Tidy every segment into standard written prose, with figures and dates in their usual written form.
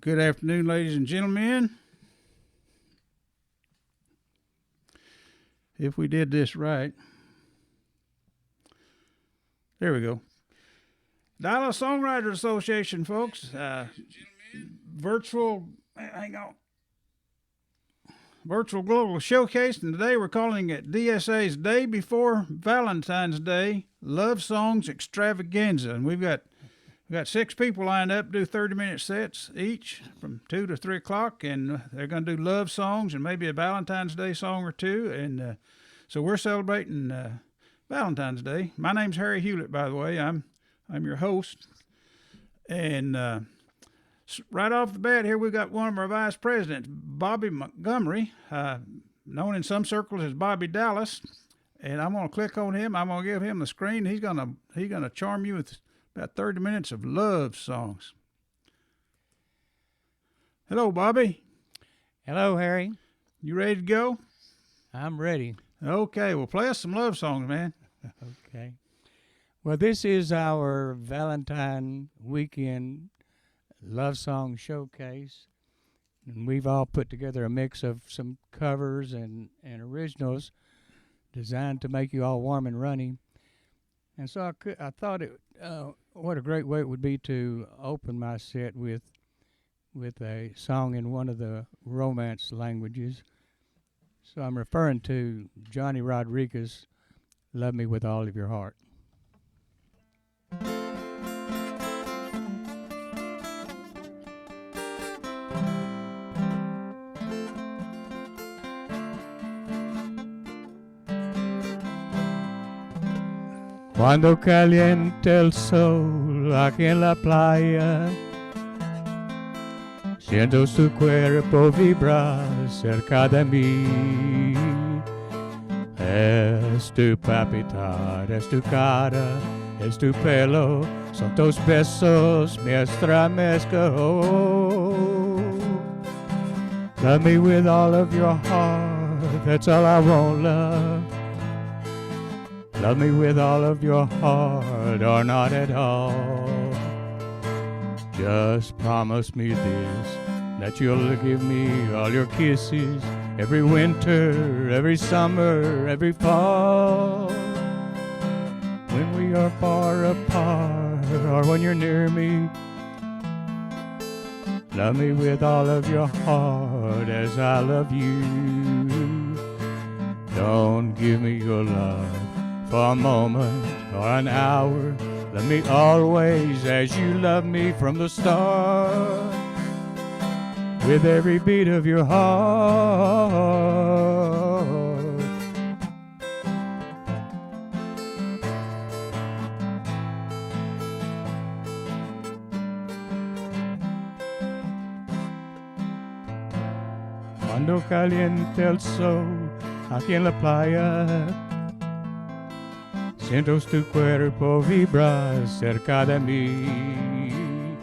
Good afternoon, ladies and gentlemen. If we did this right, there we go. Dallas Songwriters Association, folks. Virtual, hang on. Virtual Global Showcase, and today we're calling it DSA's Day Before Valentine's Day Love Songs Extravaganza. And we've got 6 people lined up to do 30-minute sets each from 2 to 3 o'clock, and they're going to do love songs and maybe a Valentine's Day song or two. And so we're celebrating Valentine's Day. My name's Harry Hewlett, by the way. I'm your host. And right off the bat here, we've got one of our vice presidents, Bobby Montgomery, known in some circles as Bobby Dallas. And I'm going to click on him. I'm going to give him the screen. He's going to charm you with about 30 minutes of love songs. Hello, Bobby. Hello, Harry. You ready to go? I'm ready. Okay, well, play us some love songs, man. Okay. Well, this is our Valentine weekend love song showcase. And we've all put together a mix of some covers and originals designed to make you all warm and runny. And so I thought what a great way it would be to open my set with a song in one of the Romance languages. So I'm referring to Johnny Rodriguez, Love Me With All of Your Heart. Cuando caliente el sol aquí en la playa, siento su cuerpo vibrar cerca de mí. Es tu palpitar, es tu cara, es tu pelo, son tus besos me estremezco. Love me with all of your heart, that's all I want, love. Love me with all of your heart or not at all. Just promise me this, that you'll give me all your kisses every winter, every summer, every fall. When we are far apart or when you're near me, love me with all of your heart as I love you. Don't give me your love for a moment or an hour. Love me always as you love me from the start, with every beat of your heart. Cuando caliente el sol aquí en la playa, siento tu cuerpo vibrar cerca de mí.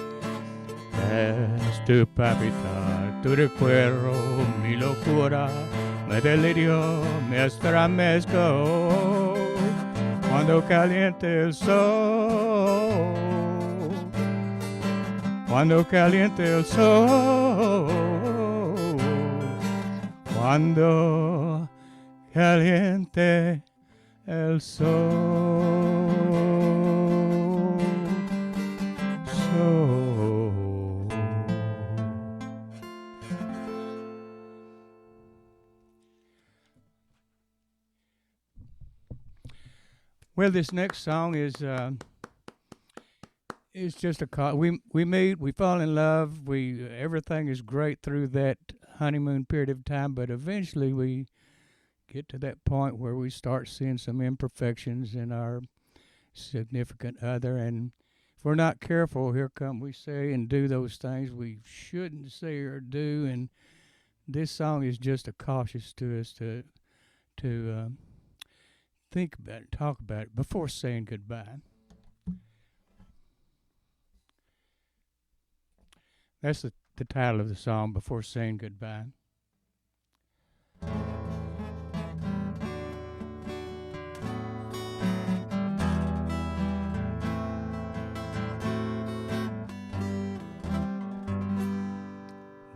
Es tu palpitar, tu recuerdo, mi locura, me delirio, me estremezco. Cuando caliente el sol, cuando caliente el sol, cuando caliente el sol. Well, this next song is just a call. We meet, we fall in love, everything is great through that honeymoon period of time, but eventually we get to that point where we start seeing some imperfections in our significant other, and if we're not careful, here come we say and do those things we shouldn't say or do, and this song is just a cautious to us to think about it, talk about it before saying goodbye. That's the title of the song, Before Saying Goodbye.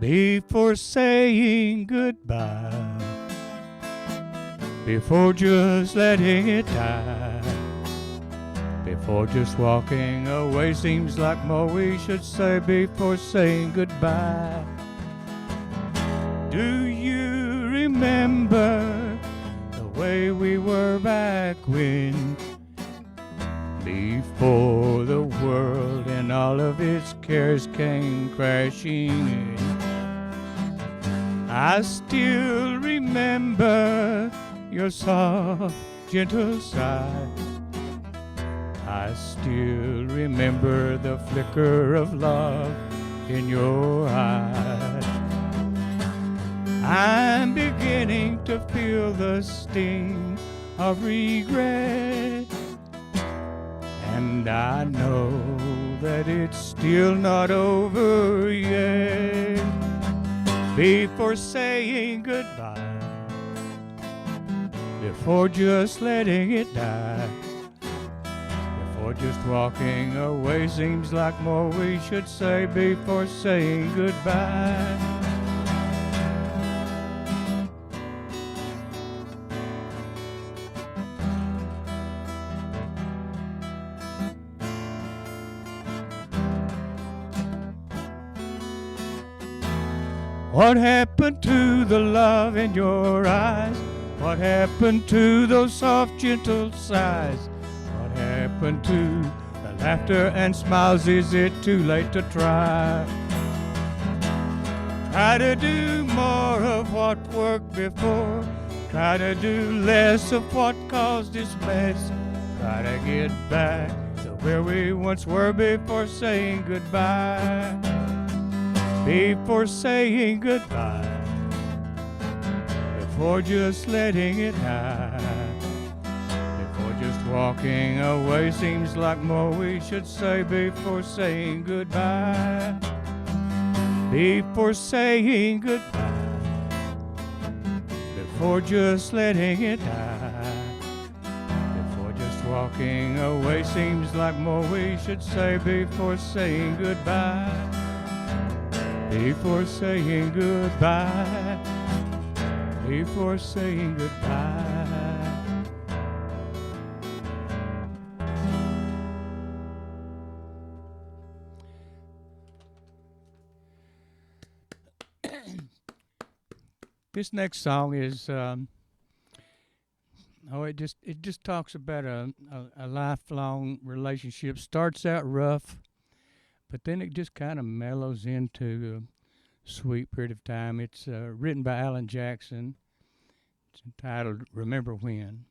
before saying goodbye, before just letting it die, before just walking away. Seems like more we should say before saying goodbye. Do you remember the way we were back when, before the world and all of its cares came crashing in? I still remember your soft, gentle sigh. I still remember the flicker of love in your eyes. I'm beginning to feel the sting of regret, and I know that it's still not over yet. Before saying goodbye, before just letting it die, before just walking away, seems like more we should say before saying goodbye. What happened to the love in your eyes? What happened to those soft, gentle sighs? What happened to the laughter and smiles? Is it too late to try? Try to do more of what worked before. Try to do less of what caused this mess. Try to get back to where we once were before saying goodbye. Before saying goodbye, before just letting it die, before just walking away, seems like more we should say before saying goodbye. Before saying goodbye, before just letting it die, before just walking away, seems like more we should say before saying goodbye. Before saying goodbye, before saying goodbye. This next song is, it just talks about a lifelong relationship. Starts out rough, but then it just kind of mellows into a sweet period of time. It's written by Alan Jackson. It's entitled Remember When.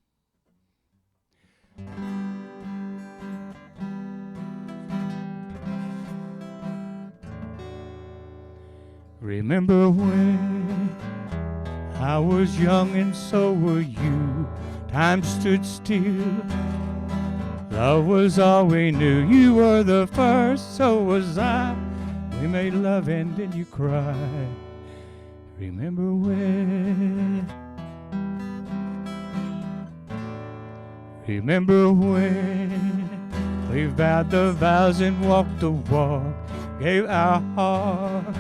Remember when I was young and so were you. Time stood still. Love was all we knew. You were the first, so was I. We made love and then you cried. Remember when? Remember when we vowed the vows and walked the walk, gave our heart,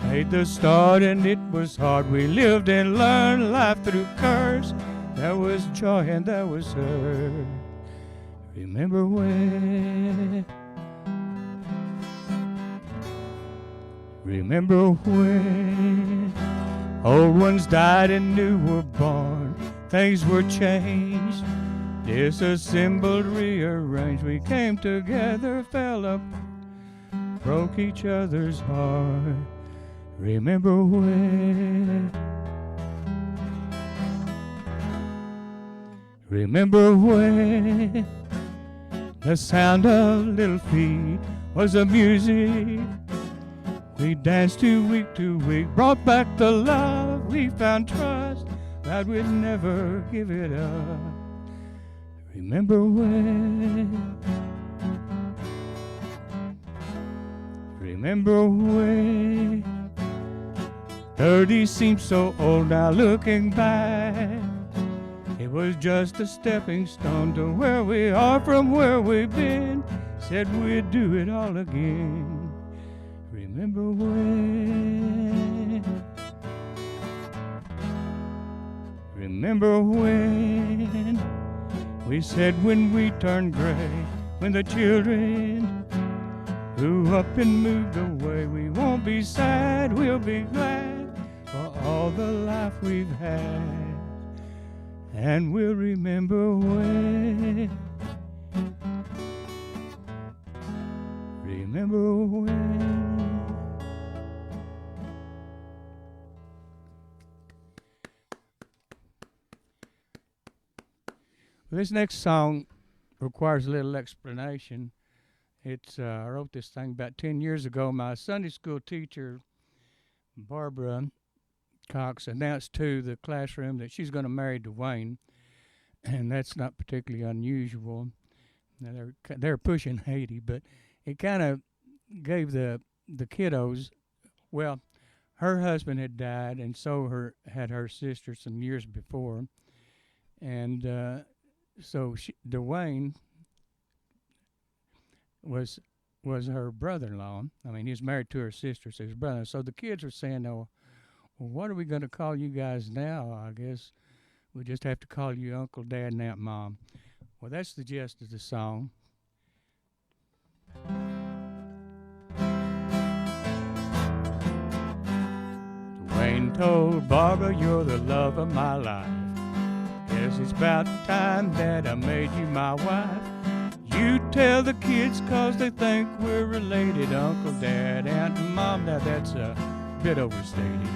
made the start and it was hard. We lived and learned life through curves. There was joy and there was hurt. Remember when? Remember when old ones died and new were born. Things were changed, disassembled, rearranged. We came together, fell up, broke each other's heart. Remember when? Remember when the sound of little feet was the music we danced to week, brought back the love, we found trust that we'd never give it up. Remember when? Remember when? 30 seems so old now looking back. It was just a stepping stone to where we are from where we've been. Said we'd do it all again. Remember when? Remember when we said when we turned gray, when the children grew up and moved away, we won't be sad, we'll be glad for all the life we've had. And we'll remember when, remember when. This next song requires a little explanation. It's I wrote this thing about 10 years ago. My Sunday school teacher, Barbe, Cox, announced to the classroom that she's going to marry Dwayne, and that's not particularly unusual. Now they're pushing 80, but it kind of gave the kiddos, well, her husband had died, and so had her sister some years before, and so Dwayne was her brother-in-law. I mean, he was married to her sister, so his brother. So the kids were saying, "Oh, well, what are we going to call you guys now? I guess we just have to call you Uncle, Dad, and Aunt Mom." Well, that's the gist of the song. Dwayne told Barbara, "You're the love of my life. Guess it's about time that I made you my wife. You tell the kids 'cause they think we're related, Uncle, Dad, Aunt, and Mom." Now that's a bit overstated.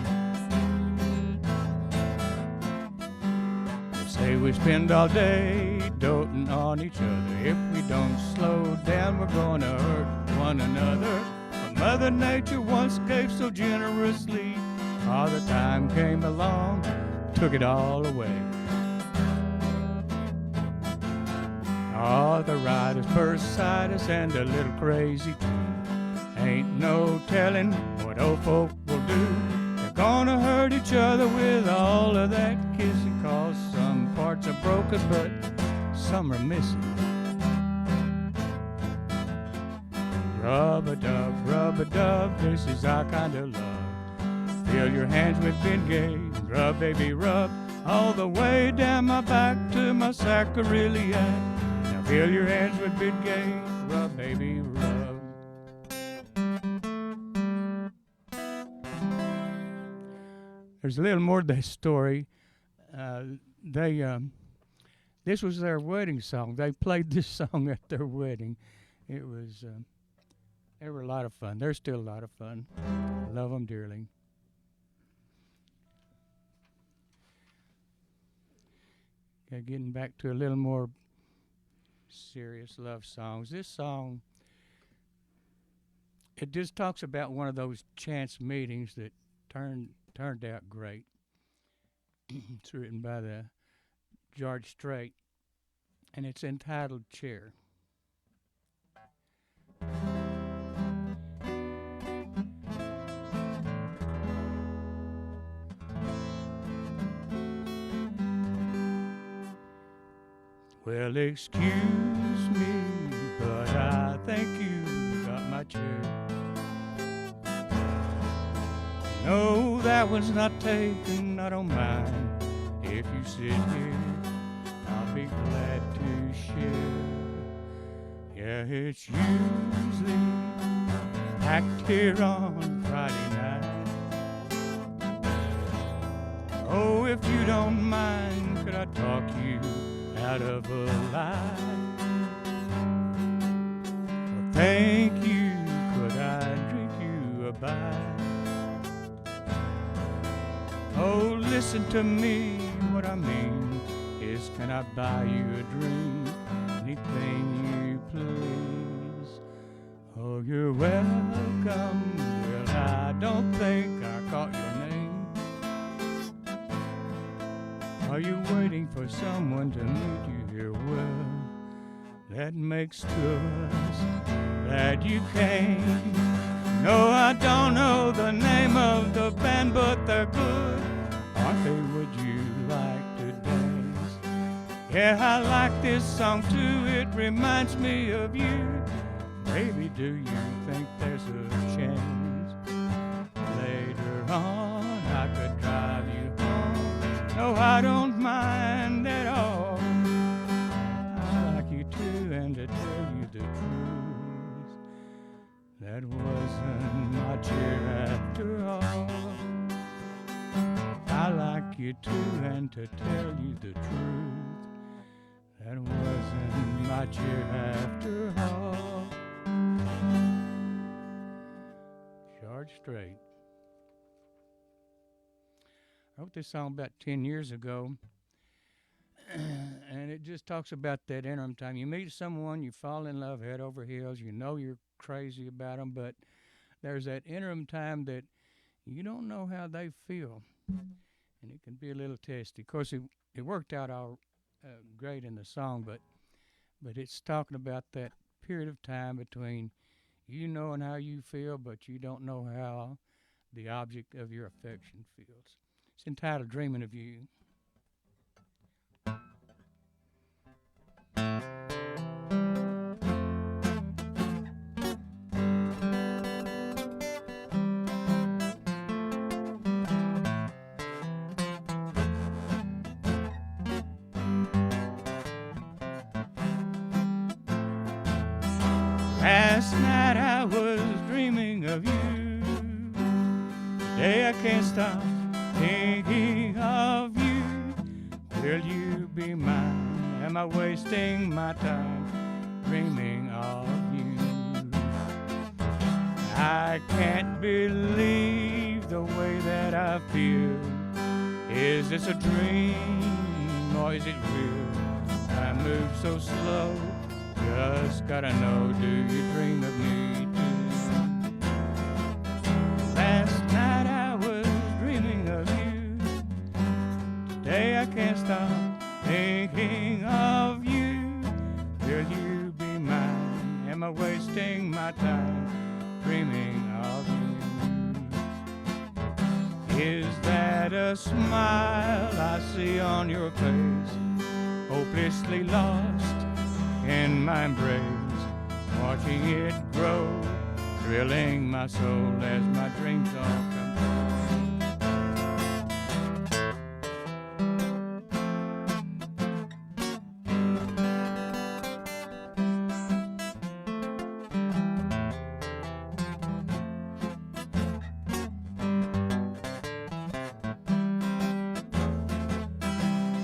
They say we spend all day doting on each other. If we don't slow down, we're gonna hurt one another. But Mother Nature once gave so generously. Father Time came along, took it all away. Arthritis, bursitis, and a little crazy too. Ain't no telling what old folk will do. They're gonna hurt each other with all of that kissing, 'cause some parts are broken, but some are missing. Rub-a-dub, this is our kind of love. Fill your hands with Bengay, rub, baby, rub, all the way down my back to my sacroiliac. Fill your hands with Bengay, rub, baby, rub. There's a little more to that story. This was their wedding song. They played this song at their wedding. It was, they were a lot of fun. They're still a lot of fun. Love them dearly. Okay, getting back to a little more serious love songs. This song, it just talks about one of those chance meetings that turned out great. It's written by the George Strait, and it's entitled "Chair." Well, excuse me, but I think you got my chair. No, that one's not taken, I don't mind. If you sit here, I'll be glad to share. Yeah, it's usually packed here on Friday night. Oh, if you don't mind, could I talk you out of a lie? Well, thank you, could I drink you a bite? Oh, listen to me, what I mean is, can I buy you a drink, anything you please? Oh, you're welcome, well, I don't think I caught your name. Are you waiting for someone to meet you here? Well, that makes two of us, glad you came. No, I don't know the name of the band, but they're good. Aren't they? Would you like to dance? Yeah, I like this song too, it reminds me of you. Baby, do you think there's a chance later on I could drive you home? No, I don't mind at all. I like you too, and to tell you the truth, that wasn't much here after all. I like you too, and to tell you the truth, that wasn't much here after all. George Strait. I wrote this song about 10 years ago, and it just talks about that interim time. You meet someone, you fall in love head over heels, you know you're crazy about them, but there's that interim time that you don't know how they feel, and it can be a little testy. Of course, it worked out all great in the song, but it's talking about that period of time between you knowing how you feel, but you don't know how the object of your affection feels. It's entitled Dreaming of You. Last night I was dreaming of you. Today I can't stop thinking of you. Will you be mine? Am I wasting my time dreaming of you? I can't believe the way that I feel. Is this a dream or is it real? I move so slow, just gotta know, do you dream of me too? Last night I was dreaming of you. Today I can't stop thinking of you. Will you be mine? Am I wasting my time dreaming of you? Is that a smile I see on your face? Hopelessly lost in my embrace, watching it grow, thrilling my soul as my dreams all come true.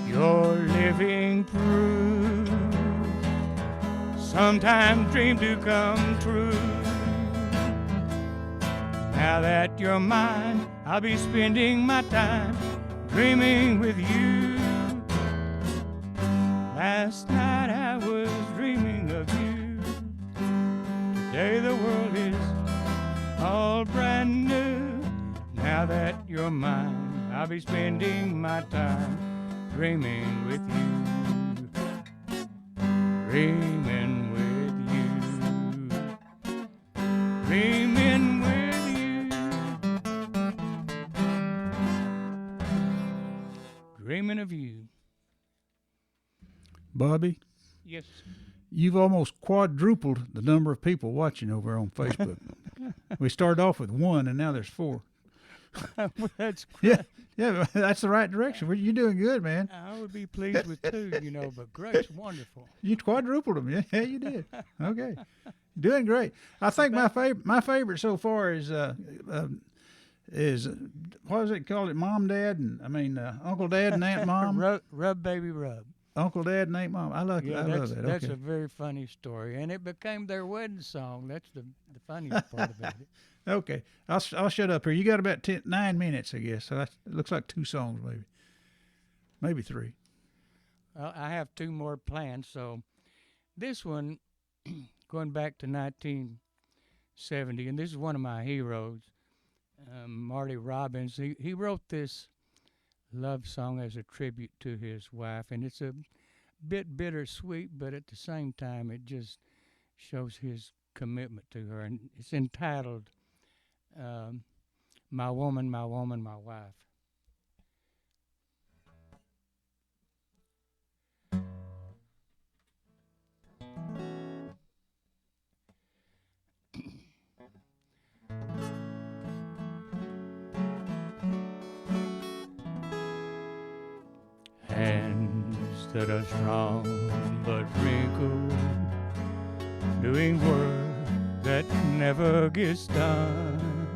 You're living proof sometimes dreams do come true. Now that you're mine, I'll be spending my time dreaming with you. Last night I was dreaming of you. Today the world is all brand new. Now that you're mine, I'll be spending my time dreaming with you. Dreaming with you. Dreaming with you. Dreaming of you. Bobby, Yes. you've almost quadrupled the number of people watching over on Facebook. We started off with 1, and now there's 4. Well, that's great. Yeah, that's the right direction. You're doing good, man. I would be pleased with 2, but great's wonderful. You quadrupled them. Yeah, you did. Okay, doing great. I think my favorite so far is what is it called? It Mom, Dad, and Uncle, Dad, and Aunt Mom. Rub, baby, rub. Uncle, Dad, and Aunt Mom. I love that. That's Okay. a very funny story, and it became their wedding song. That's the funniest part about it. Okay, I'll shut up here. You got about 9 minutes, I guess. So it looks like 2 songs, maybe 3. Well, I have 2 more planned. So this one, going back to 1970, and this is one of my heroes, Marty Robbins. He wrote this love song as a tribute to his wife, and it's a bit bittersweet, but at the same time, it just shows his commitment to her, and it's entitled My Woman, My Woman, My Wife. that are strong but wrinkled, doing work that never gets done.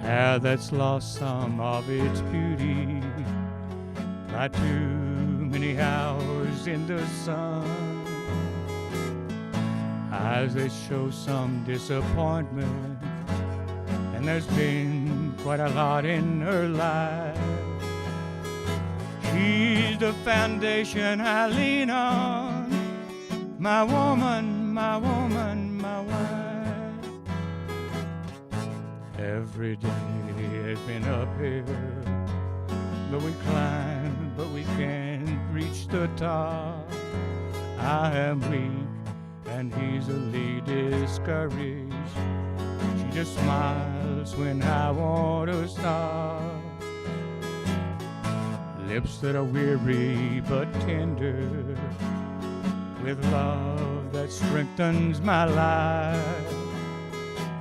Hair that's lost some of its beauty by too many hours in the sun. Eyes that show some disappointment, and there's been quite a lot in her life. She's the foundation I lean on, my woman, my woman, my wife. Every day has been uphill, but we climb, but we can't reach the top. I am weak and easily discouraged. She just smiles when I want to stop. Lips that are weary but tender, with love that strengthens my life.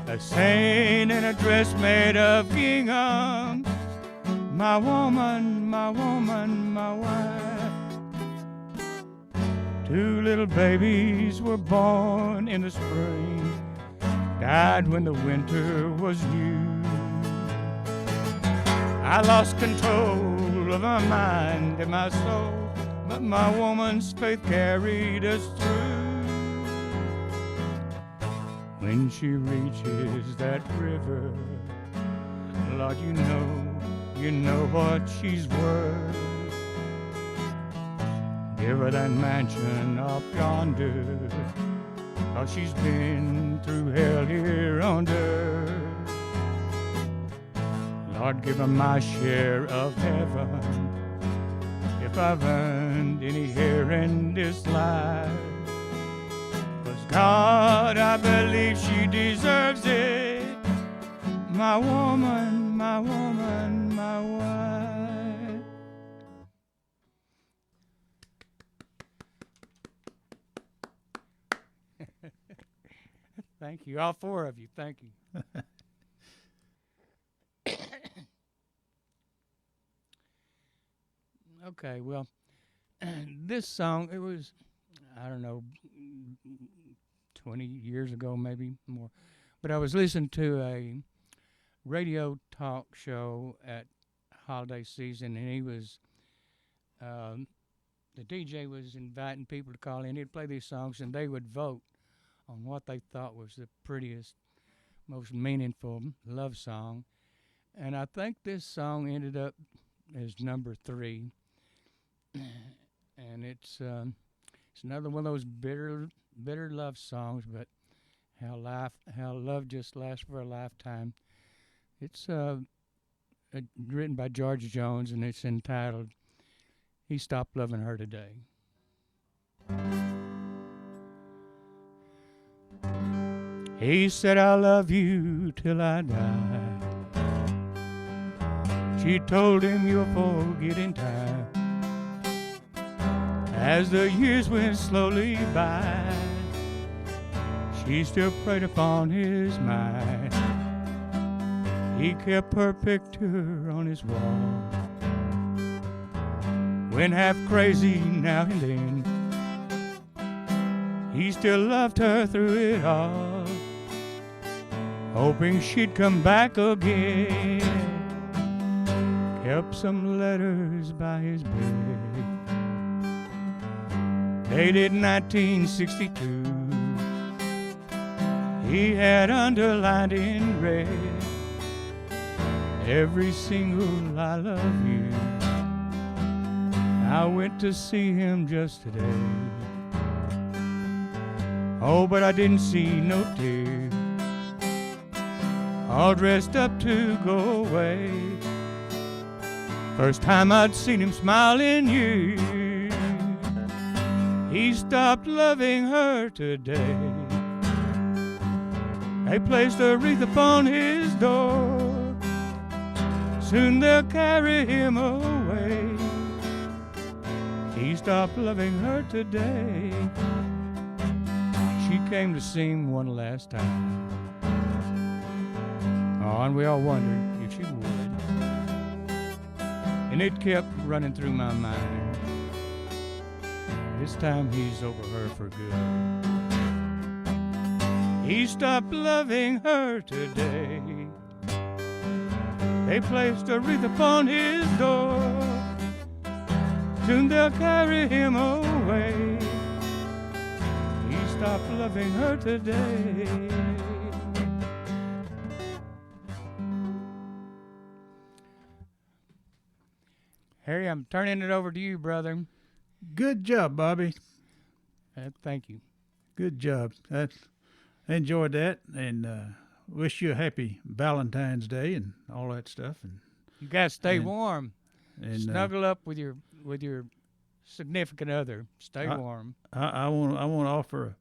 A saint in a dress made of gingham, my woman, my woman, my wife. Two little babies were born in the spring, died when the winter was new. I lost control of my mind and my soul, but my woman's faith carried us through. When she reaches that river, Lord, you know what she's worth. Give her that mansion up yonder, 'cause she's been through hell here on earth. Lord, give her my share of heaven, if I've earned any here in this life. 'Cause God, I believe she deserves it, my woman, my woman, my wife. Thank you, all four of you, thank you. Okay, well, this song, it was, I don't know, 20 years ago, maybe more. But I was listening to a radio talk show at holiday season, and he was, the DJ was inviting people to call in. He'd play these songs, and they would vote on what they thought was the prettiest, most meaningful love song. And I think this song ended up as number 3. And it's another one of those bitter love songs, but how love just lasts for a lifetime. It's written by George Jones, and it's entitled "He Stopped Loving Her Today." He said, "I'll love you till I die." She told him, "You'll forget in time." As the years went slowly by, she still preyed upon his mind. He kept her picture on his wall. When half crazy now and then, he still loved her through it all, hoping she'd come back again. Kept some letters by his bed, dated 1962. He had underlined in red every single "I love you." I went to see him just today. Oh, but I didn't see no tears, all dressed up to go away. First time I'd seen him smile in years. He stopped loving her today. They placed a wreath upon his door. Soon they'll carry him away. He stopped loving her today. She came to see him one last time. Oh, and we all wondered if she would. And it kept running through my mind. This time he's over her for good. He stopped loving her today. They placed a wreath upon his door. Soon they'll carry him away. He stopped loving her today. Harry, I'm turning it over to you, brother. Good job, Bobby. Thank you. Good job. I enjoyed that, and wish you a happy Valentine's Day and all that stuff. And You got to stay warm. and Snuggle up with your significant other. Stay warm. I want to offer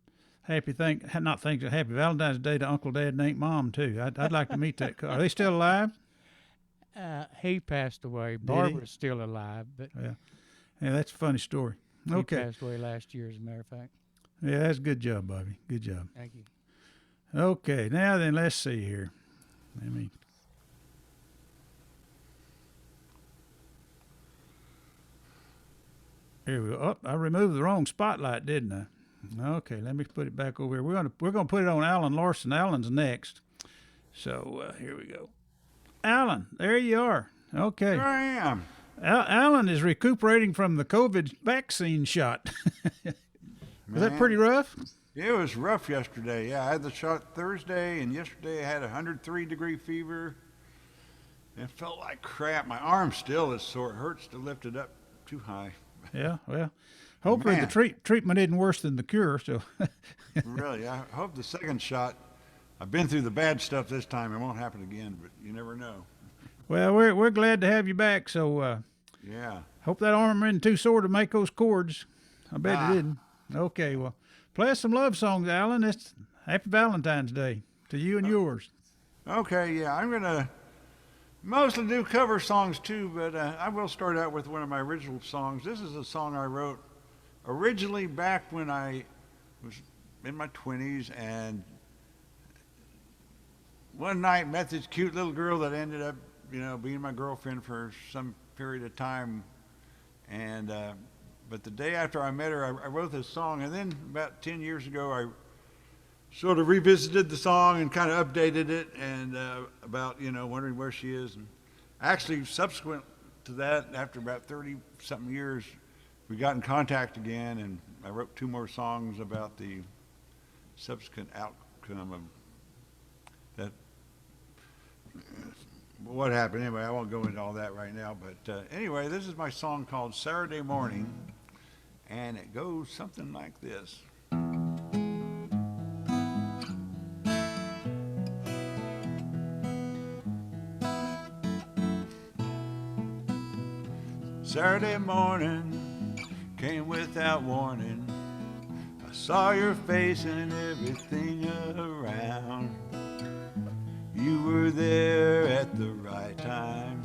a happy happy Valentine's Day to Uncle, Dad, and Aunt Mom too. I'd like to meet that. Are they still alive? He passed away. Barbara's still alive, but Yeah, that's a funny story. he Okay. passed away last year, as a matter of fact. Yeah, that's a good job, Bobby. Good job. Thank you. Okay, now then, let's see here. Let me. Here we go. Oh, I removed the wrong spotlight, didn't I? Okay, let me put it back over here. We're gonna put it on Alan Larson. Alan's next. So here we go. Alan, there you are. Okay. Here I am. Alan is recuperating from the COVID vaccine shot. Was that pretty rough? It was rough yesterday. Yeah, I had the shot Thursday, and yesterday I had a 103-degree fever. It felt like crap. My arm still is sore. It hurts to lift it up too high. Yeah, well, hopefully Man. the treatment isn't worse than the cure. So, Really, I hope the second shot. I've been through the bad stuff this time. It won't happen again, but you never know. well, we're glad to have you back. So, Yeah. hope that arm isn't too sore to make those cords. I bet it didn't. Okay, well, play us some love songs, Alan. It's Happy Valentine's Day to you and yours. Okay, yeah, I'm gonna mostly do cover songs too, but I will start out with one of my original songs. This is a song I wrote originally back when I was in my 20s, and one night met this cute little girl that ended up, being my girlfriend for some period of time, and but the day after I met her, I wrote this song, and then about 10 years ago, I sort of revisited the song and kind of updated it, and about wondering where she is. And actually, subsequent to that, after about 30-something years, we got in contact again, and I wrote 2 more songs about the subsequent outcome of that. What happened anyway? I won't go into all that right now. But anyway, this is my song called "Saturday Morning," and it goes something like this. Saturday morning came without warning. I saw your face and everything around. You were there at the right time,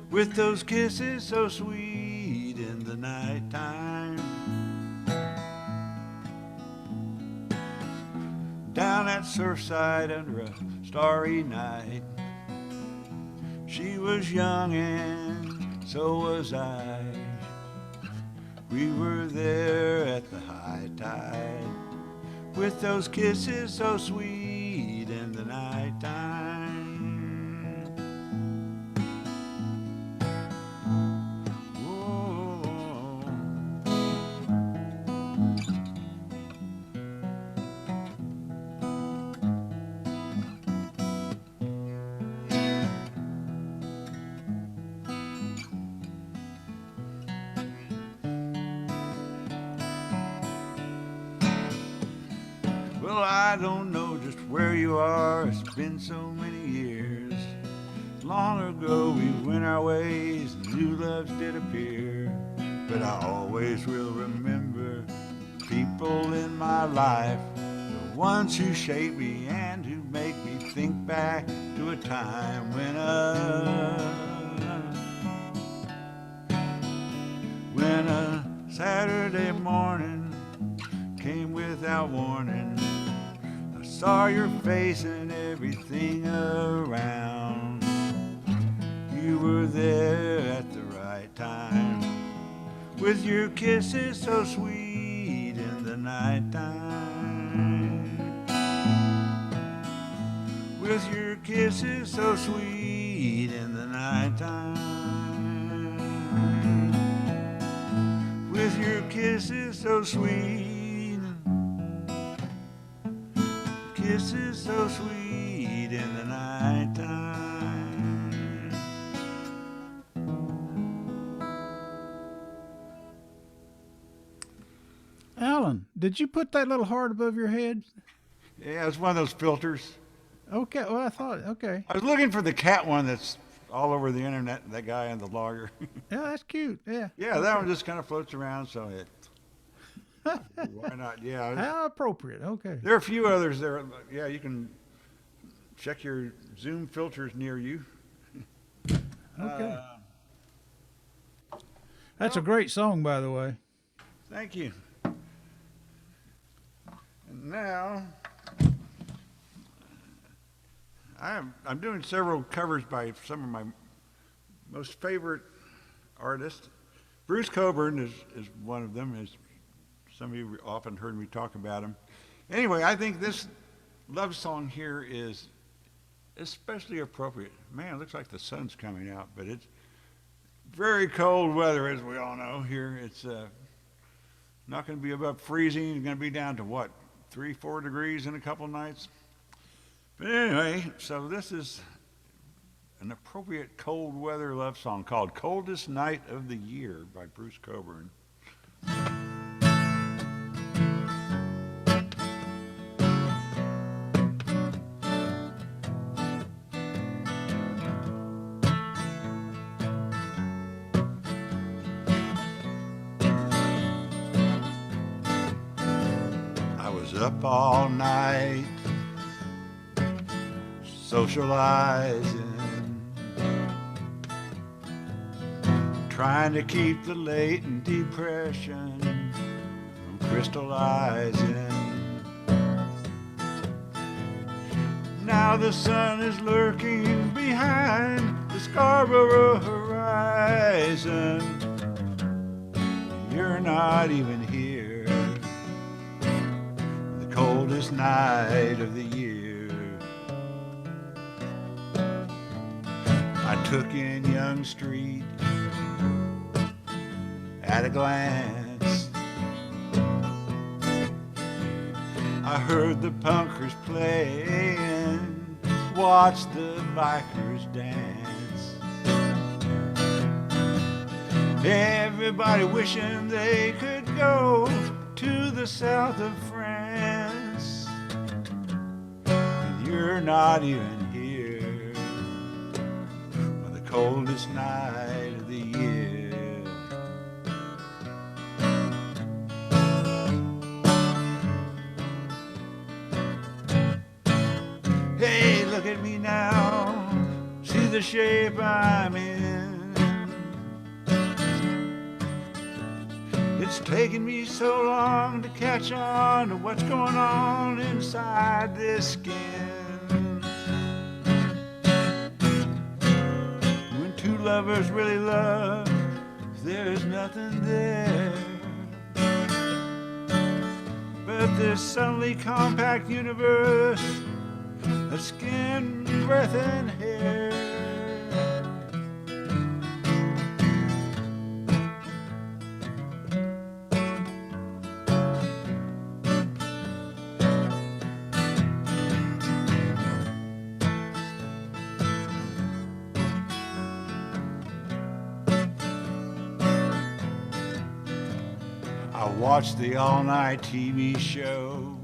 with those kisses so sweet in the nighttime. Down at Surfside under a starry night, she was young and so was I. We were there at the high tide, with those kisses so sweet in the nighttime. Whoa. Well, I don't know just where you are. It's been so many years. Long ago we went our ways and new loves did appear. But I always will remember people in my life, the ones who shape me and who make me think back to a time when a Saturday morning came without warning. I saw your face and everything around. You were there at the right time, with your kisses so sweet in the nighttime, with your kisses so sweet in the nighttime, with your kisses so sweet, kisses so sweet in the nighttime. Alan, did you put that little heart above your head? Yeah, it's one of those filters. Okay, well, I thought, okay. I was looking for the cat one that's all over the internet, that guy and the lawyer. Yeah, that's cute, yeah. Yeah, that one just kind of floats around, so it, why not? Yeah. How appropriate, okay. There are a few others there. Yeah, you can check your Zoom filters near you. Okay. That's a great song, by the way. Thank you. And now, I'm doing several covers by some of my most favorite artists. Bruce Cockburn is one of them, as some of you often heard me talk about him. Anyway, I think this love song here is especially appropriate. Man, it looks like the sun's coming out, but it's very cold weather, as we all know here. It's not going to be above freezing. It's going to be down to what, 3-4 degrees in a couple nights. But anyway, so this is an appropriate cold weather love song called Coldest Night of the Year by Bruce Cockburn. I was up all night socializing, trying to keep the latent depression from crystallizing. Now the sun is lurking behind the Scarborough horizon. You're not even here, the coldest night of the year. I took in Young Street at a glance. I heard the punkers playing, watched the bikers dance. Everybody wishing they could go to the south of France. And you're not even here on the coldest night of the year. Hey, look at me now, see the shape I'm in. It's taken me so long to catch on to what's going on inside this skin. When two lovers really love, there's nothing there but this suddenly compact universe of skin, breath, and hair. I watched the all-night TV show,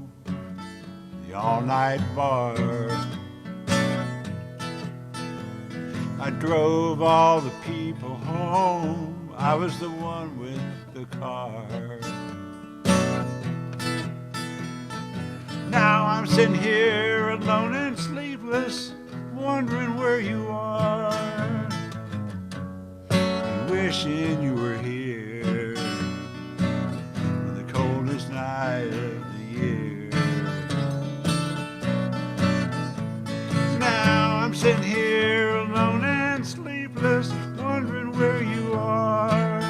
the all-night bar. I drove all the people home. I was the one with the car. Now I'm sitting here alone and sleepless, wondering where you are, and wishing you were here on the coldest night of the year. Now I'm sitting here alone and sleepless, wondering where you are,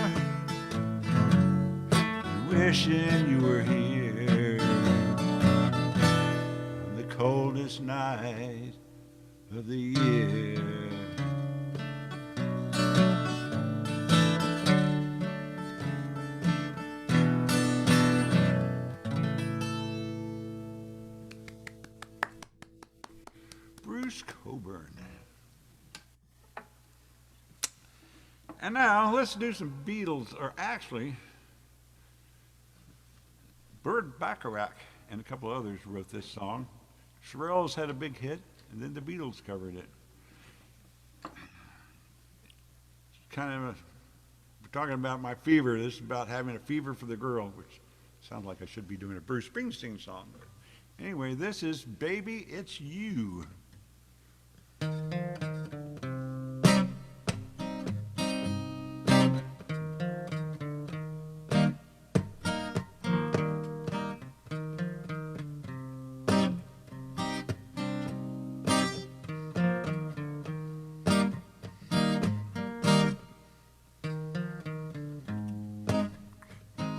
wishing you were here on the coldest night of the year. Bruce Coburn. And now let's do some Beatles, or actually, Burt Bacharach and a couple others wrote this song. Shirelles had a big hit, and then the Beatles covered it. Kind of, we're talking about my fever. This is about having a fever for the girl, which sounds like I should be doing a Bruce Springsteen song. But anyway, this is Baby, It's You.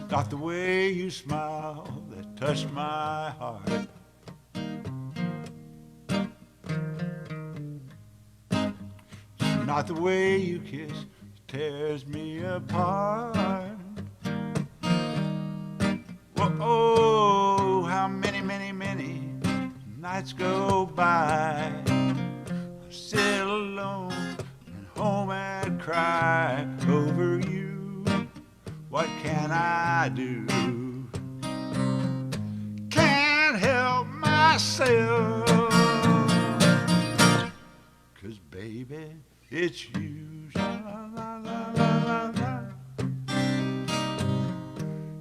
Not the way you smile that touched my heart. Not the way you kiss tears me apart. Whoa, how many, many, many nights go by. I sit alone at home and cry over you. What can I do? Can't help myself. 'Cause baby, it's you. Sha-la-la-la-la-la-la.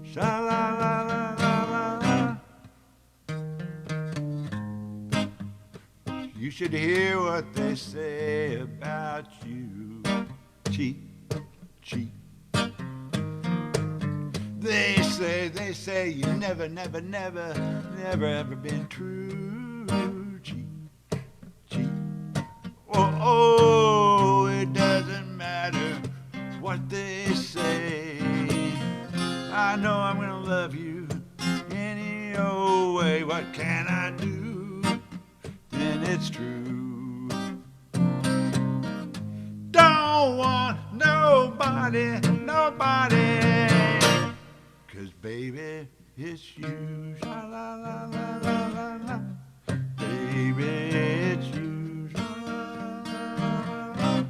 Sha-la-la-la-la-la-la. You should hear what they say about you. Cheat, cheat. They say you never, never, never, never ever been true. Cheat, cheat. Oh, it doesn't matter what they say. I know I'm gonna love you any old way. What can I do? Then it's true. Don't want nobody, nobody. 'Cause baby, it's you. Sha-la-la-la-la-la-la. Baby, it's you. Sha-la-la-la-la-la.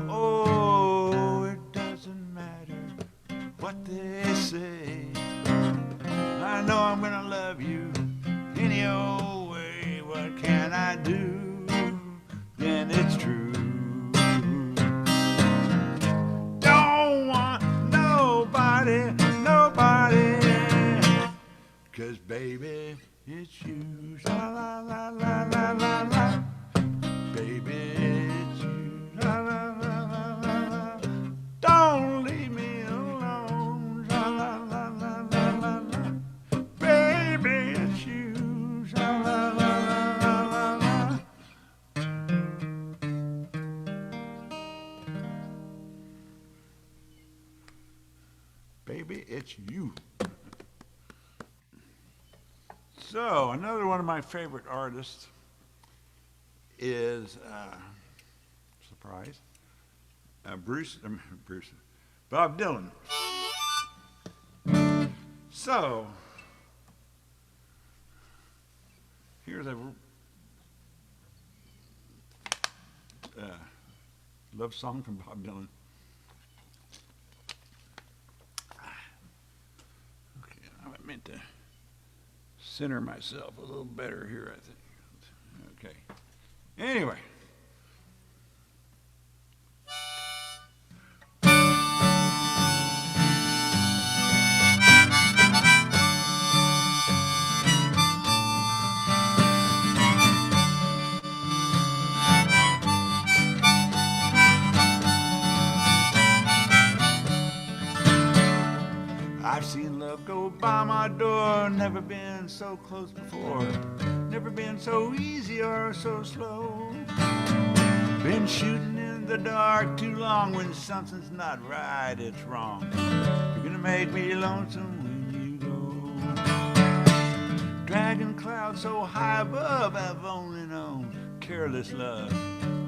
Oh, it doesn't matter what they say. I know I'm gonna love you any old way. What can I do? Then it's true. Don't want nobody, nobody. 'Cause baby, it's you. Sha-la-la-la-la-la-la. Baby, it's you. La-la-la-la-la-la. Don't leave me alone. La-la-la-la-la-la. Baby, it's you. La-la-la-la-la-la. Baby, it's you. So, another one of my favorite artists is, surprise, Bob Dylan. So, here's a love song from Bob Dylan. Okay, I meant to center myself a little better here, I think. Okay. Anyway. my door. Never been so close before. Never been so easy or so slow. Been shooting in the dark too long. When something's not right, it's wrong. You're gonna make me lonesome when you go. Dragging clouds so high above, I've only known careless love.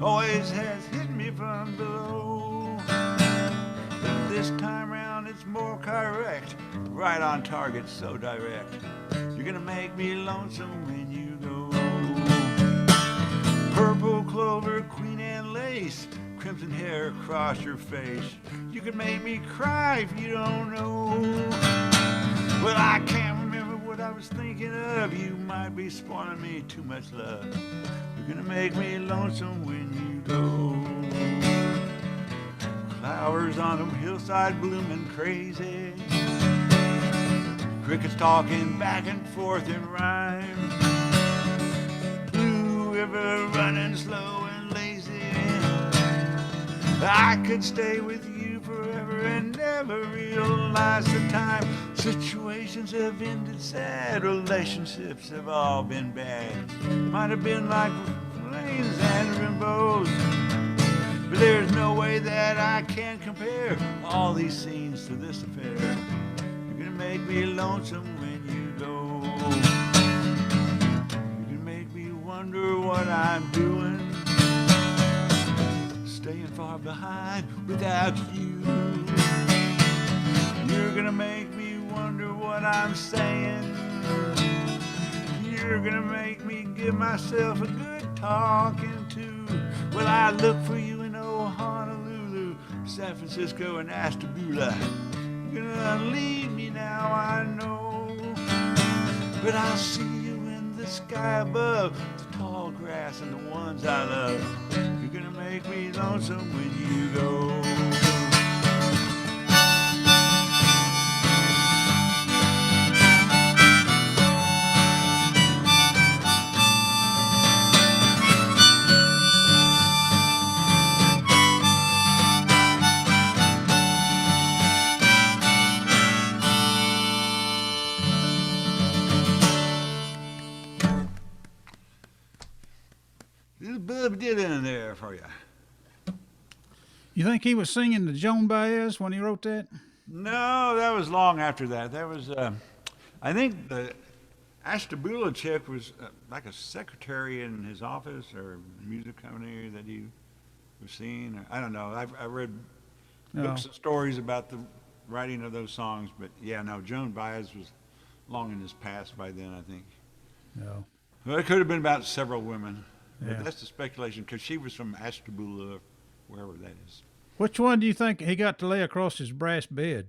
Always has hit me from below. But this time round it's more correct. Right on target, so direct. You're gonna make me lonesome when you go. Purple clover, queen and lace, crimson hair across your face. You can make me cry if you don't know. Well, I can't remember what I was thinking of. You might be spoiling me too much love. You're gonna make me lonesome when you go. Flowers on a hillside blooming crazy. Crickets talking back and forth in rhyme. Blue river running slow and lazy. I could stay with you forever and never realize the time. Situations have ended sad. Relationships have all been bad. Might have been like flames and rainbows. But there's no way that I can compare all these scenes to this affair. You're gonna make me lonesome when you go. You're gonna make me wonder what I'm doing. Staying far behind without you. You're gonna make me wonder what I'm saying. You're gonna make me give myself a good talking to. Well, I look for you in old Honolulu, San Francisco, and Ashtabula. You're gonna leave me now, I know. But I'll see you in the sky above, the tall grass and the ones I love. You're gonna make me lonesome when you go. Bub did in there for you. You think he was singing to Joan Baez when he wrote that? No, that was long after that. That was, I think the Ashtabula chick was like a secretary in his office or music company that he was seeing. Or, I don't know. I read books and stories about the writing of those songs, but yeah, no, Joan Baez was long in his past by then, I think. No. Well, it could have been about several women. Yeah. But that's the speculation, because she was from Ashtabula, wherever that is. Which one do you think he got to lay across his brass bed?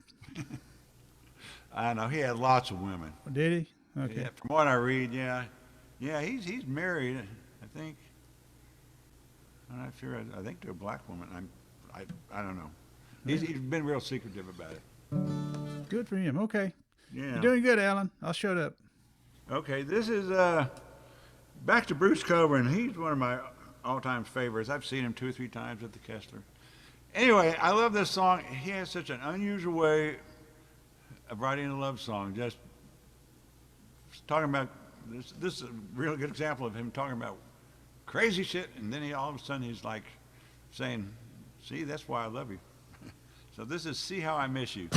I know, he had lots of women. Did he? Okay. Yeah, from what I read, yeah. Yeah, he's married, I think. I'm not sure. I think to a black woman. I don't know. He's been real secretive about it. Good for him. Okay. Yeah. You're doing good, Alan. I'll shut up. Okay, this is back to Bruce Coburn. He's one of my all-time favorites. I've seen him 2 or 3 times at the Kessler. Anyway, I love this song. He has such an unusual way of writing a love song. Just talking about this is a real good example of him talking about crazy shit, and then all of a sudden he's like saying, "See, that's why I love you." So this is "See How I Miss You."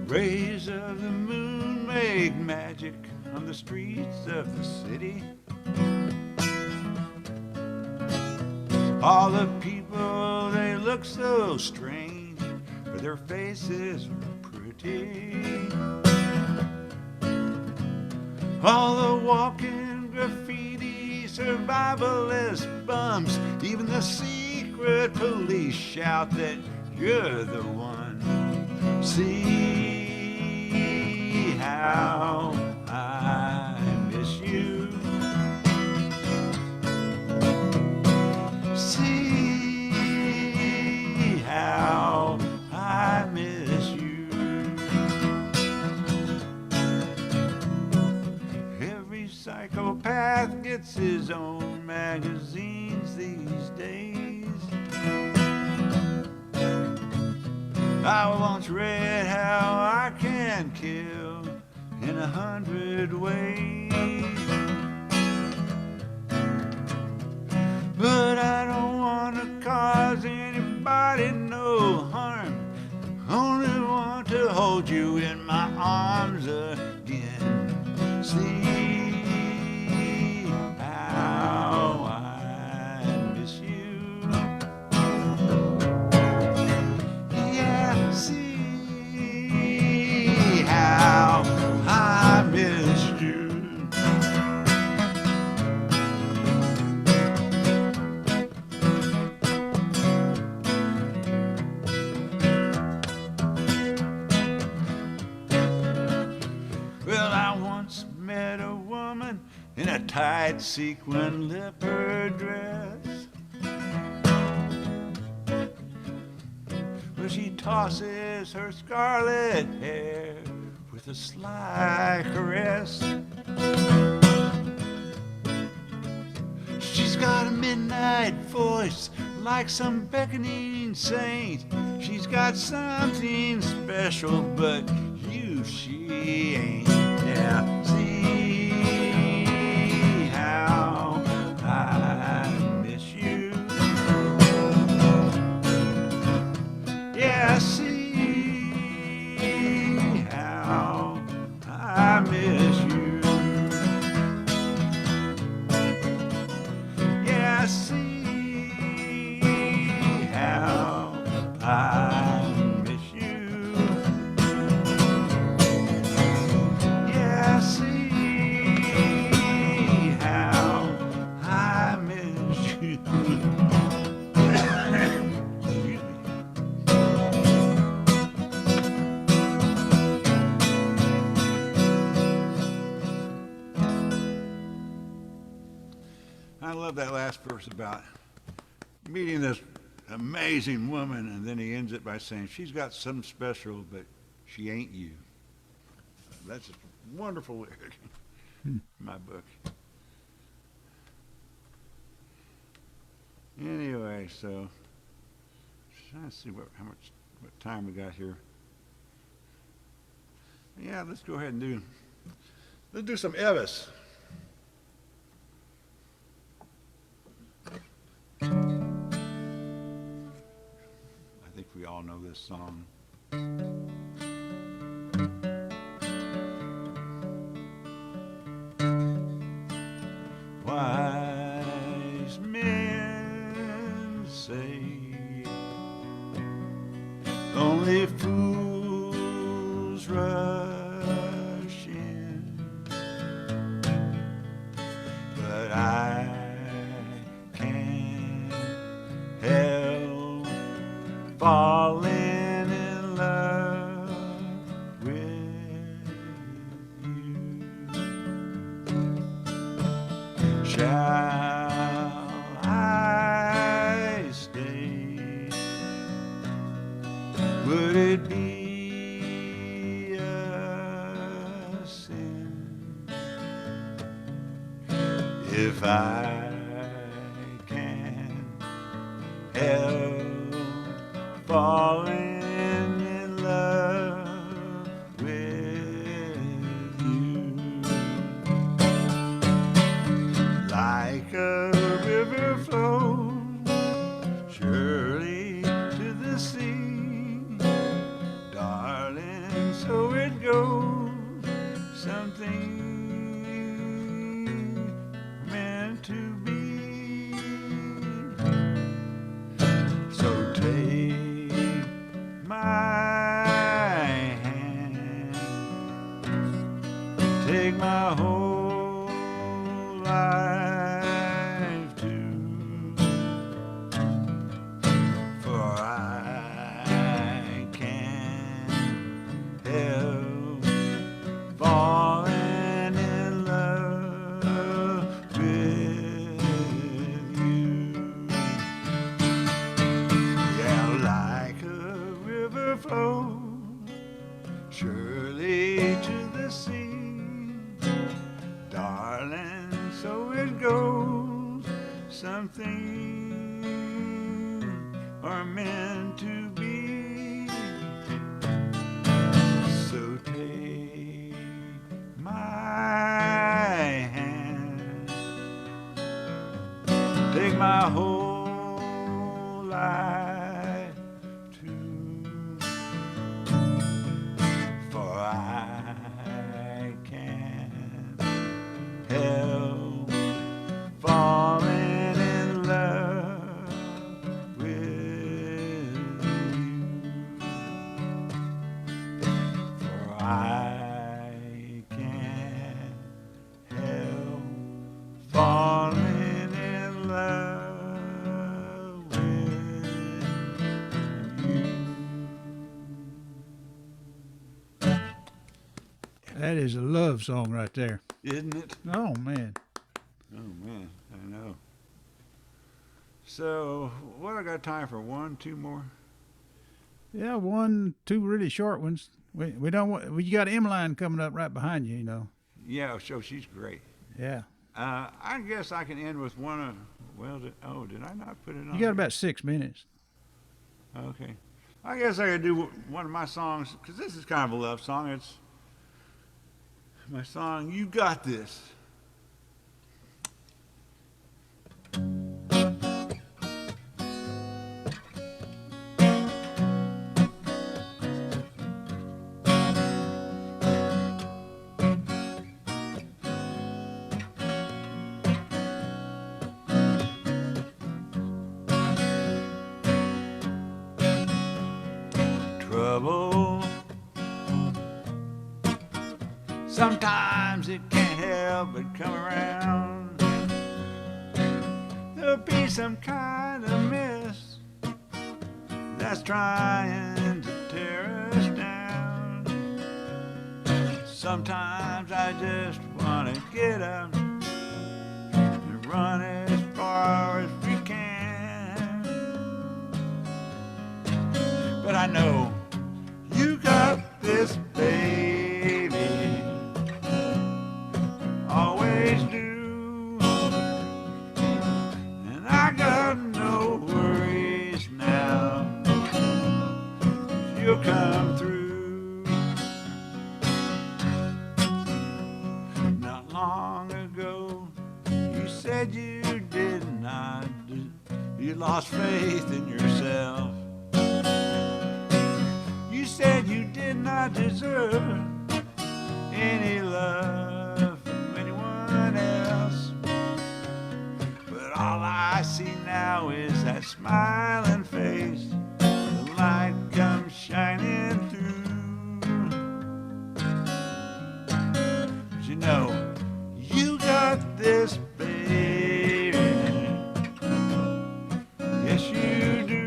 Rays of the moon make magic on the streets of the city. All the people, they look so strange, but their faces are pretty. All the walking graffiti survivalist bums, even the secret police shout that you're the one. See how I miss you. See how I miss you. Every Psychopath gets his own magazines these days. I once read how I can kill in 100 ways. But I don't want to cause anybody no harm. Only want to hold you in my arms again. See how I miss you. Yeah, see how I miss you. Well, I once met a woman in a tight sequin leopard dress. Well, she tosses her scarlet hair with a sly caress. She's got a midnight voice like some beckoning saint. She's got something special, but you she ain't. Yeah, see how I miss you. Yeah, see how I miss you. Yeah, see how I miss you. Yeah, see how I miss you. Excuse me. I love that last verse about meeting this amazing woman, and then he ends it by saying, she's got something special, but she ain't you. That's a wonderful lyric in my book. Anyway, so trying to see what time we got here. Yeah, let's go ahead and let's do some Elvis. I think we all know this song. Wise men say only fools rush in, but I can't help falling in love with you. Shall I stay? Would it be a sin if I can't help falling in love with you? Like a river flows surely to the sea, darling, so it goes, something meant to be. So take my hand, take my whole life too, for I can't help falling in love with you. Yeah, like a river flows surely to the sea, darling, things are meant to be. So take my hand, take my whole life too, for I can't help falling in love with you, for I can't help falling in love with you. That is a love song right there. Isn't it? Oh man. Oh man, I know. So, what I got time for? One, two more? Yeah, one, two really short ones. We don't want. You got Emmeline coming up right behind you. You know. Yeah, so she's great. Yeah. I guess I can end with one of. Well, did I not put it on? You got about 6 minutes. Okay. I guess I could do one of my songs because this is kind of a love song. It's my song. You got this. Trouble. Sometimes it can't help but come around. There'll be some kind of mist that's trying to tear us down. Sometimes I just want to get up and run as far as we can. But I know you got this, baby, always do, and I got no worries now. You'll come through. Not long ago, you said you did not, you lost faith in yourself. You said you did not deserve any love from anyone else. But all I see now is that smiling face, the light comes shining through. But you know, you got this, baby. Yes, you do.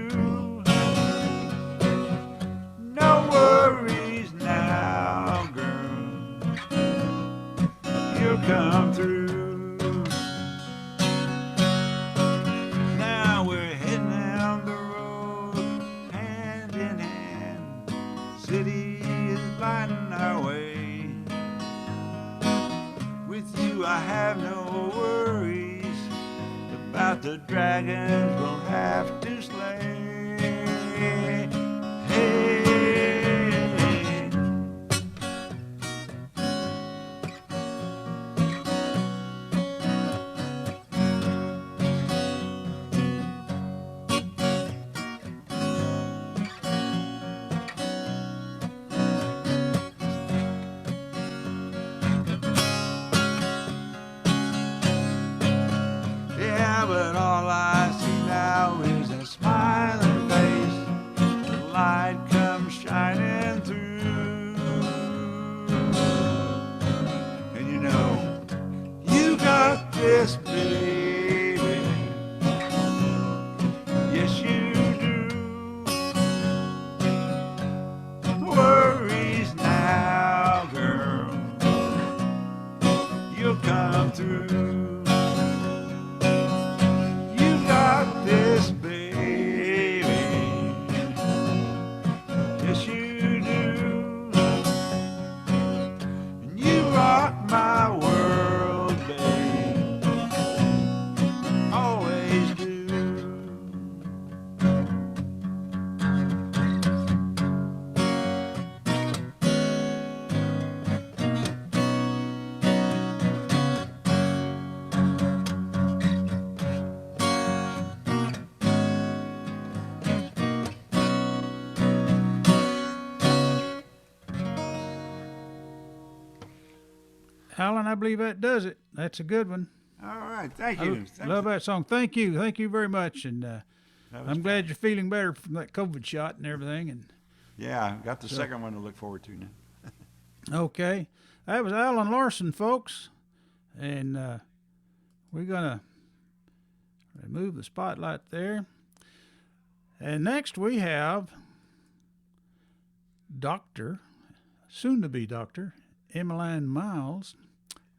No worries now, girl. You'll come through. Now we're heading down the road, hand in hand. City is lighting our way. With you, I have no worries about the dragons we'll have to slay. Hey. Yeah, but all I see now is a smiling face. The light comes shining through. And you know, you got this, baby. Yes, you do. No worries now, girl. You'll come through. This baby, yes you do, and you rock my world, babe, always do. Alan, I believe that does it. That's a good one. All right, thank I you. love that song. Thank you very much. And That was I'm fun. glad you're feeling better from that COVID shot and everything. And Yeah, got the second one to look forward to now. okay, that was Alan Larson, folks, and we're gonna remove the spotlight there. And next we have soon-to-be Doctor Emmeline Miles.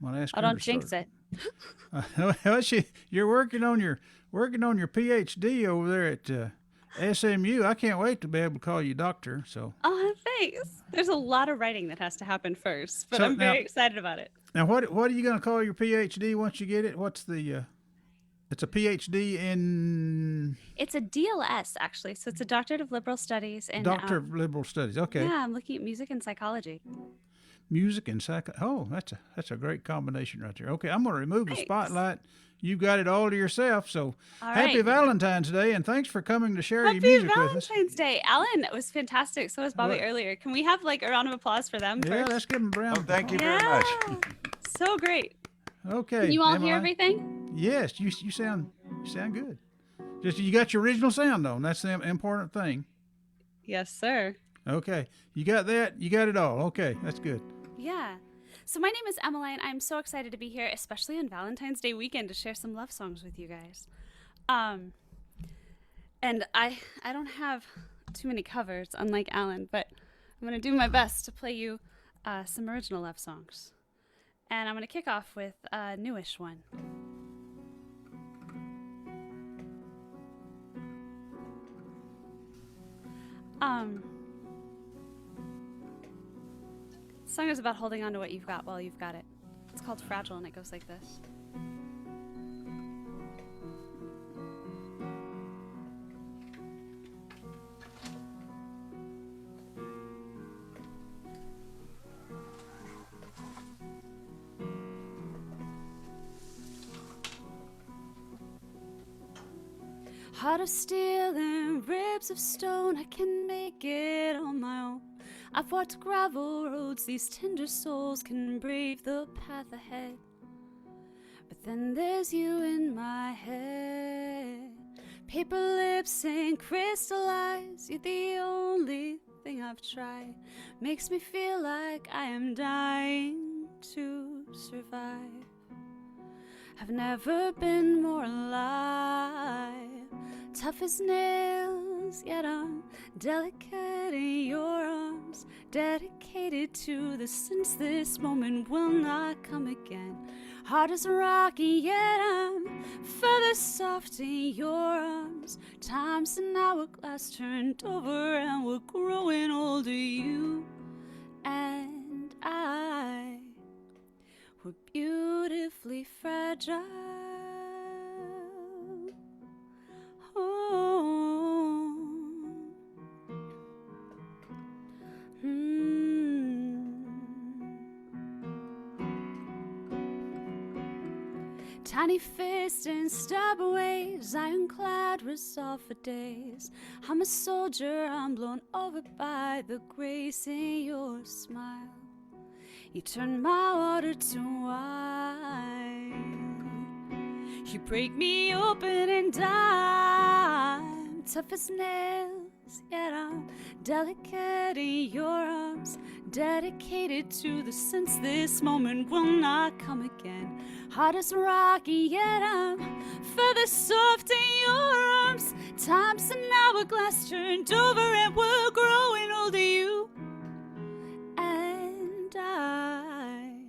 I'm gonna ask Oh, her don't to jinx start. it. Well, you're working on your PhD over there at SMU. I can't wait to be able to call you doctor. So Oh, thanks. There's a lot of writing that has to happen first, but So I'm very now- excited about it. now, what are you going to call your PhD once you get it? What's the? It's a PhD in It's a DLS, actually. So it's a Doctorate of Liberal Studies. And, Doctor of Liberal Studies. Okay, Yeah, I'm looking at music and psychology. music and Oh, that's a great combination right there. Okay, I'm going to remove the Thanks. spotlight. You've got it all to yourself. So All happy right. Valentine's Day, and thanks for coming to share your Happy music with us. Valentine's Day. Alan was fantastic. So was Bobby What? earlier. Can we have like a round of applause for them Yeah, first? let's give them a round. Oh, thank you Yeah. very much. So great. Okay. Can you all hear Emmeline? everything? Yes, you sound good. Just you got your original sound on. That's the important thing. Yes, sir. Okay, you got that. You got it all. Okay, that's good. Yeah. So my name is Emmeline. I'm so excited to be here, especially on Valentine's Day weekend, to share some love songs with you guys. And I don't have too many covers, unlike Alan, but I'm gonna do my best to play you some original love songs. And I'm gonna kick off with a newish one. The song is about holding on to what you've got while you've got it. It's called Fragile, and it goes like this. Heart of steel and ribs of stone, I can make it on my own. I've walked gravel roads, these tender souls can brave the path ahead. But then there's you in my head. Paper lips and crystal eyes, you're the only thing I've tried. Makes me feel like I am dying to survive. I've never been more alive. Tough as nails, yet I'm delicate in your arms. Dedicated to the sense this moment will not come again. Heart is rocky, yet I'm feather soft in your arms. Time's an hourglass turned over, and we're growing older, you and I. We're beautifully fragile. Oh. Tiny fist and stubborn ways, ironclad resolve for days. I'm a soldier, I'm blown over by the grace in your smile. You turn my water to wine. You break me open and I'm tough as nails, yet I'm delicate in your arms. Dedicated to the sense this moment will not come again. Heart is rocky, yet I'm feather soft in your arms. Time's an hourglass turned over, and we're growing older, you and I.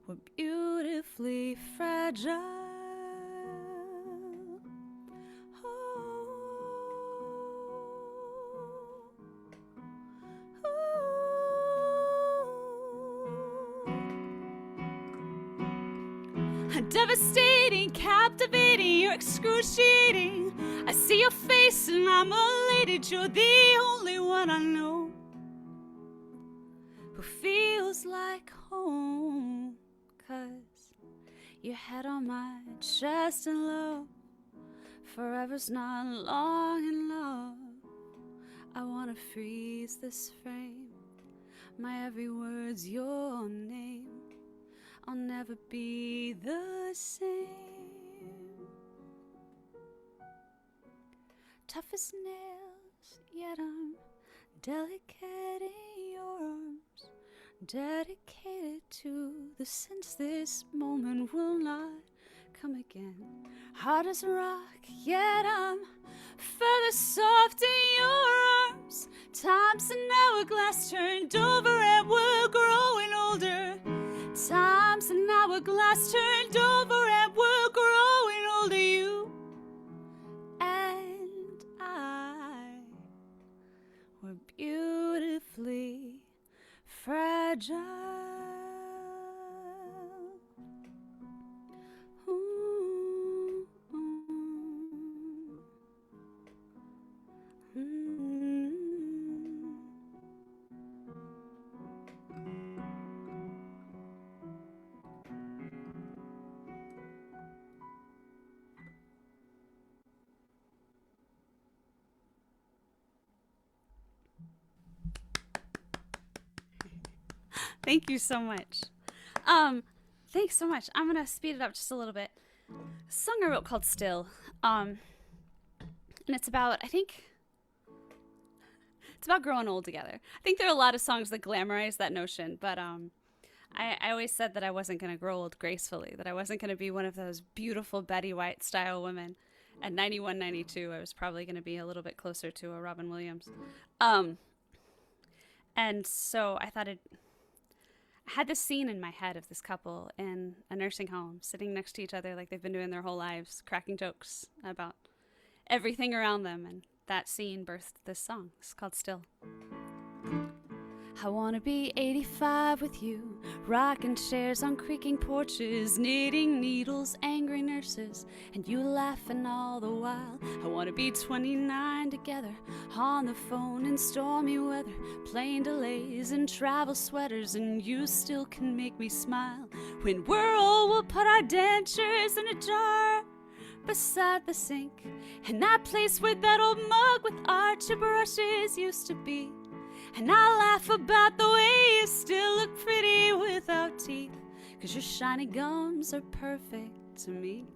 We're beautifully fragile. Devastating, captivating, you're excruciating. I see your face and I'm elated. You're the only one I know who feels like home. 'Cause your head on my chest and love. Forever's not long in love. I wanna freeze this frame. My every word's your name. I'll never never be the same. Tough as nails, yet I'm delicate in your arms, dedicated to the sense this moment will not come again. Hard as a rock, yet I'm further soft in your arms. Time's an hourglass turned over and we're growing older. Time's an hourglass turned over and we're growing older. You and I were beautifully fragile. Ooh, ooh. Thank you so much. Thanks so much. I'm gonna speed it up just a little bit. A song I wrote called Still. And it's about, I think, it's about growing old together. I think there are a lot of songs that glamorize that notion, but I always said that I wasn't gonna grow old gracefully, that I wasn't gonna be one of those beautiful Betty White style women. At 91, 92, I was probably gonna be a little bit closer to a Robin Williams. And so I thought I had this scene in my head of this couple in a nursing home sitting next to each other like they've been doing their whole lives, cracking jokes about everything around them, and that scene birthed this song. It's called Still. I wanna be 85 with you, rocking chairs on creaking porches, knitting needles, angry nurses, and you laughing all the while. I wanna be 29 together, on the phone in stormy weather, plane delays and travel sweaters, and you still can make me smile. When we're old, we'll put our dentures in a jar beside the sink, in that place where that old mug with arch brushes used to be. And I laugh about the way you still look pretty without teeth, 'cause your shiny gums are perfect to me.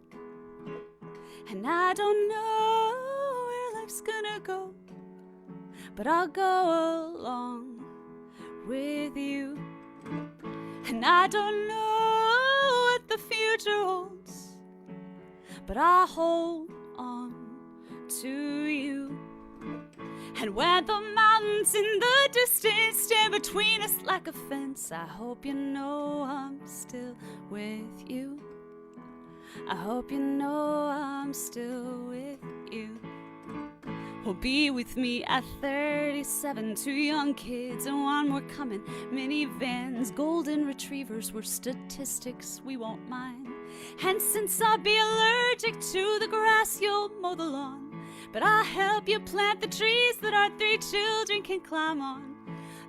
And I don't know where life's gonna go, but I'll go along with you. And I don't know what the future holds, but I'll hold on to you. And when the mountains in the distance stand between us like a fence, I hope you know I'm still with you. I hope you know I'm still with you. Well, be with me at 37, 2 young kids and one more coming. Minivans, golden retrievers, we're statistics we won't mind. And since I'll be allergic to the grass, you'll mow the lawn. But I'll help you plant the trees that our 3 children can climb on.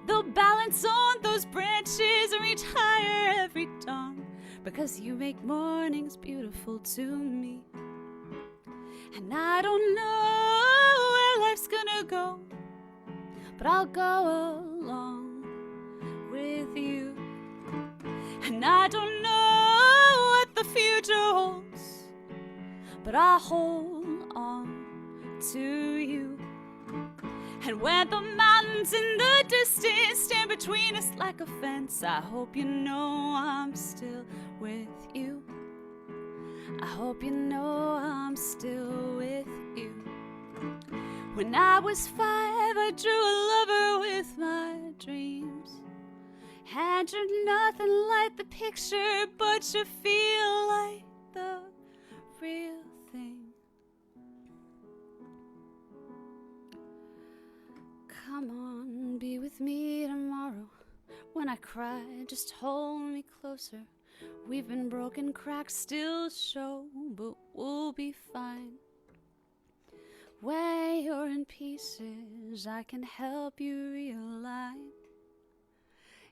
They'll balance on those branches and reach higher every dawn, because you make mornings beautiful to me. And I don't know where life's gonna go, but I'll go along with you. And I don't know what the future holds, but I'll hold on to you. And when the mountains in the distance stand between us like a fence, I hope you know I'm still with you. I hope you know I'm still with you. When I was 5, I drew a lover with my dreams, and you're nothing like the picture, but you feel like the real thing. Come on, be with me tomorrow. When I cry, just hold me closer. We've been broken, cracks still show, but we'll be fine. When you're in pieces, I can help you realign.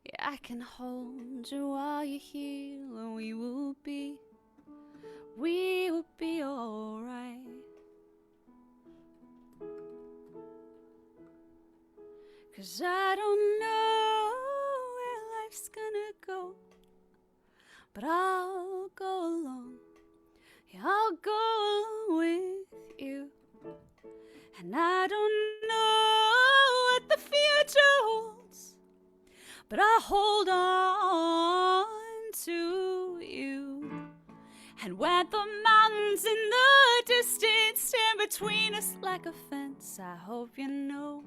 Yeah, I can hold you while you heal, and we will be alright. 'Cause I don't know where life's gonna go, but I'll but I hold on to you. And when the mountains in the distance stand between us like a fence, I hope you know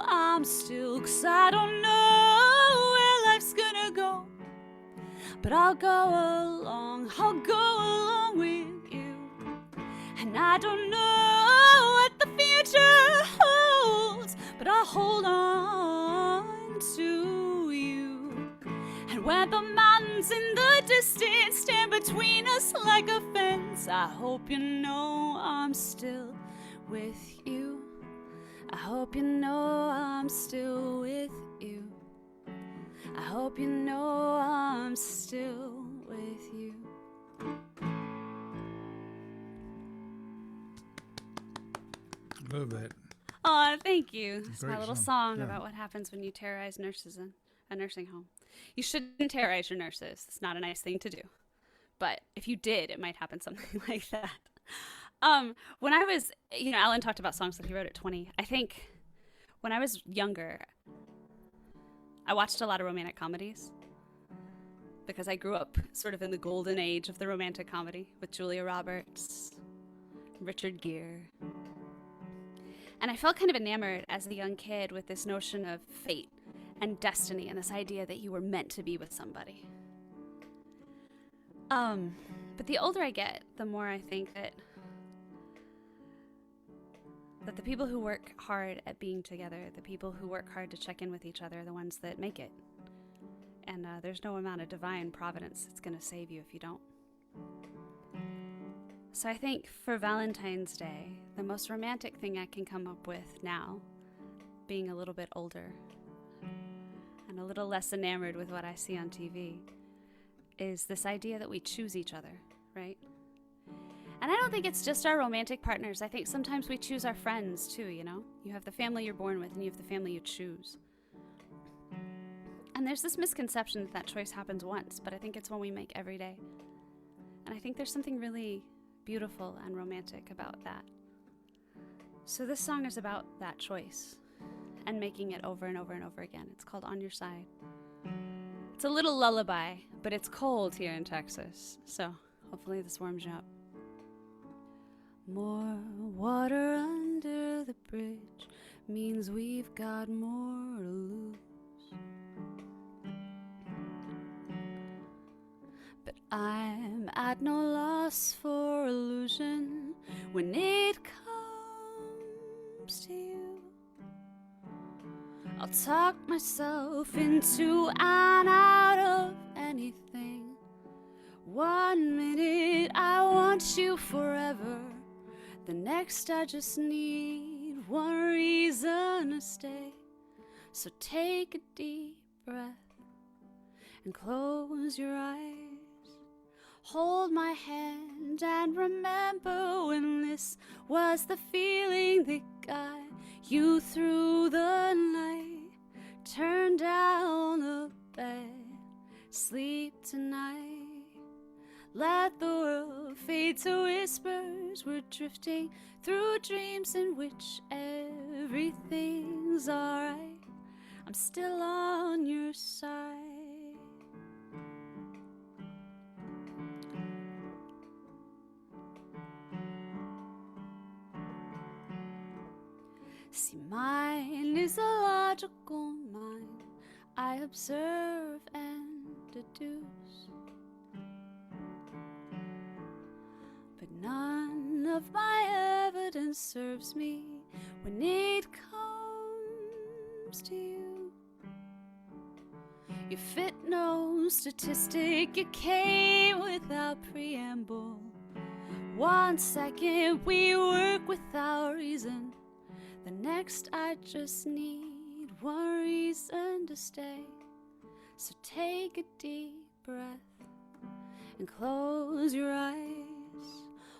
I'm still, 'cause I don't know where life's gonna go, but I'll go along with you. And I don't know what the future holds, but I'll hold on to you. And when the mountains in the distance stand between us like a fence, I hope you know I'm still with you. I hope you know I'm still with you. I hope you know I'm still with you. Love that. Oh, thank you. It's my Great little song. song Yeah. about what happens when you terrorize nurses in a nursing home. You shouldn't terrorize your nurses. It's not a nice thing to do. But if you did, it might happen something like that. When I was, Alan talked about songs that he wrote at 20. I think when I was younger, I watched a lot of romantic comedies because I grew up sort of in the golden age of the romantic comedy with Julia Roberts, Richard Gere. And I felt kind of enamored as a young kid with this notion of fate and destiny and this idea that you were meant to be with somebody. But the older I get, the more I think that the people who work hard at being together, the people who work hard to check in with each other, are the ones that make it. And there's no amount of divine providence that's going to save you if you don't. So I think for Valentine's Day, the most romantic thing I can come up with now, being a little bit older and a little less enamored with what I see on TV, is this idea that we choose each other, right? And I don't think it's just our romantic partners. I think sometimes we choose our friends too, You have the family you're born with and you have the family you choose. And there's this misconception that choice happens once, but I think it's one we make every day. And I think there's something really beautiful and romantic about that. So this song is about that choice and making it over and over and over again. It's called On Your Side. It's a little lullaby, but it's cold here in Texas, so hopefully this warms you up. More water under the bridge means we've got more to lose. But I'm at no loss for illusion when it comes to you. I'll talk myself into and out of anything. 1 minute I want you forever, the next I just need one reason to stay. So take a deep breath and close your eyes. Hold my hand and remember when this was the feeling that got you through the night. Turn down the bed, sleep tonight. Let the world fade to whispers. We're drifting through dreams in which everything's alright. I'm still on your side. See, mine is a logical mind. I observe and deduce. But none of my evidence serves me when it comes to you. You fit no statistic, you came without preamble. 1 second we work without reason, the next I just need one reason to stay. So take a deep breath and close your eyes.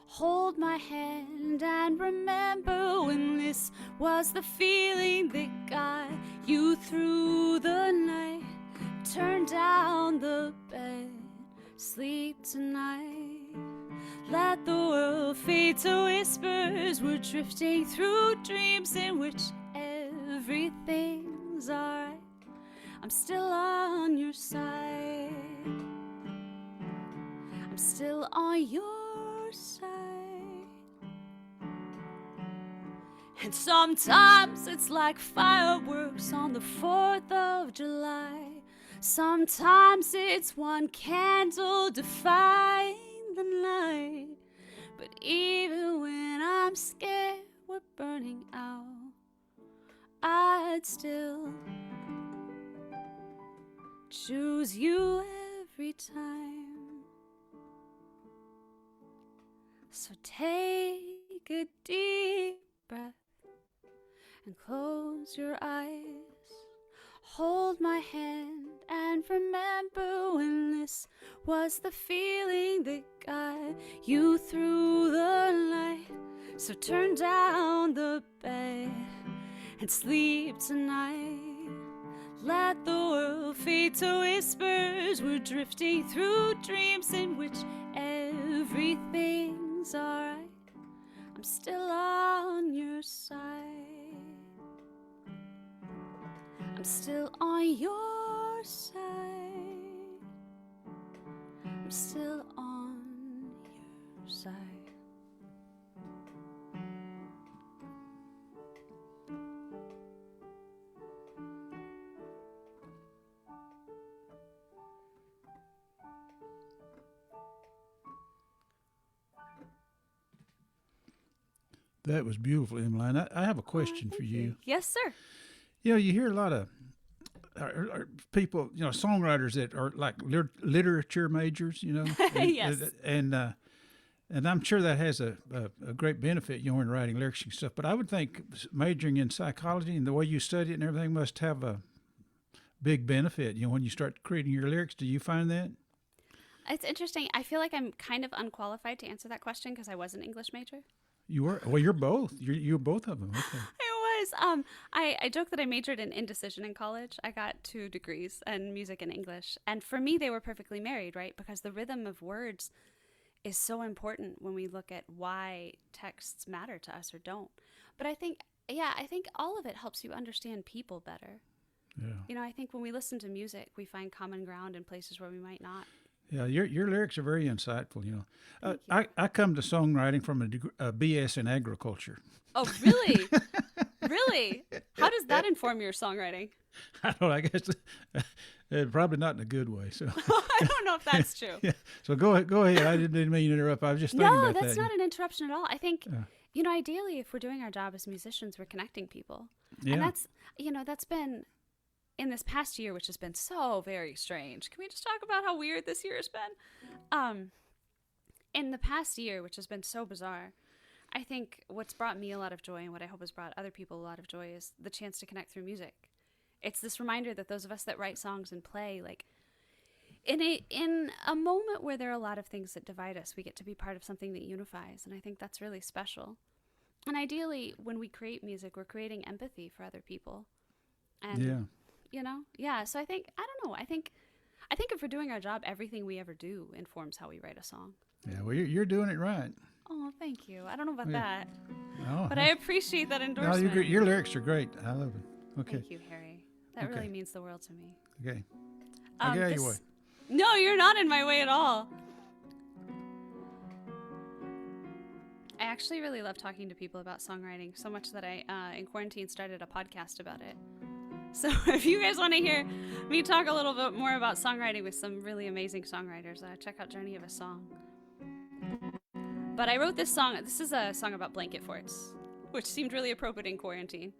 Hold my hand and remember when this was the feeling that got you through the night. Turn down the bed, sleep tonight. Let the world fade to whispers. We're drifting through dreams in which everything's everything's alright. I'm still on your side. I'm still on your side. And sometimes it's like fireworks on the 4th of July. Sometimes it's one candle defying the night. But even when I'm scared we're burning out, I'd still choose you every time. So take a deep breath and close your eyes. Hold my hand and remember when this was the feeling that got you through the night. So turn down the bed and sleep tonight. Let the world fade to whispers. We're drifting through dreams in which everything's alright. I'm still on your side. I'm still on your side. I'm still on your side. That was beautiful, Emmeline. I have a question for you. Yes, sir. You know, you hear a lot of people, you know, songwriters that are like literature majors, you know. Yes. And I'm sure that has a great benefit, you know, in writing lyrics and stuff. But I would think majoring in psychology and the way you study it and everything must have a big benefit, you know, when you start creating your lyrics. Do you find that? It's interesting. I feel like I'm kind of unqualified to answer that question because I was an English major. You were? Well, you're both. You're both of them. Okay. I was. I joke that I majored in indecision in college. I got 2 degrees in music and English. And for me, they were perfectly married, right? Because the rhythm of words is so important when we look at why texts matter to us or don't. But I think all of it helps you understand people better. Yeah. You know, I think when we listen to music, we find common ground in places where we might not. Yeah, your lyrics are very insightful, you know. Thank I come to songwriting from a BS in agriculture. Oh, really? Really? How does that inform your songwriting? I don't know, I guess probably not in a good way. So I don't know if that's true. yeah. So go ahead. I didn't mean to interrupt. I was just thinking about that. No, that's not an interruption at all. I think, you know, ideally, if we're doing our job as musicians, we're connecting people. Yeah. And that's, you know, that's been in this past year, which has been so very strange. Can we just talk about how weird this year has been? In the past year, which has been so bizarre, I think what's brought me a lot of joy and what I hope has brought other people a lot of joy is the chance to connect through music. It's this reminder that those of us that write songs and play, like, in a moment where there are a lot of things that divide us, we get to be part of something that unifies, and I think that's really special. And ideally, when we create music, we're creating empathy for other people. And, you know, so I think, I don't know, I think if we're doing our job, everything we ever do informs how we write a song. Yeah, well, you're doing it right. Oh, thank you. I don't know about that, Oh, but I appreciate that endorsement. No, your lyrics are great. I love it. Okay. Thank you, Harry. That really means the world to me. Okay. I get out of your way. No, you're not in my way at all. I actually really love talking to people about songwriting, so much that I, in quarantine, started a podcast about it. So if you guys want to hear me talk a little bit more about songwriting with some really amazing songwriters, check out Journey of a Song. But I wrote this song. This is a song about blanket forts, which seemed really appropriate in quarantine.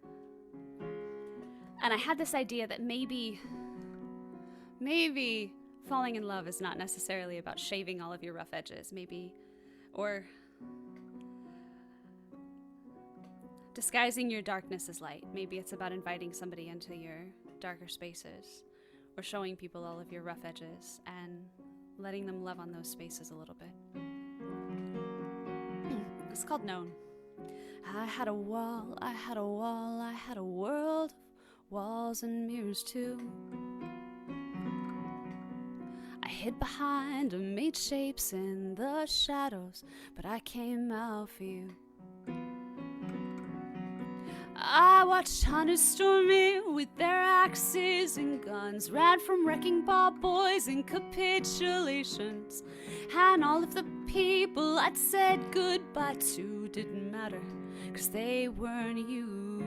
And I had this idea that maybe falling in love is not necessarily about shaving all of your rough edges, or disguising your darkness as light. Maybe it's about inviting somebody into your darker spaces, or showing people all of your rough edges and letting them love on those spaces a little bit. It's called Known. I had a wall, I had a wall, I had a world of walls and mirrors too. I hid behind and made shapes in the shadows, but I came out for you. I watched hunters storm in with their axes and guns, ran from wrecking ball boys and capitulations, and all of the people I'd said goodbye to didn't matter, 'cause they weren't you.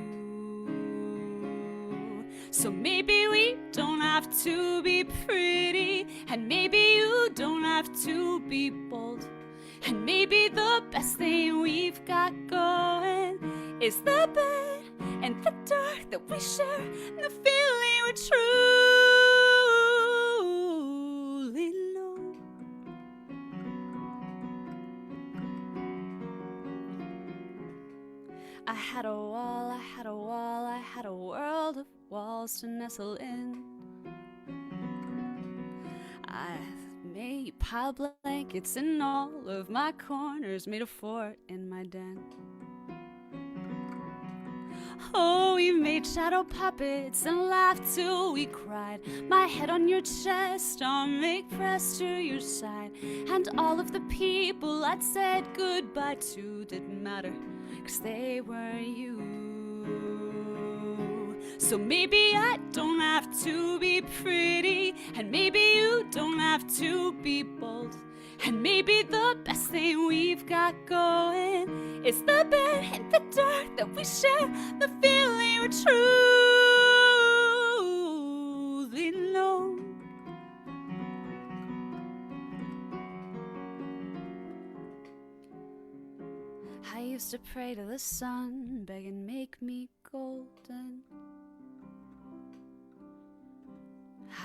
So maybe we don't have to be pretty, and maybe you don't have to be bold, and maybe the best thing we've got going is the bed and the dark that we share, and the feeling we're truly know. I had a wall, I had a wall, I had a world of walls to nestle in. I made pile blankets in all of my corners, made a fort in my den. Oh, we made shadow puppets and laughed till we cried. My head on your chest, stomach pressed to your side, and all of the people I'd said goodbye to didn't matter, 'cause they weren't you. So maybe I don't have to be pretty, and maybe you don't have to be bold, and maybe the best thing we've got going is the bed and the dark that we share, the feeling we're truly know. I used to pray to the sun, begging make me golden.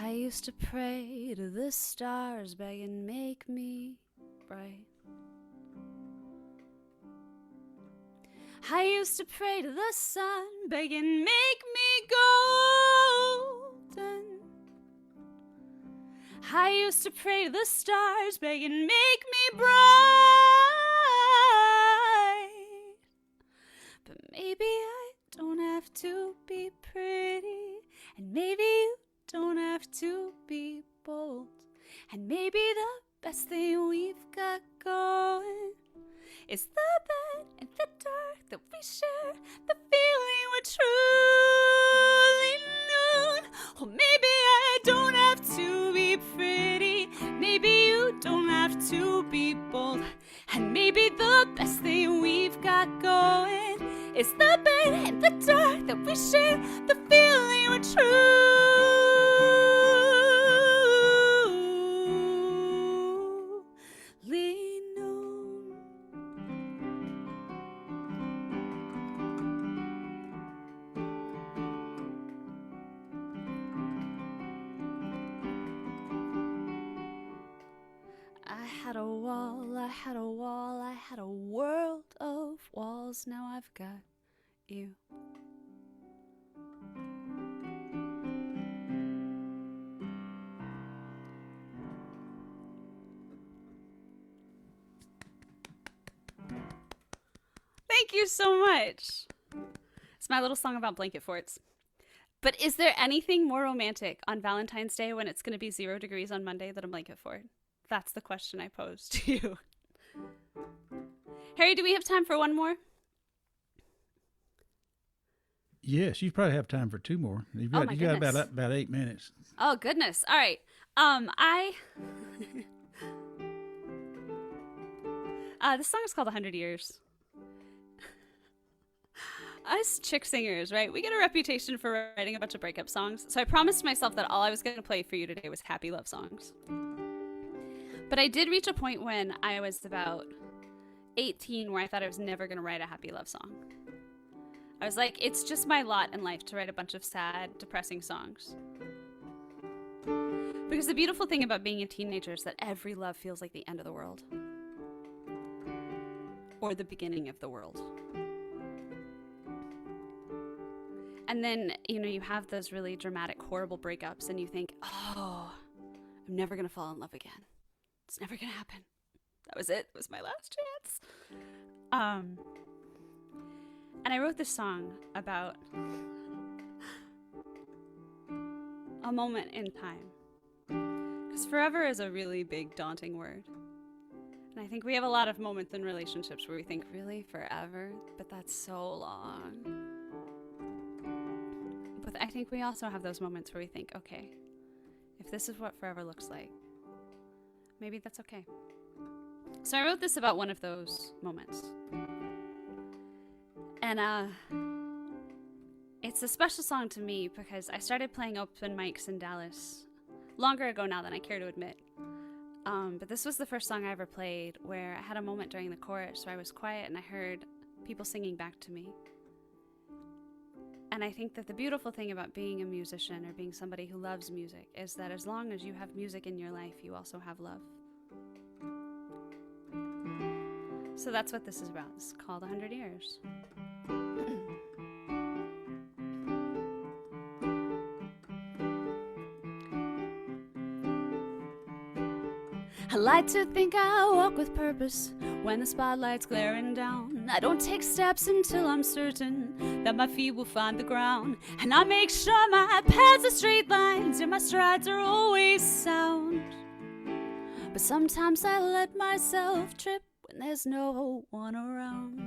I used to pray to the stars, begging make me bright. I used to pray to the sun, begging make me golden. I used to pray to the stars, begging make me bright. But maybe I don't have to be pretty, and maybe you don't have to be bold, and maybe the best thing we've got going is the bed and the dark that we share, the feeling we're truly known. Or maybe I don't have to be pretty, maybe you don't have to be bold, and maybe the best thing we've got going is the bed and the dark that we share, the feeling we're truly known. I had a wall, I had a wall, I had a world of walls, now I've got you. Thank you so much. It's my little song about blanket forts. But is there anything more romantic on Valentine's Day when it's going to be 0 degrees on Monday than a blanket fort? That's the question I pose to you. Harry, do we have time for one more? Yes, you probably have time for 2 more. You've got, my you got goodness. about 8 minutes. Oh, goodness. All right. This song is called 100 Years. Us chick singers, right? We get a reputation for writing a bunch of breakup songs. So I promised myself that all I was going to play for you today was happy love songs. But I did reach a point when I was about 18 where I thought I was never going to write a happy love song. I was like, it's just my lot in life to write a bunch of sad, depressing songs. Because the beautiful thing about being a teenager is that every love feels like the end of the world. Or the beginning of the world. And then, you have those really dramatic, horrible breakups and you think, oh, I'm never going to fall in love again. It's never going to happen. That was it. It was my last chance. And I wrote this song about a moment in time. Because forever is a really big, daunting word. And I think we have a lot of moments in relationships where we think, really, forever? But that's so long. But I think we also have those moments where we think, okay, if this is what forever looks like, maybe that's okay. So I wrote this about one of those moments. And it's a special song to me because I started playing open mics in Dallas longer ago now than I care to admit. But this was the first song I ever played where I had a moment during the chorus where I was quiet and I heard people singing back to me. And I think that the beautiful thing about being a musician or being somebody who loves music is that as long as you have music in your life, you also have love. So that's what this is about. It's called 100 Years. I like to think I walk with purpose when the spotlight's glaring down. I don't take steps until I'm certain that my feet will find the ground. And I make sure my paths are straight lines and my strides are always sound. But sometimes I let myself trip when there's no one around.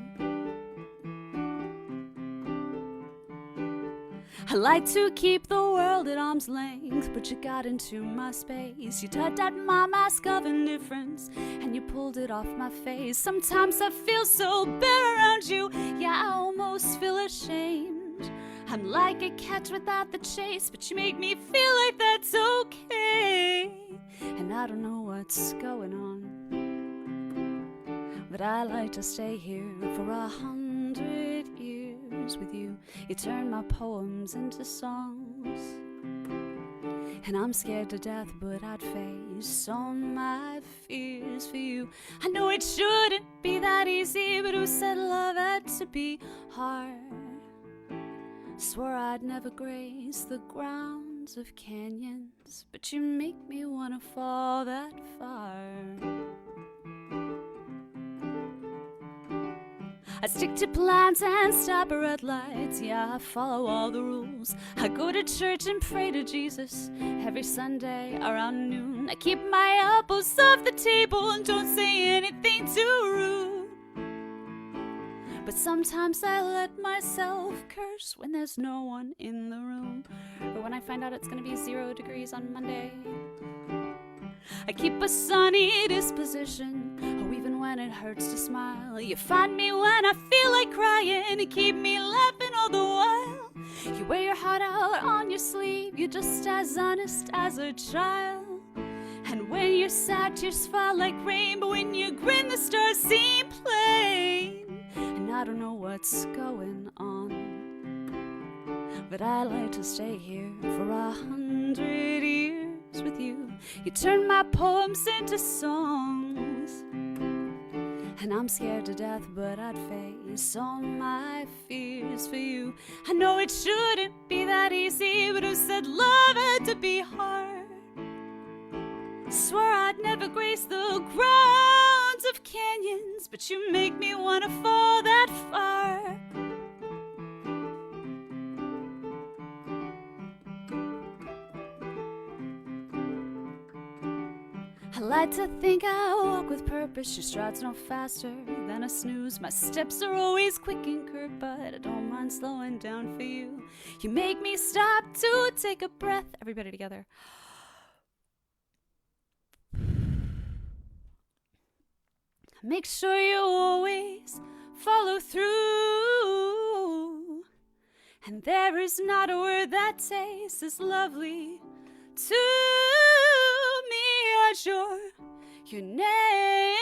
I like to keep the world at arm's length, but you got into my space. You tugged at my mask of indifference, and you pulled it off my face. Sometimes I feel so bare around you, yeah, I almost feel ashamed. I'm like a catch without the chase, but you make me feel like that's okay. And I don't know what's going on, but I like to stay here for 100 years with you. You turn my poems into songs, and I'm scared to death, but I'd face all my fears for you. I know it shouldn't be that easy, but who said love had to be hard? Swore I'd never grace the grounds of canyons, but you make me wanna fall that far. I stick to plans and stop at red lights, yeah, I follow all the rules. I go to church and pray to Jesus every Sunday around noon. I keep my elbows off the table and don't say anything too rude. But sometimes I let myself curse when there's no one in the room, or when I find out it's gonna be 0 degrees on Monday. I keep a sunny disposition, oh, even when it hurts to smile. You find me when I feel like crying and keep me laughing all the while. You wear your heart out on your sleeve, you're just as honest as a child. And when you're sad, tears fall like rain, but when you grin, the stars seem plain. And I don't know what's going on, but I like to stay here for 100 years with you. You turn my poems into songs, and I'm scared to death, but I'd face all my fears for you. I know it shouldn't be that easy, but who said love had to be hard? Swore I'd never grace the grounds of canyons, but you make me wanna fall that far. I like to think I walk with purpose. Your strides no faster than a snooze. My steps are always quick and curt, but I don't mind slowing down for you. You make me stop to take a breath. Everybody together. Make sure you always follow through, and there is not a word that tastes as lovely to me as your name.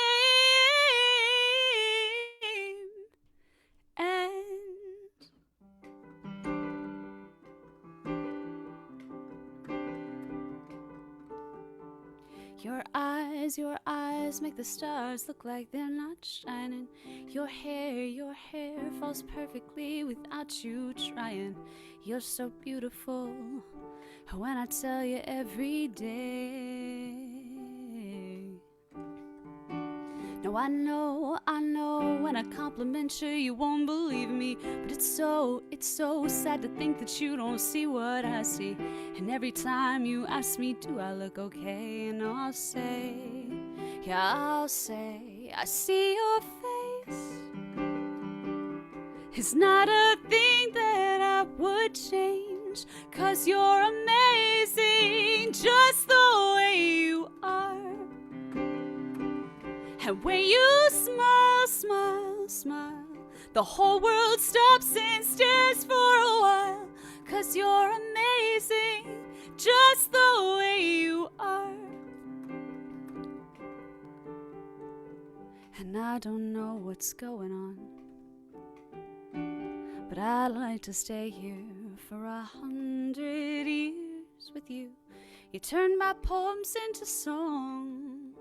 And your eyes make the stars look like they're not shining. Your hair falls perfectly without you trying. You're so beautiful when I tell you every day. No, I know when I compliment you, you won't believe me. But it's so sad to think that you don't see what I see. And every time you ask me, do I look okay? And I'll say, I see your face. It's not a thing that I would change. change, 'cause you're amazing just the way you are. And when you smile, smile, smile, the whole world stops and stares for a while, 'cause you're amazing just the way you are. And I don't know what's going on, but I'd like to stay here for 100 years with you. You turned my poems into songs,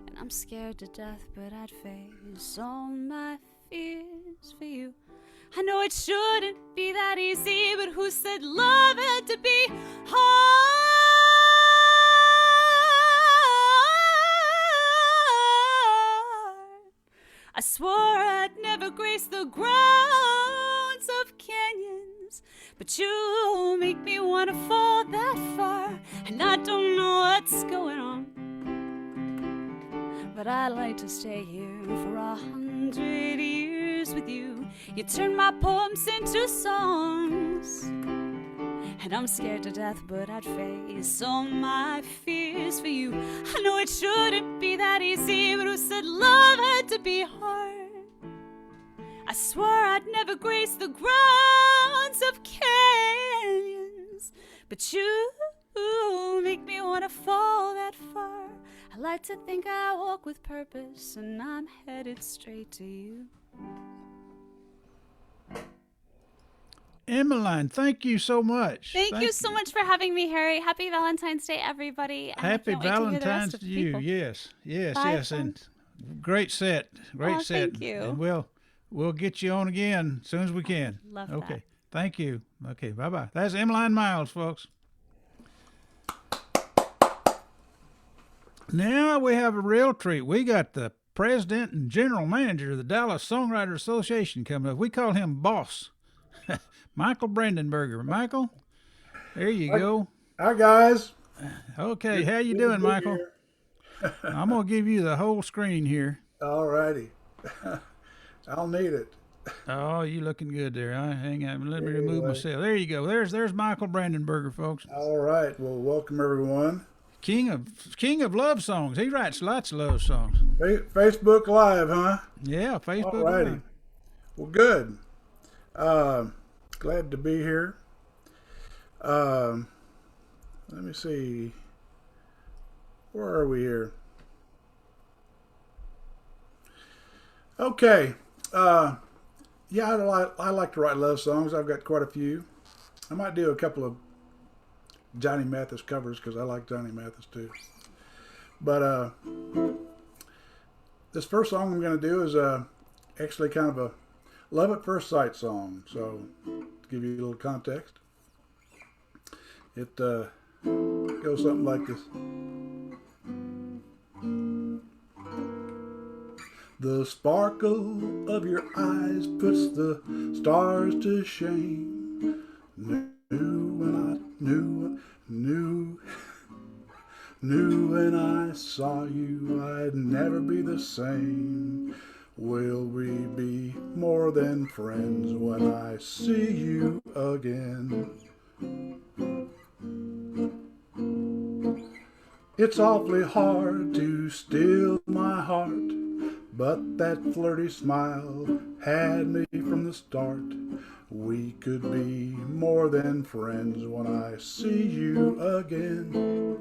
and I'm scared to death, but I'd face all my fears for you. I know it shouldn't be that easy, but who said love had to be hard? I swore I'd never grace the grounds of canyons, but you make me want to fall that far, and I don't know what's going on. But I'd like to stay here for 100 years with you. You turn my poems into songs, and I'm scared to death, but I'd face all my fears for you. I know it shouldn't be that easy, but who said love had to be hard? I swore I'd never grace the grounds of canyons, but you make me want to fall that far. I like to think I walk with purpose, and I'm headed straight to you. Emmeline, thank you so much. Thank you so much for having me, Harry. Happy Valentine's Day, everybody. And Happy I can't wait to hear the rest Valentine's of to the you. people. Yes, yes, Bye, yes. And great set. Great set. Thank you. And we'll get you on again as soon as we can. Love that. Okay. Thank you. Okay, bye-bye. That's Emmeline Miles, folks. Now we have a real treat. We got the president and general manager of the Dallas Songwriter Association coming up. We call him Boss. Michael Brandenberger. Michael, there you go. Hi, guys. Okay, how you doing, Michael? I'm going to give you the whole screen here. All righty. I'll need it. Oh, you looking good there. Hang on. Let me remove myself. There you go. There's Michael Brandenberger, folks. All right. Well, welcome, everyone. King of love songs. He writes lots of love songs. Facebook Live, huh? Yeah, Facebook All righty. Live. Well, good. Glad to be here. Let me see. Where are we here? Okay. Yeah, I like to write love songs. I've got quite a few. I might do a couple of Johnny Mathis covers because I like Johnny Mathis too. But this first song I'm going to do is actually kind of a love at first sight song. So to give you a little context, it goes something like this. The sparkle of your eyes puts the stars to shame. Knew when I saw you I'd never be the same. Will we be more than friends when I see you again? It's awfully hard to still my heart, but that flirty smile had me from the start. We could be more than friends when I see you again.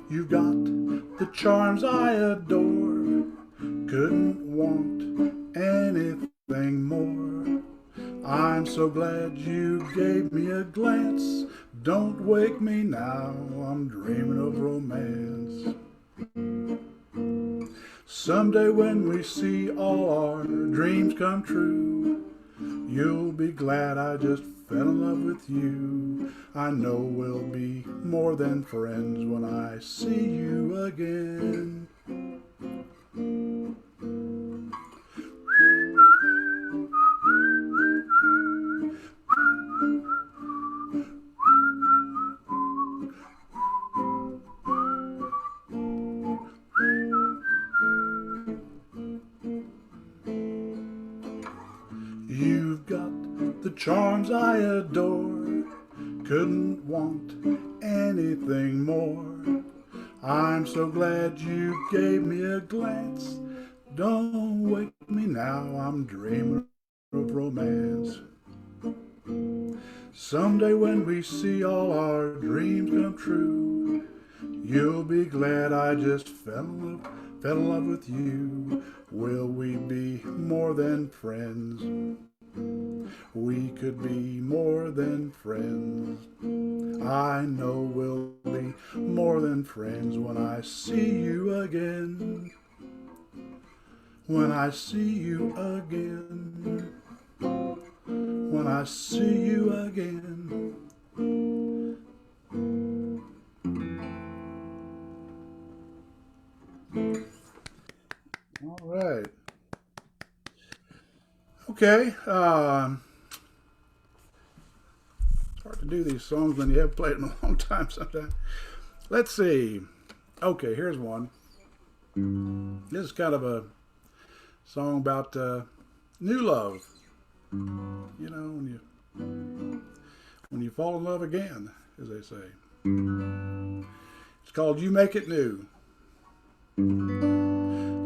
You've got the charms I adore, couldn't want anything more. I'm so glad you gave me a glance. Don't wake me now, I'm dreaming of romance. Someday when we see all our dreams come true, you'll be glad I just fell in love with you. I know we'll be more than friends when I see you again. charms I adore. Couldn't want anything more. I'm so glad you gave me a glance. Don't wake me now, I'm dreaming of romance. Someday when we see all our dreams come true, you'll be glad I just fell in love with you. Will we be more than friends? We could be more than friends. I know we'll be more than friends when I see you again. When I see you again. When I see you again. All right. Okay. It's hard to do these songs when you haven't played them a long time sometimes. Let's see. Okay, here's one. This is kind of a song about new love. You know, when you fall in love again, as they say. It's called You Make It New.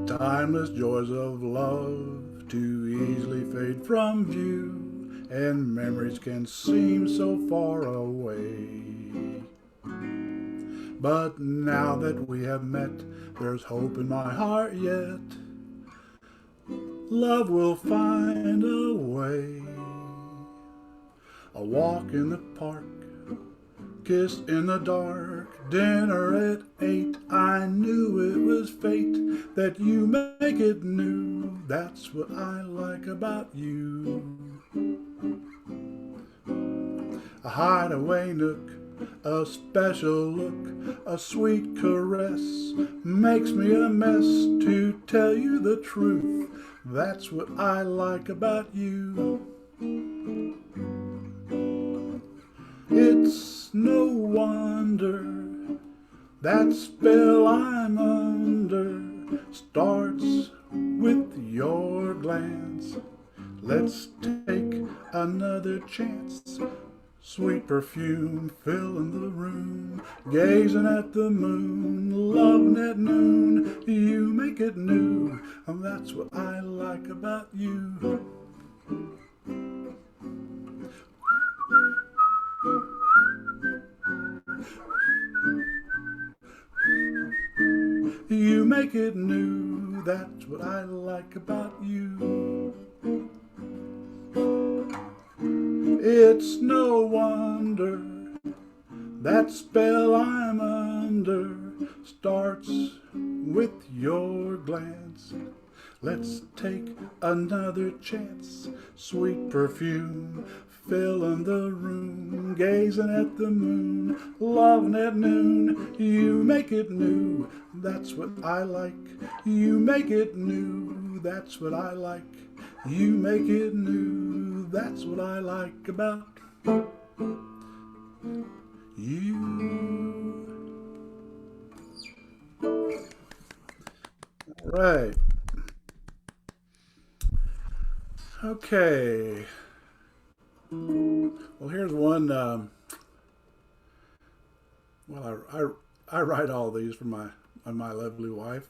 Timeless joys of love too easily fade from view, and memories can seem so far away. But now that we have met, there's hope in my heart yet. Love will find a way. A walk in the park, kiss in the dark, dinner at 8. I knew it was fate that you make it new. That's what I like about you. A hideaway nook, a special look, a sweet caress makes me a mess. To tell you the truth, that's what I like about you. It's no wonder that spell I'm under starts with your glance. Let's take another chance. Sweet perfume filling the room, gazing at the moon, loving at noon. You make it new, and that's what I like about you. You make it new, that's what I like about you. It's no wonder that spell I'm under starts with your glance. Let's take another chance. Sweet perfume filling the room, gazing at the moon, loving at noon. You make it new, that's what I like. You make it new, that's what I like. You make it new, that's what I like about you. All right. Okay. Well, here's one. Well, I write all these for my lovely wife.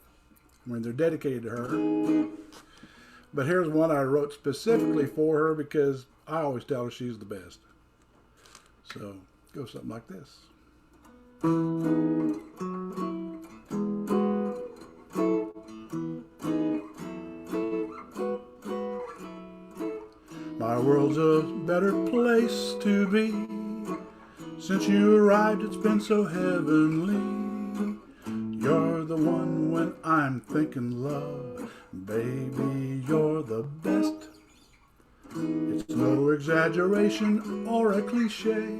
I mean, they're dedicated to her. But here's one I wrote specifically for her because I always tell her she's the best. So, go something like this. My world's a better place to be. Since you arrived, it's been so heavenly. You're the one when I'm thinking love. Baby, you're the best. It's no exaggeration or a cliche.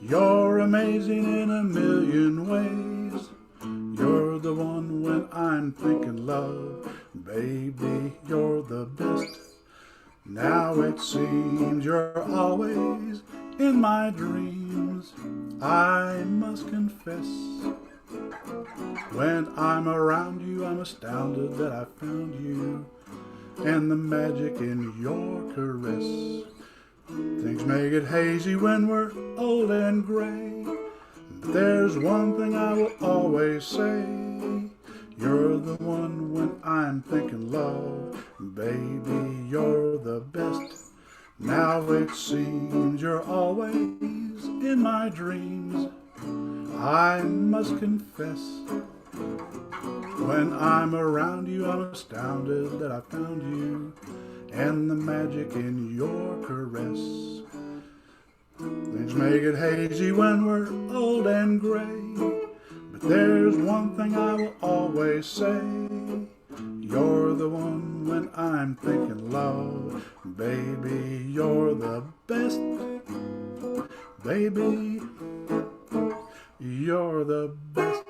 You're amazing in a million ways. You're the one when I'm thinking love. Baby, you're the best. Now it seems you're always in my dreams. I must confess, when I'm around you, I'm astounded that I found you, and the magic in your caress. Things may get hazy when we're old and gray, but there's one thing I will always say. You're the one when I'm thinking love. Baby, you're the best. Now it seems you're always in my dreams. I must confess, when I'm around you, I'm astounded that I found you and the magic in your caress. Things may get hazy when we're old and gray, but there's one thing I will always say. You're the one when I'm thinking love. Baby, you're the best. Baby, you're the best.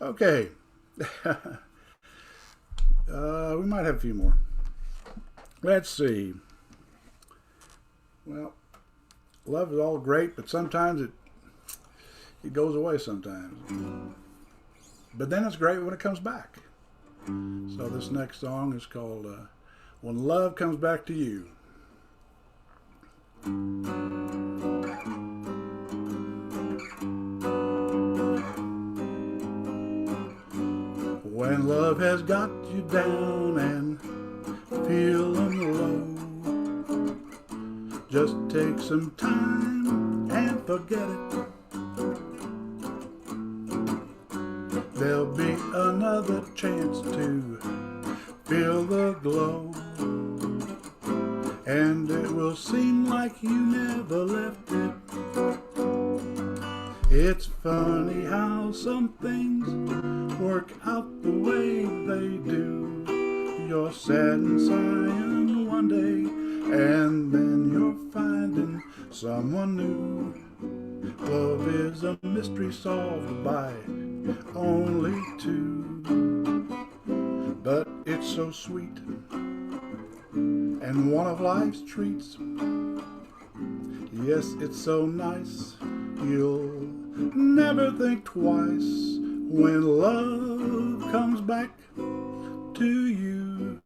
Okay. We might have a few more. Let's see. Well, love is all great, but sometimes it goes away sometimes. But then it's great when it comes back. So this next song is called When Love Comes Back to You. When love has got you down and feeling low, just take some time and forget it. There'll be another chance to feel the glow, and it will seem like you never left it. It's funny how some things work out the way they do. You're sad and sighing one day, and then you're finding someone new. Love is a mystery solved by only two, but it's so sweet and one of life's treats. Yes, it's so nice, you'll never think twice when love comes back to you.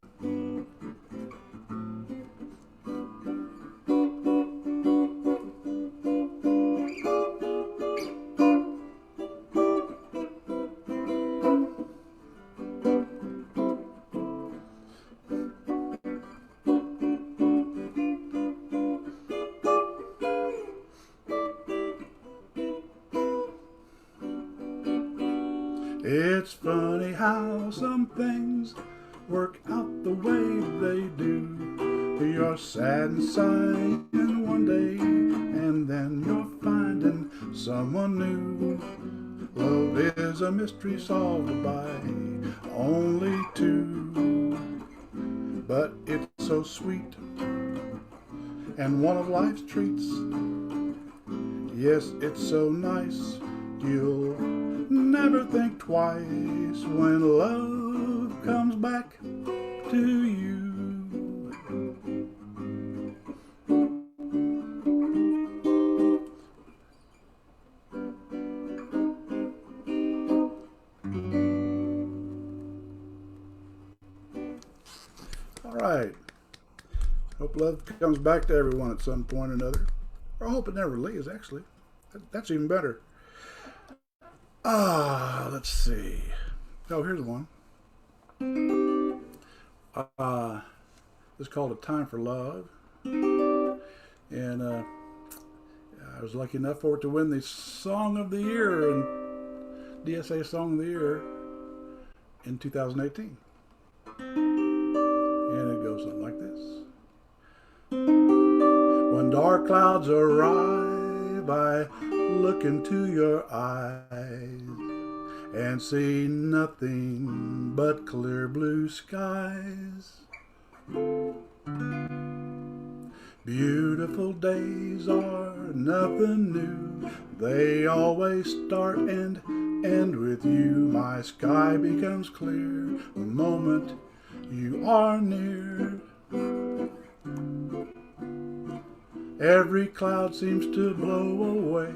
It's funny how some things work out the way they do. You're sad and sighing one day, and then you're finding someone new. Love is a mystery solved by only two, but it's so sweet and one of life's treats. Yes, it's so nice, you'll never think twice when love comes back to you. All right. Hope love comes back to everyone at some point or another. Or I hope it never leaves, actually. That's even better. Let's see. Oh, here's one. It's called A Time for Love. And I was lucky enough for it to win the Song of the Year and DSA Song of the Year in 2018. And it goes something like this. When dark clouds arrive, I look into your eyes and see nothing but clear blue skies. Beautiful days are nothing new. They always start and end with you. My sky becomes clear the moment you are near. Every cloud seems to blow away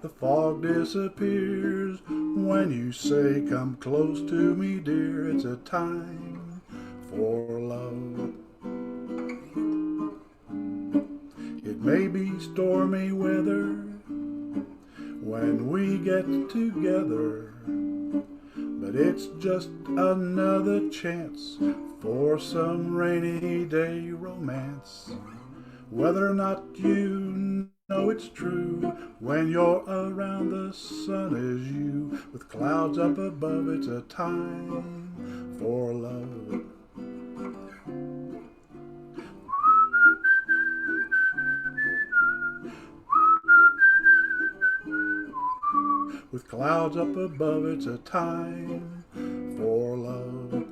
The fog disappears when you say, come close to me, dear. It's a time for love. It may be stormy weather when we get together, but it's just another chance for some rainy day romance. Whether or not you know it's true, when you're around the sun is you. With clouds up above, it's a time for love. With clouds up above, it's a time for love.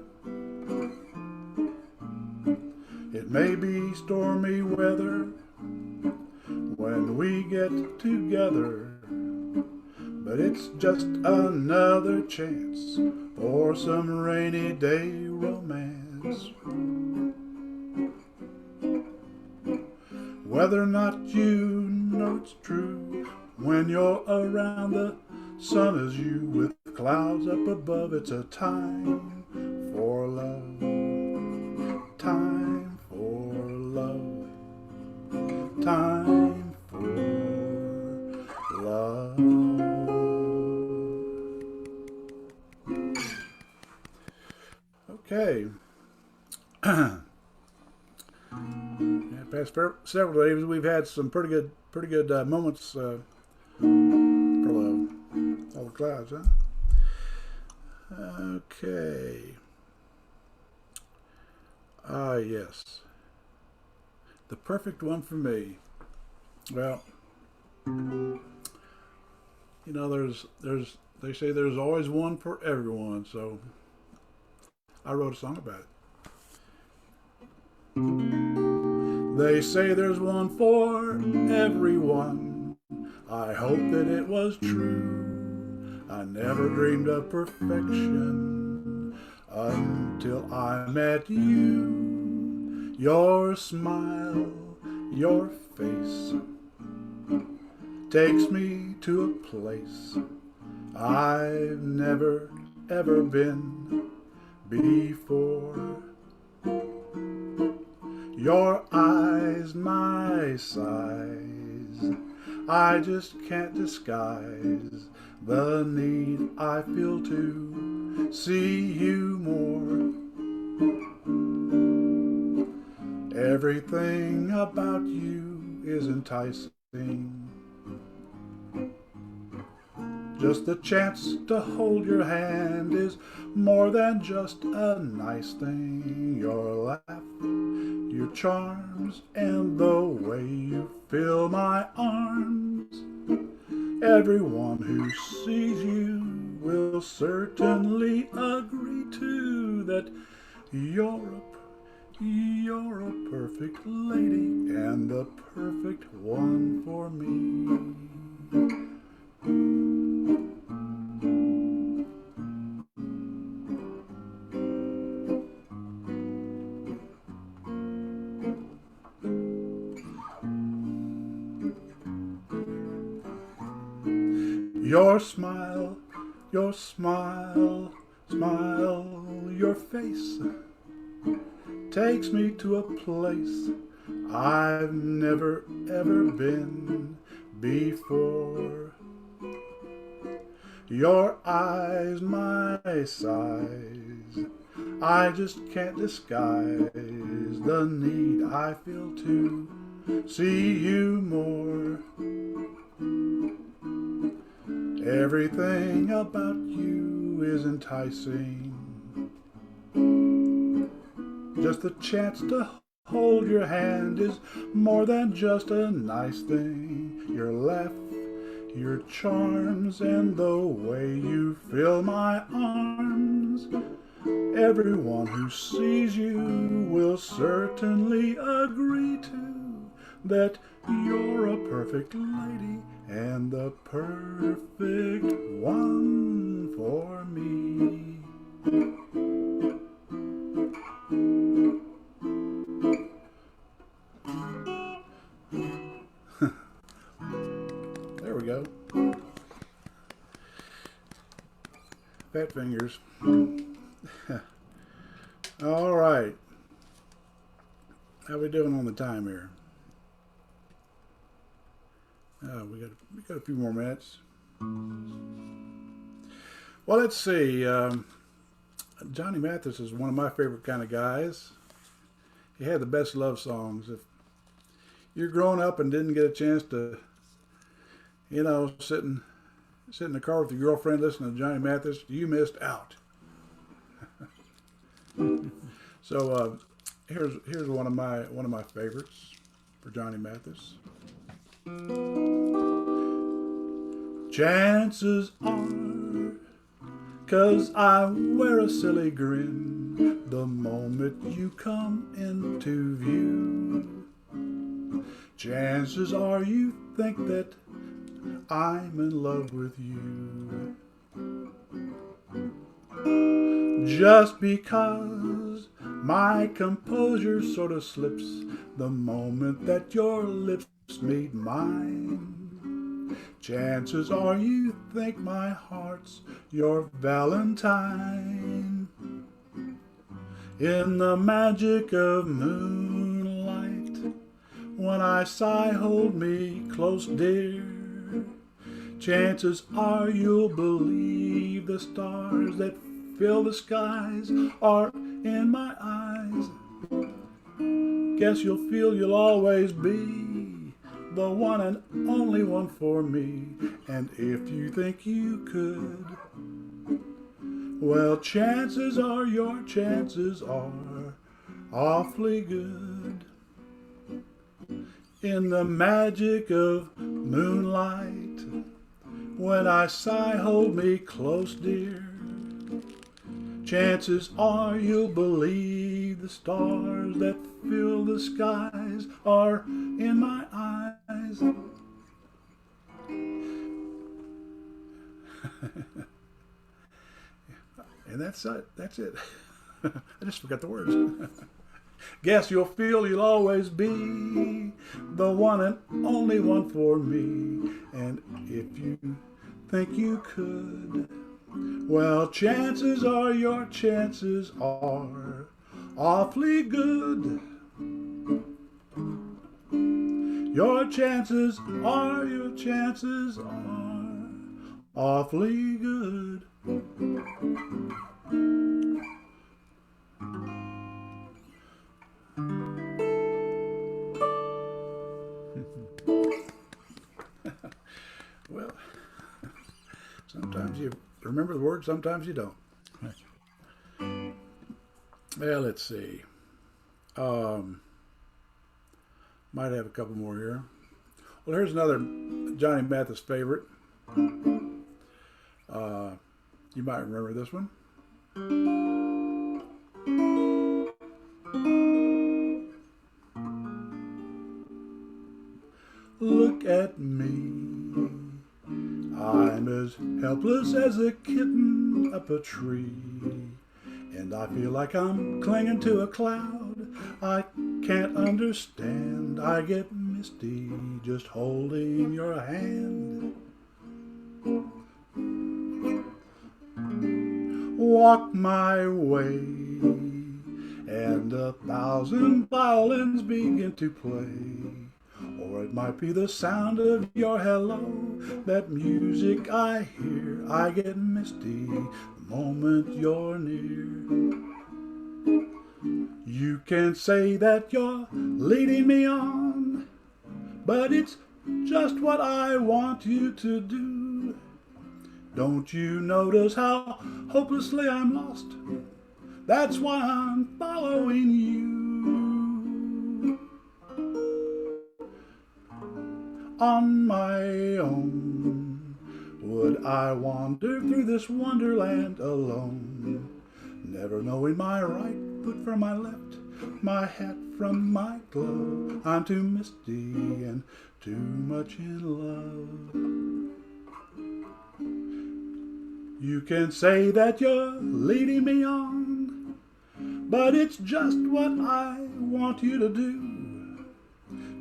It may be stormy weather when we get together, but it's just another chance for some rainy day romance. Whether or not you know it's true, when you're around the sun is you. With clouds up above, it's a time for love. Time for love. Time for love. Okay. Past several days, we've had some pretty good moments for love. All the clouds, huh? Okay. Ah, yes. The perfect one for me. Well, you know, they say there's always one for everyone, so I wrote a song about it. They say there's one for everyone. I hope that it was true. I never dreamed of perfection until I met you. Your smile, your face takes me to a place I've never ever been before. Your eyes, my size, I just can't disguise the need I feel to see you more. Everything about you is enticing. Just the chance to hold your hand is more than just a nice thing. Your laugh, your charms, and the way you fill my arms. Everyone who sees you will certainly agree to that you're a perfect lady and the perfect one for me. Your smile, your face takes me to a place I've never ever been before. Your eyes, my size, I just can't disguise the need I feel to see you more. Everything about you is enticing. Just the chance to hold your hand is more than just a nice thing. Your laugh, your charms, and the way you fill my arms. Everyone who sees you will certainly agree to that you're a perfect lady and the perfect one for me. There we go. fat fingers. All right. How we doing on the time here? We got a few more minutes. Well, let's see. Johnny Mathis is one of my favorite kind of guys. He had the best love songs. If you're growing up and didn't get a chance to, sit in the car with your girlfriend listening to Johnny Mathis, you missed out. So here's one of my favorites for Johnny Mathis. Chances are, 'cause I wear a silly grin the moment you come into view. Chances are you think that I'm in love with you. Just because my composure sort of slips the moment that your lips meet mine. Chances are you think my heart's your Valentine. In the magic of moonlight, when I sigh, hold me close, dear. Chances are you'll believe the stars that fill the skies are in my eyes. Guess you'll feel you'll always be the one and only one for me. And if you think you could, well, chances are your chances are awfully good. In the magic of moonlight, when I sigh, hold me close, dear. Chances are you'll believe the stars that fill the skies are in my eyes. And that's it. I just forgot the words. Guess you'll feel you'll always be the one and only one for me. And if you think you could, well, chances are your chances are awfully good. Your chances are awfully good. Well, sometimes you remember the words, sometimes you don't. Well, let's see. Might have a couple more here. Well, here's another Johnny Mathis favorite. You might remember this one. Look at me, I'm as helpless as a kitten up a tree, and I feel like I'm clinging to a cloud. I can't understand, I get misty just holding your hand. Walk my way, and 1,000 violins begin to play. Or it might be the sound of your hello, that music I hear. I get misty the moment you're near. You can say that you're leading me on, but it's just what I want you to do. Don't you notice how hopelessly I'm lost? That's why I'm following you. On my own, would I wander through this wonderland alone, never knowing my right foot from my left, my hat from my glove. I'm too misty and too much in love. You can say that you're leading me on, but it's just what I want you to do.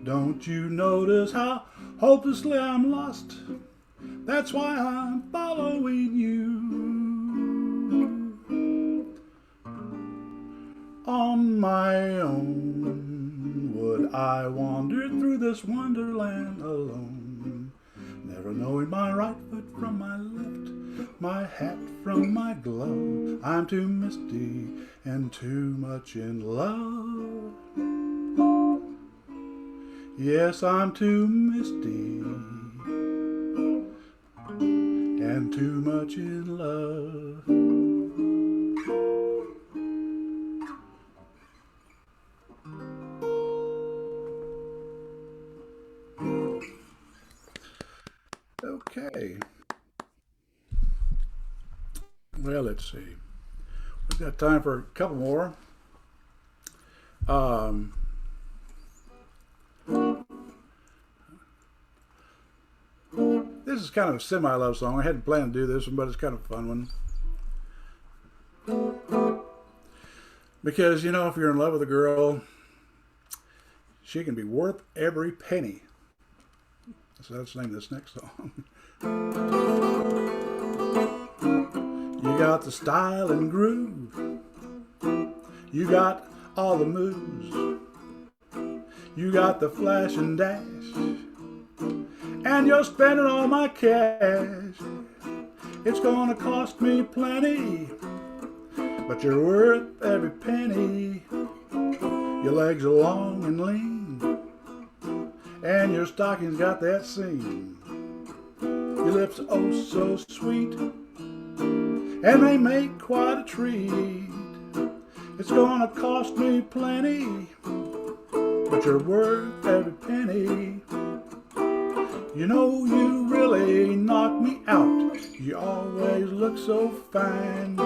Don't you notice how hopelessly I'm lost? That's why I'm following you. on my own. Would I wander through this wonderland alone, never knowing my right foot from my left, my hat from my glove? I'm too misty and too much in love. Yes, I'm too misty and too much in love. Okay. Well, let's see. We've got time for a couple more. This is kind of a semi-love song. I hadn't planned to do this one, but it's kind of a fun one. Because, you know, if you're in love with a girl, she can be worth every penny. So that's the name of this next song. You got the style and groove. You got all the moves. You got the flash and dash. And you're spending all my cash. It's gonna cost me plenty, but you're worth every penny. Your legs are long and lean, and your stocking's got that seam. Your lips are oh so sweet, and they make quite a treat. It's gonna cost me plenty, but you're worth every penny. You know you really knock me out. You always look so fine.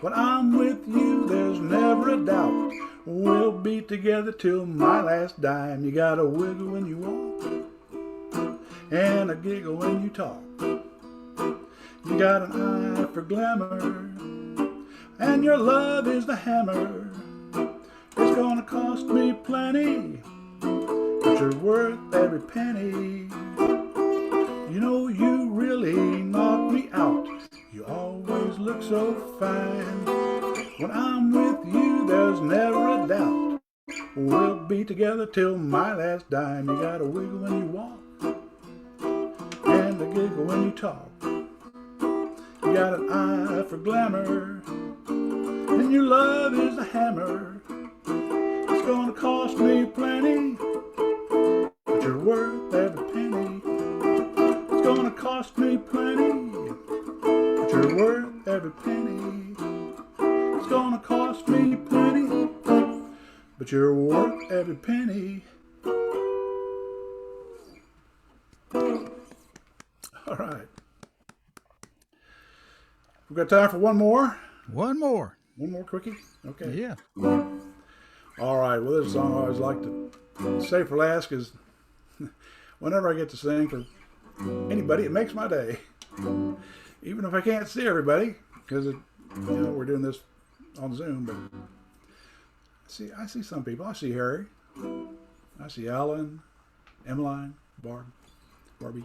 When I'm with you, there's never a doubt. We'll be together till my last dime. You got a wiggle when you walk, and a giggle when you talk. You got an eye for glamour, and your love is the hammer. It's gonna cost me plenty, but you're worth every penny. You know you really knock me out. You always look so fine. When I'm with you, there's never a doubt. We'll be together till my last dime. You got a wiggle when you walk, and a giggle when you talk. You got an eye for glamour, and your love is a hammer. It's gonna cost me plenty, but you're worth every penny. It's gonna cost me plenty, but you're worth every penny. It's gonna cost me plenty, but you're worth every penny. All right. We've got time for one more. One more. One more quickie? Okay. Yeah. All right. Well, this is a song I always like to save for last because whenever I get to sing for anybody, it makes my day. Even if I can't see everybody, because we're doing this on Zoom. But I see some people. I see Harry. I see Alan, Emmeline, Barbie.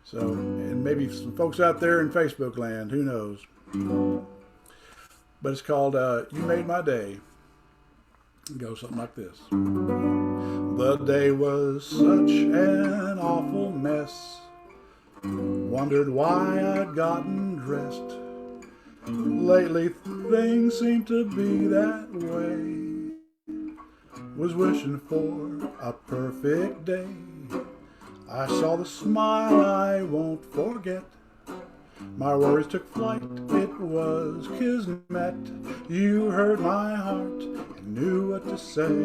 So, and maybe some folks out there in Facebook land. Who knows? But it's called "You Made My Day." It goes something like this. The day was such an awful mess. Wondered why I'd gotten dressed. Lately things seem to be that way. Was wishing for a perfect day. I saw the smile I won't forget. My worries took flight, it was kismet. You heard my heart and knew what to say.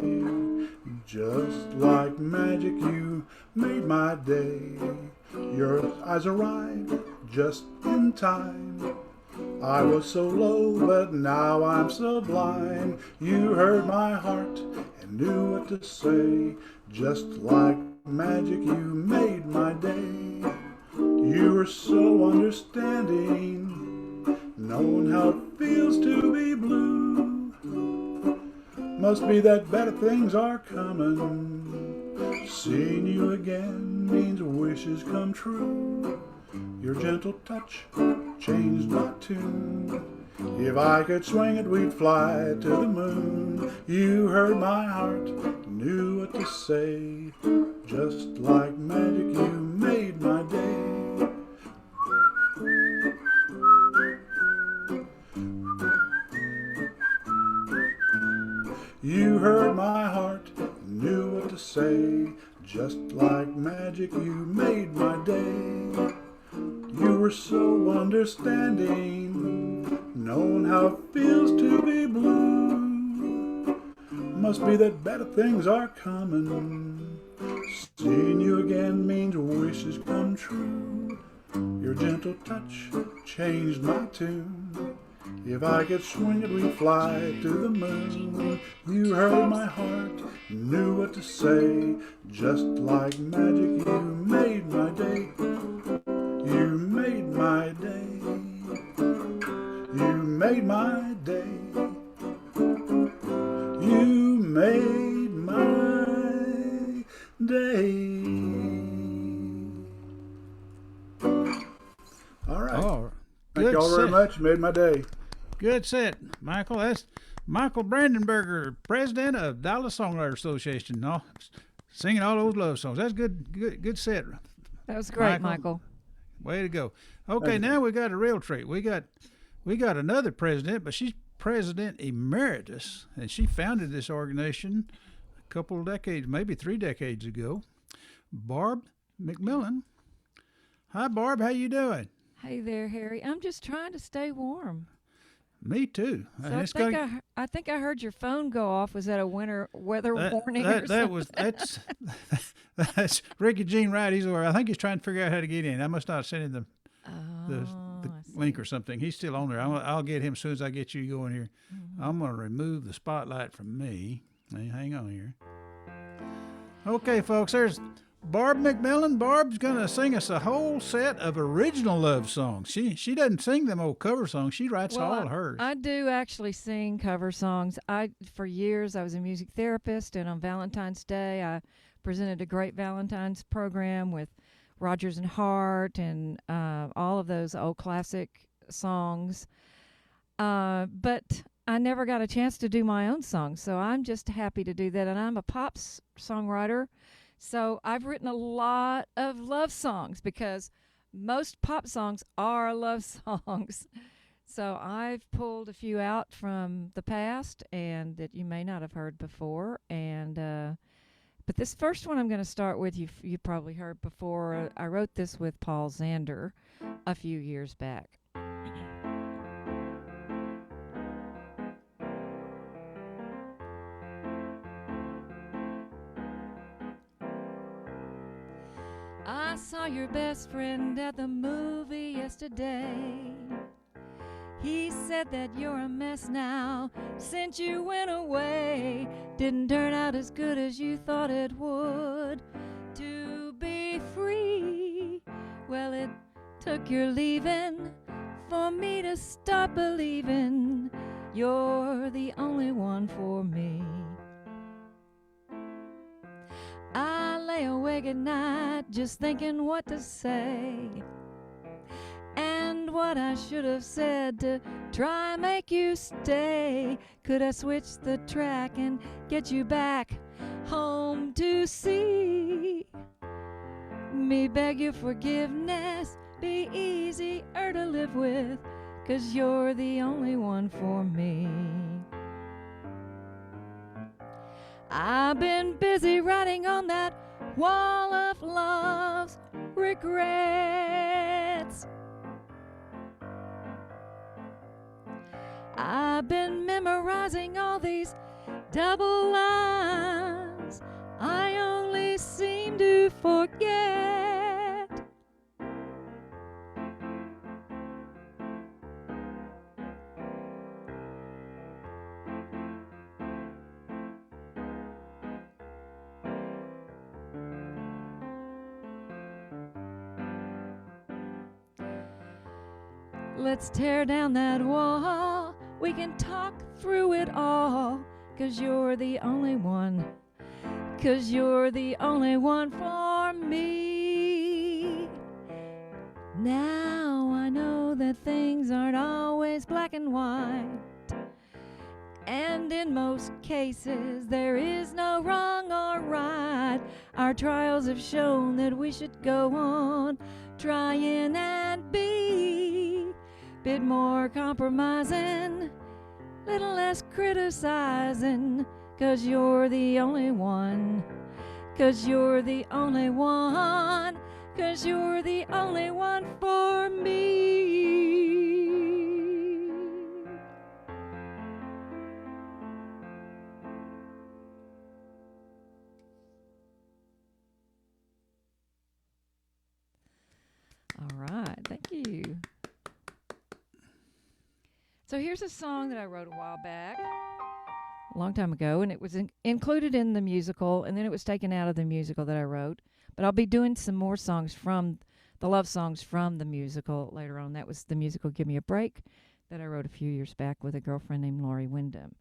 Just like magic, you made my day. Your eyes arrived just in time. I was so low, but now I'm sublime. You heard my heart and knew what to say. Just like magic, you made my day. You were so understanding, knowing how it feels to be blue. Must be that better things are coming. Seeing you again means wishes come true. Your gentle touch changed my tune. If I could swing it, we'd fly to the moon. You heard my heart, knew what to say. Just like magic, you made my day. You heard my heart, knew what to say. Just like magic, you made my day. You were so understanding, knowing how it feels to be blue. Must be that better things are coming. Seeing you again means wishes come true. Your gentle touch changed my tune. If I could swing it, we'd fly to the moon. You heard my heart, knew what to say. Just like magic, you made my day. You made my day. You made my day. You made my day. All right. Oh, Thank y'all very much. Made my day. Good set, Michael. That's Michael Brandenberger, president of Dallas Songwriter Association. No, singing all those love songs. That's good set. That was great, Michael. Way to go. Okay, now we got a real treat. We got another president, but she's president emeritus, and she founded this organization a couple of decades, maybe 3 decades ago. Barbe McMillen. Hi, Barb. How you doing? Hey there, Harry. I'm just trying to stay warm. Me too. So I think I heard your phone go off. Was that a winter weather warning or something? That's Rickey Gene Wright. I think he's trying to figure out how to get in. I must not have sent him the link or something. He's still on there. I'll get him as soon as I get you going here. Mm-hmm. I'm going to remove the spotlight from me. Hey, hang on here. Okay, folks, there's Barbe McMillen. Barb's going to sing us a whole set of original love songs. She doesn't sing them old cover songs. She writes all hers. I do actually sing cover songs. For years, I was a music therapist, and on Valentine's Day, I presented a great Valentine's program with Rodgers and Hart and all of those old classic songs. But I never got a chance to do my own songs, so I'm just happy to do that. And I'm a pop songwriter, so I've written a lot of love songs because most pop songs are love songs. So I've pulled a few out from the past and that you may not have heard before. And but this first one I'm going to start with, you probably heard before. I wrote this with Paul Zander a few years back. I saw your best friend at the movie yesterday. He said that you're a mess now since you went away. Didn't turn out as good as you thought it would. To be free, well, it took your leaving for me to start believing you're the only one for me. I lay awake at night just thinking what to say and what I should have said to try make you stay. Could I switch the track and get you back home to see me beg your forgiveness? Be easier to live with, 'cause you're the only one for me. I've been busy writing on that wall of love's regrets. I've been memorizing all these double lines I only seem to forget. Let's tear down that wall. We can talk through it all. 'Cause you're the only one. 'Cause you're the only one for me. Now I know know that things aren't always black and white. And in most cases, there is no wrong or right. Our trials have shown that we should go on trying and be bit more compromising, little less criticizing, 'cause you're the only one, 'cause you're the only one, 'cause you're the only one for me. All right, thank you. So here's a song that I wrote a while back, a long time ago, and it was included in the musical, and then it was taken out of the musical that I wrote. But I'll be doing some more songs from the love songs from the musical later on. That was the musical Give Me a Break that I wrote a few years back with a girlfriend named Laurie Wyndham.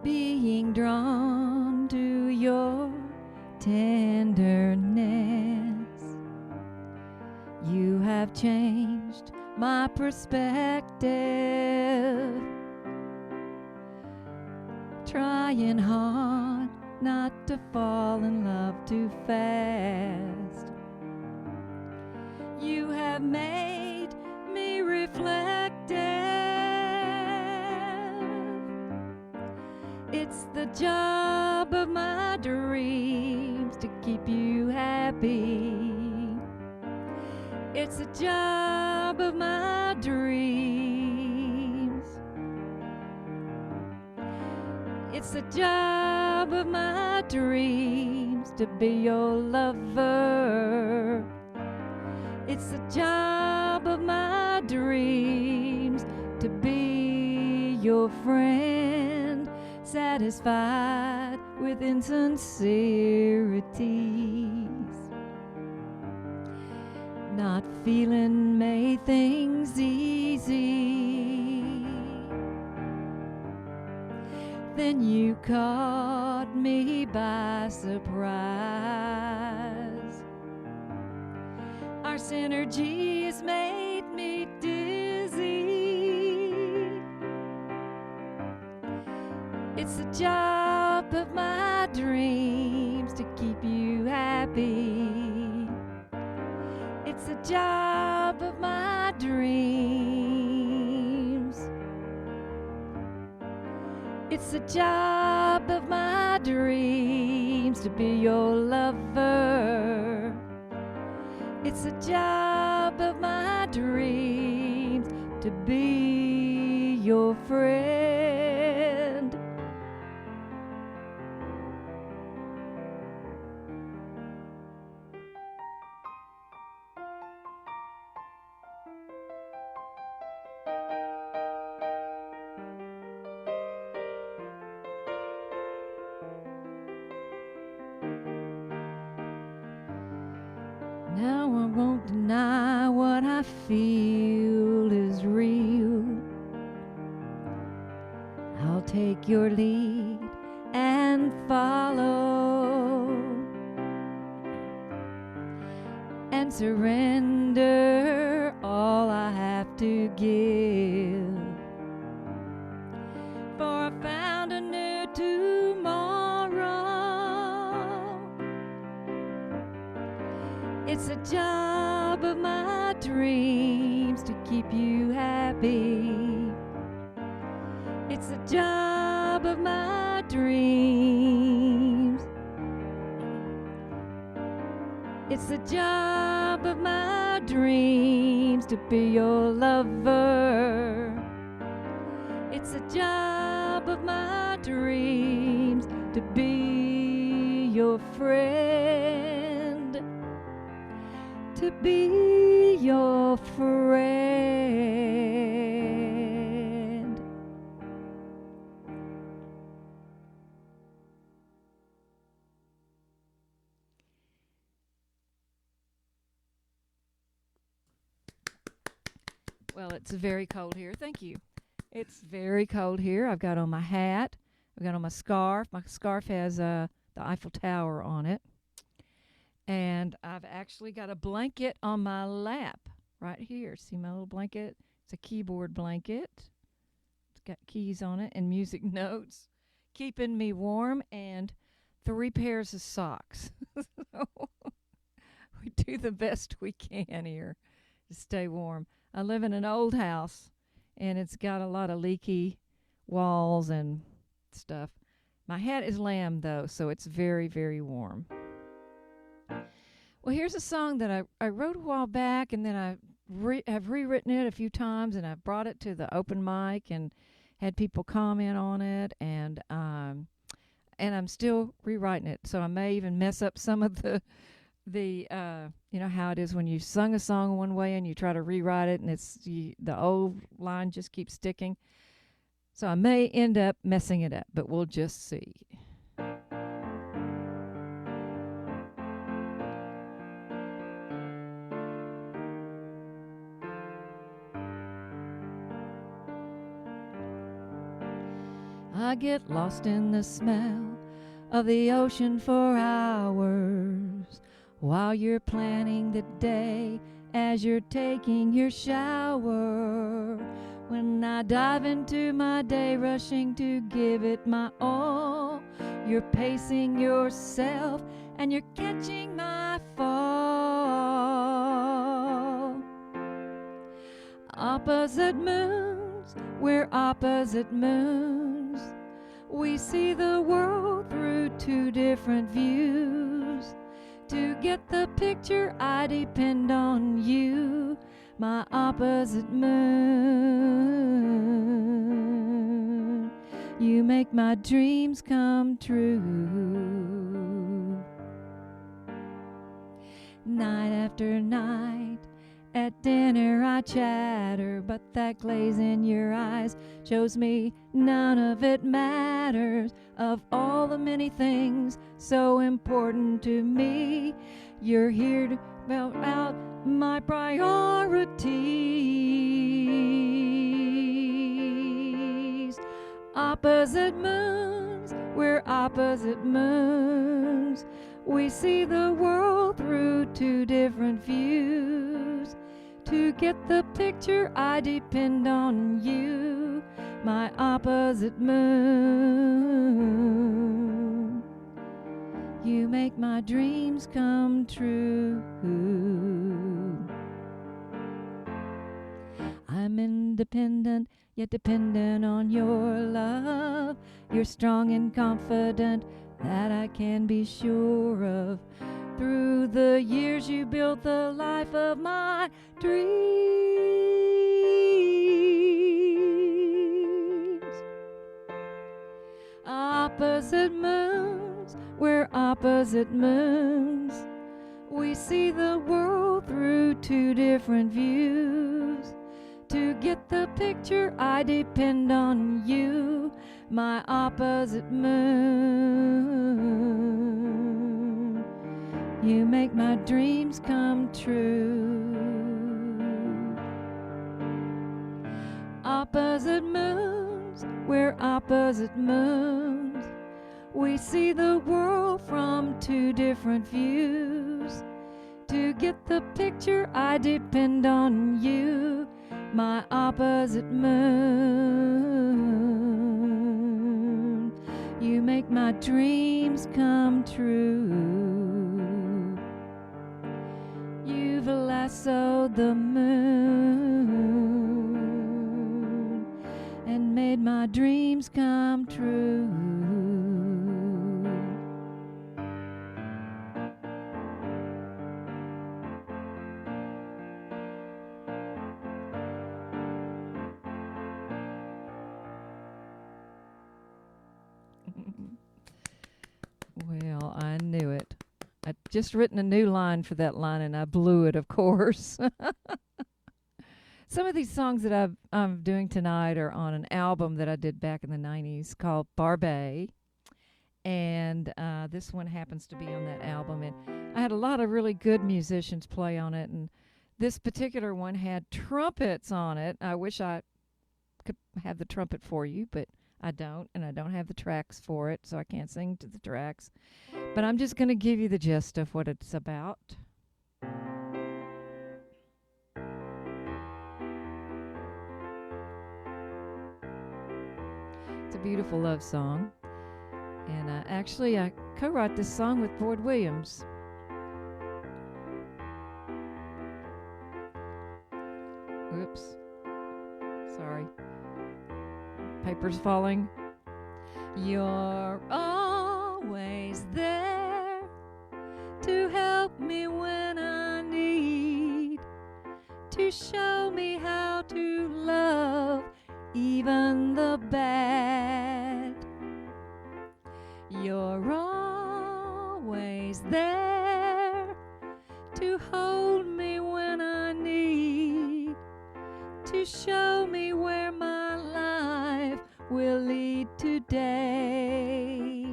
Being drawn to your tenderness, you have changed my perspective. Trying hard not to fall in love too fast, you have made me reflective. It's the job of my dreams to keep you happy. It's the job of my dreams. It's the job of my dreams to be your lover. It's the job of my dreams to be your friend, satisfied with insincerities, not feeling made things easy. Then you caught me by surprise. Our synergy has made me dizzy. It's the job of my dreams to keep you happy. It's the job of my dreams. It's the job of my dreams to be your lover. It's the job of my dreams to be your friend. Now I won't deny what I feel is real. I'll take your lead and follow, and surrender all I have to give. For I found a new tomorrow. It's the job of my dreams to keep you happy. It's the job of my dreams. It's the job of my dreams to be your lover. It's the job of my dreams to be your friend. To be your friend. Well, it's very cold here. Thank you. It's very cold here. I've got on my hat. I've got on my scarf. My scarf has the Eiffel Tower on it. And I've actually got a blanket on my lap right here. See my little blanket? It's a keyboard blanket. It's got keys on it and music notes, keeping me warm, and 3 pairs of socks. So we do the best we can here to stay warm. I live in an old house, and it's got a lot of leaky walls and stuff. My hat is lamb, though, so it's very, very warm. Well, here's a song that I wrote a while back, and then I have rewritten it a few times, and I've brought it to the open mic and had people comment on it, and I'm still rewriting it. So I may even mess up some of the you know how it is when you sung a song one way and you try to rewrite it, and the old line just keeps sticking. So I may end up messing it up, but we'll just see. I get lost in the smell of the ocean for hours while you're planning the day as you're taking your shower. When I dive into my day rushing to give it my all, you're pacing yourself and you're catching my fall. Opposite moons, we're opposite moons. We see the world through 2 different views. To get the picture, I depend on you, my opposite moon. You make my dreams come true. Night after night, at dinner I chatter, but that glaze in your eyes shows me none of it matters. Of all the many things so important to me, you're here to spell out my priorities. Opposite moons, we're opposite moons. We see the world through 2 different views. To get the picture, I depend on you, my opposite moon. You make my dreams come true. I'm independent, yet dependent on your love. You're strong and confident, that I can be sure of. Through the years you built the life of my dreams. Opposite moons, we're opposite moons. We see the world through 2 different views. To get the picture, I depend on you, my opposite moon. You make my dreams come true. Opposite moons, we're opposite moons. We see the world from 2 different views. To get the picture, I depend on you, my opposite moon. You make my dreams come true. You've lassoed the moon and made my dreams come true. Well, I knew it. I'd just written a new line for that line, and I blew it, of course. Some of these songs that I'm doing tonight are on an album that I did back in the 90s called Barbe. And this one happens to be on that album. And I had a lot of really good musicians play on it. And This particular one had trumpets on it. I wish I could have the trumpet for you, but I don't, and I don't have the tracks for it, so I can't sing to the tracks. But I'm just going to give you the gist of what it's about. It's a beautiful love song. And actually, I co-wrote this song with Boyd Williams. Oops. Sorry. Paper's falling. You're always there to help me when I need, to show me how to love even the bad. You're always there to hold me when I need, to show me where my life will lead today.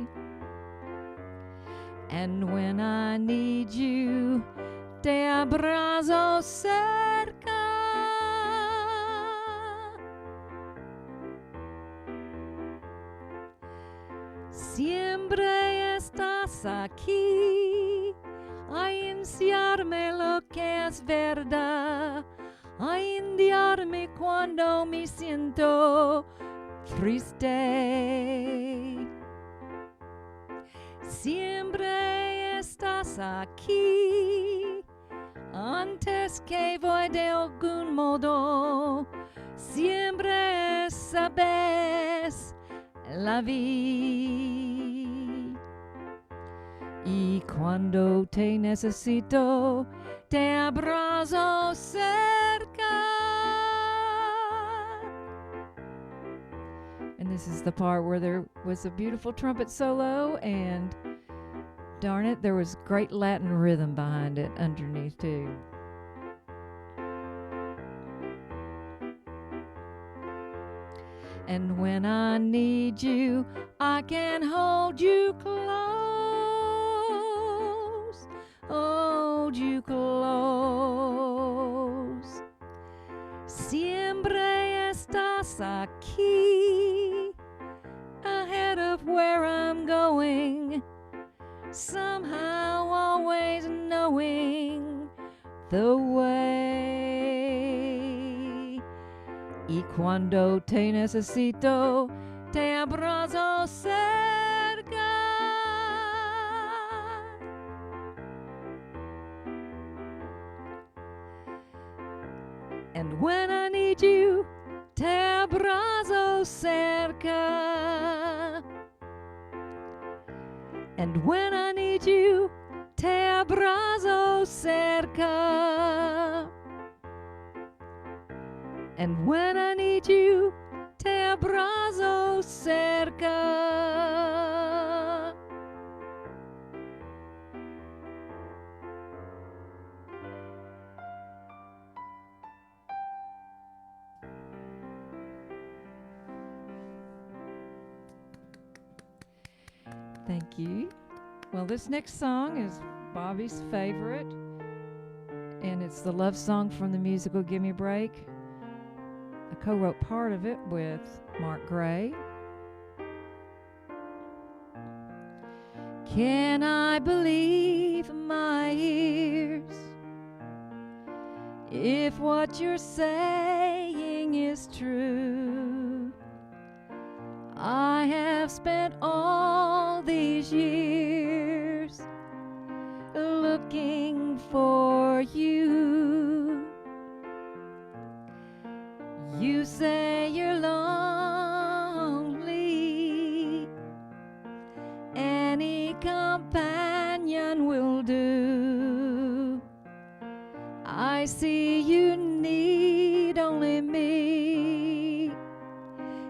And when I need you, te abrazo cerca. Siempre estás aquí a enseñarme lo que es verdad, a indiarme cuando me siento triste. Siempre estás aquí antes que voy de algún modo. Siempre sabes la vi. Y cuando te necesito, te abrazo cerca. And this is the part where there was a beautiful trumpet solo, and darn it, there was great Latin rhythm behind it underneath too. And when I need you, I can hold you close, hold you close. Siempre estás aquí, ahead of where I'm going, somehow always knowing the way. Y cuando te necesito, te abrazo cerca. And when I need you, te abrazo cerca. And when I need you, te abrazo cerca. And when I need you, te abrazo cerca. Thank you. Well, this next song is Bobby's favorite, and it's the love song from the musical Give Me a Break. I co-wrote part of it with Mark Gray. Can I believe my ears if what you're saying is true? I have spent all these years looking for you. You say you're lonely, any companion will do. I see you need only me.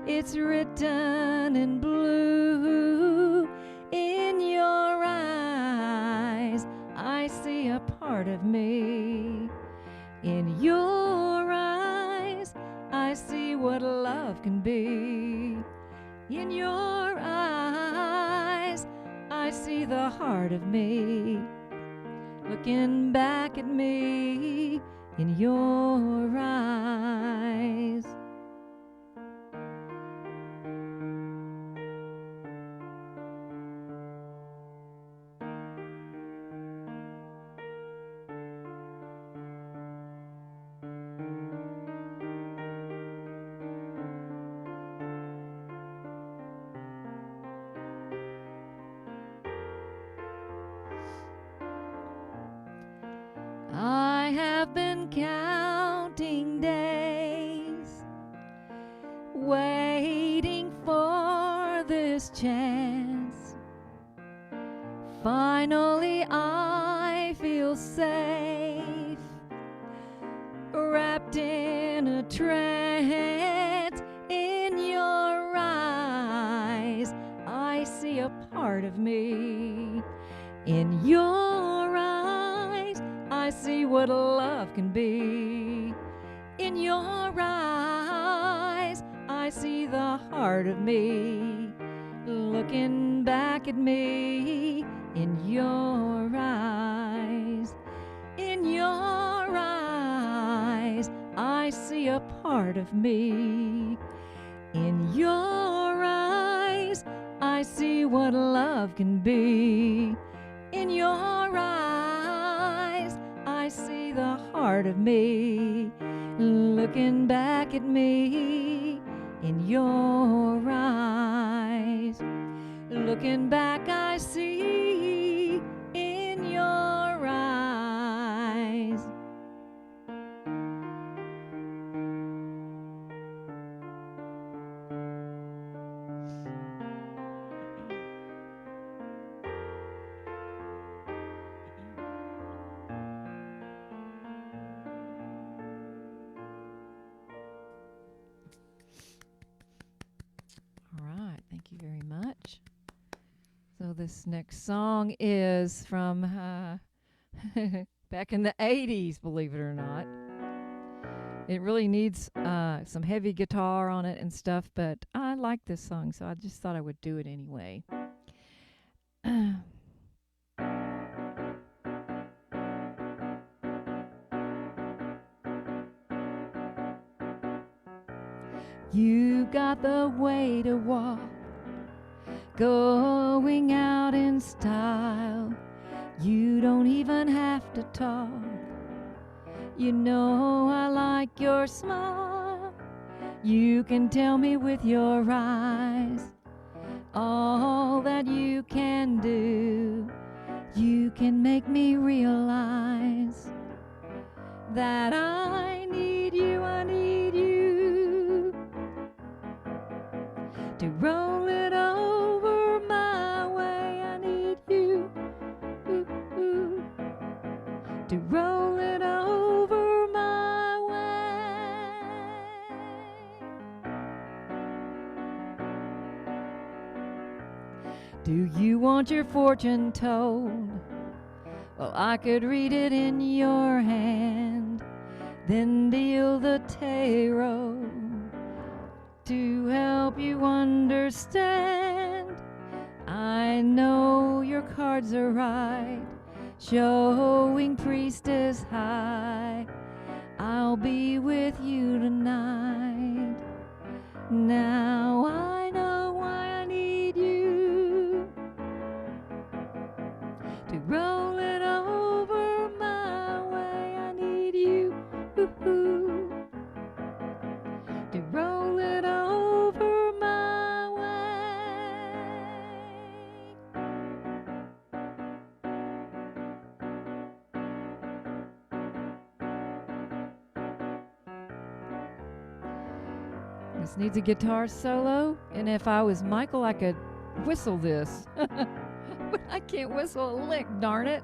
It's written in blue in your eyes. I see a part of me. In your eyes, I see what love can be. In your eyes, I see the heart of me. Looking back at me, in your eyes. I have been counting days, waiting for this chance. Finally, I feel safe, wrapped in a trance. In your eyes, I see a part of me. In your eyes, I see what love can be. In your eyes, I see the heart of me, looking back at me. In your eyes, in your eyes, I see a part of me. In your eyes, I see what love can be. In your eyes, I see the heart of me, looking back at me. In your eyes, looking back, I see in your eyes. All right, thank you very much. So this next song is from back in the 80s, believe it or not. It really needs some heavy guitar on it and stuff, but I like this song, so I just thought I would do it anyway. You got the way to walk, going out in style. You don't even have to talk. You know I like your smile. You can tell me with your eyes all that you can do. You can make me realize that I need you, I need you to roll it over my way. I need you to roll it over my way. Do you want your fortune told? Well, I could read it in your hand, then deal the tarot to help you understand. I know your cards are right, showing priestess high. I'll be with you tonight. Now I know why I need you to roll it over my way. I need you to roll it over my way. This needs a guitar solo, and if I was Michael, I could whistle this. But I can't whistle a lick, darn it.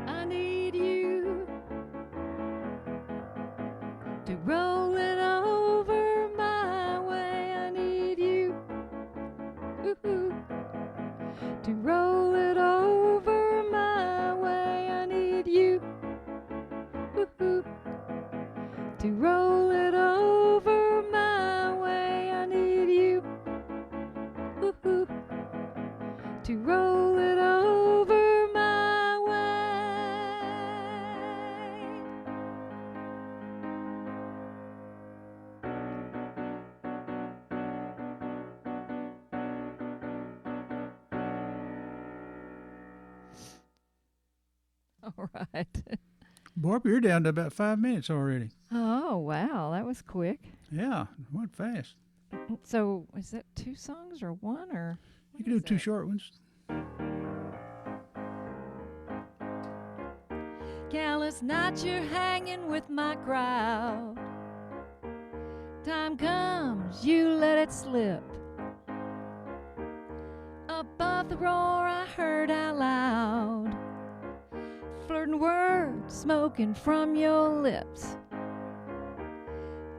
I need you to roll it over my way. I need you to roll it over my way. I need roll it over my way. All right. Barb, you're down to about 5 minutes already. Oh, wow. That was quick. Yeah, went fast. So, is that 2 songs or 1 or? You can do 2 short ones. Callous nights you're hanging with my crowd. Time comes, you let it slip. Above the roar I heard out loud. Flirting words smoking from your lips.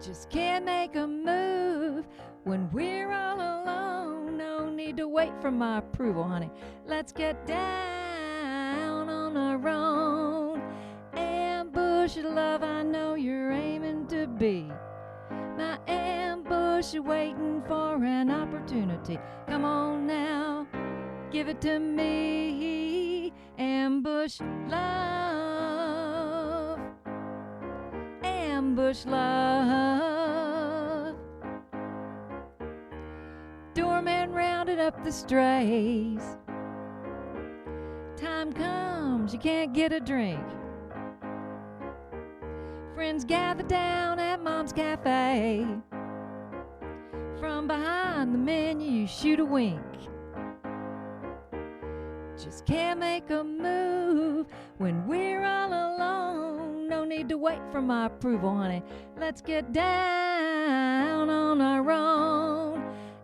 Just can't make a move when we're all alone. No need to wait for my approval, honey. Let's get down on our own. Ambush of love, I know you're aiming to be. My ambush waiting for an opportunity. Come on now, give it to me. Ambush love. Ambush love. Doorman rounded up the strays. Time comes, you can't get a drink. Friends gather down at Mom's Cafe. From behind the menu you shoot a wink. Just can't make a move when we're all alone. No need to wait for my approval, honey. Let's get down on our own.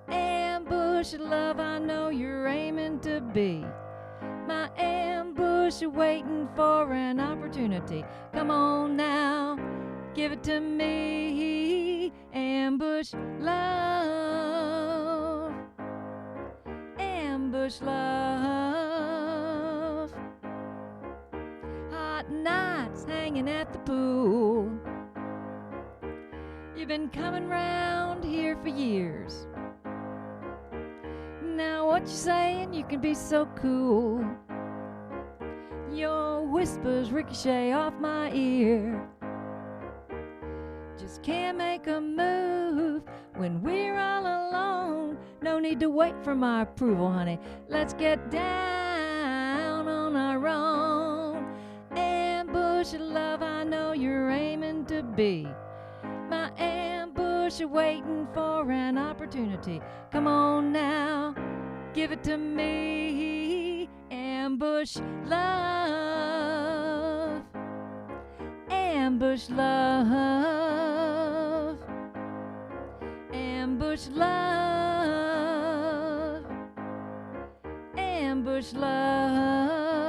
Ambush of love, I know you're aiming to be. My ambush waiting for an opportunity. Come on now, give it to me. Ambush love. Ambush love. Hot nights hanging at the pool. You've been coming round here for years. Now what you saying, you can be so cool. Your whispers ricochet off my ear. Just can't make a move when we're all alone. No need to wait for my approval, honey. Let's get down on our own. Ambush of love, I know you're aiming to be. My ambush waiting for an opportunity. Come on now, give it to me. Ambush love. Ambush love. Ambush love. Ambush love.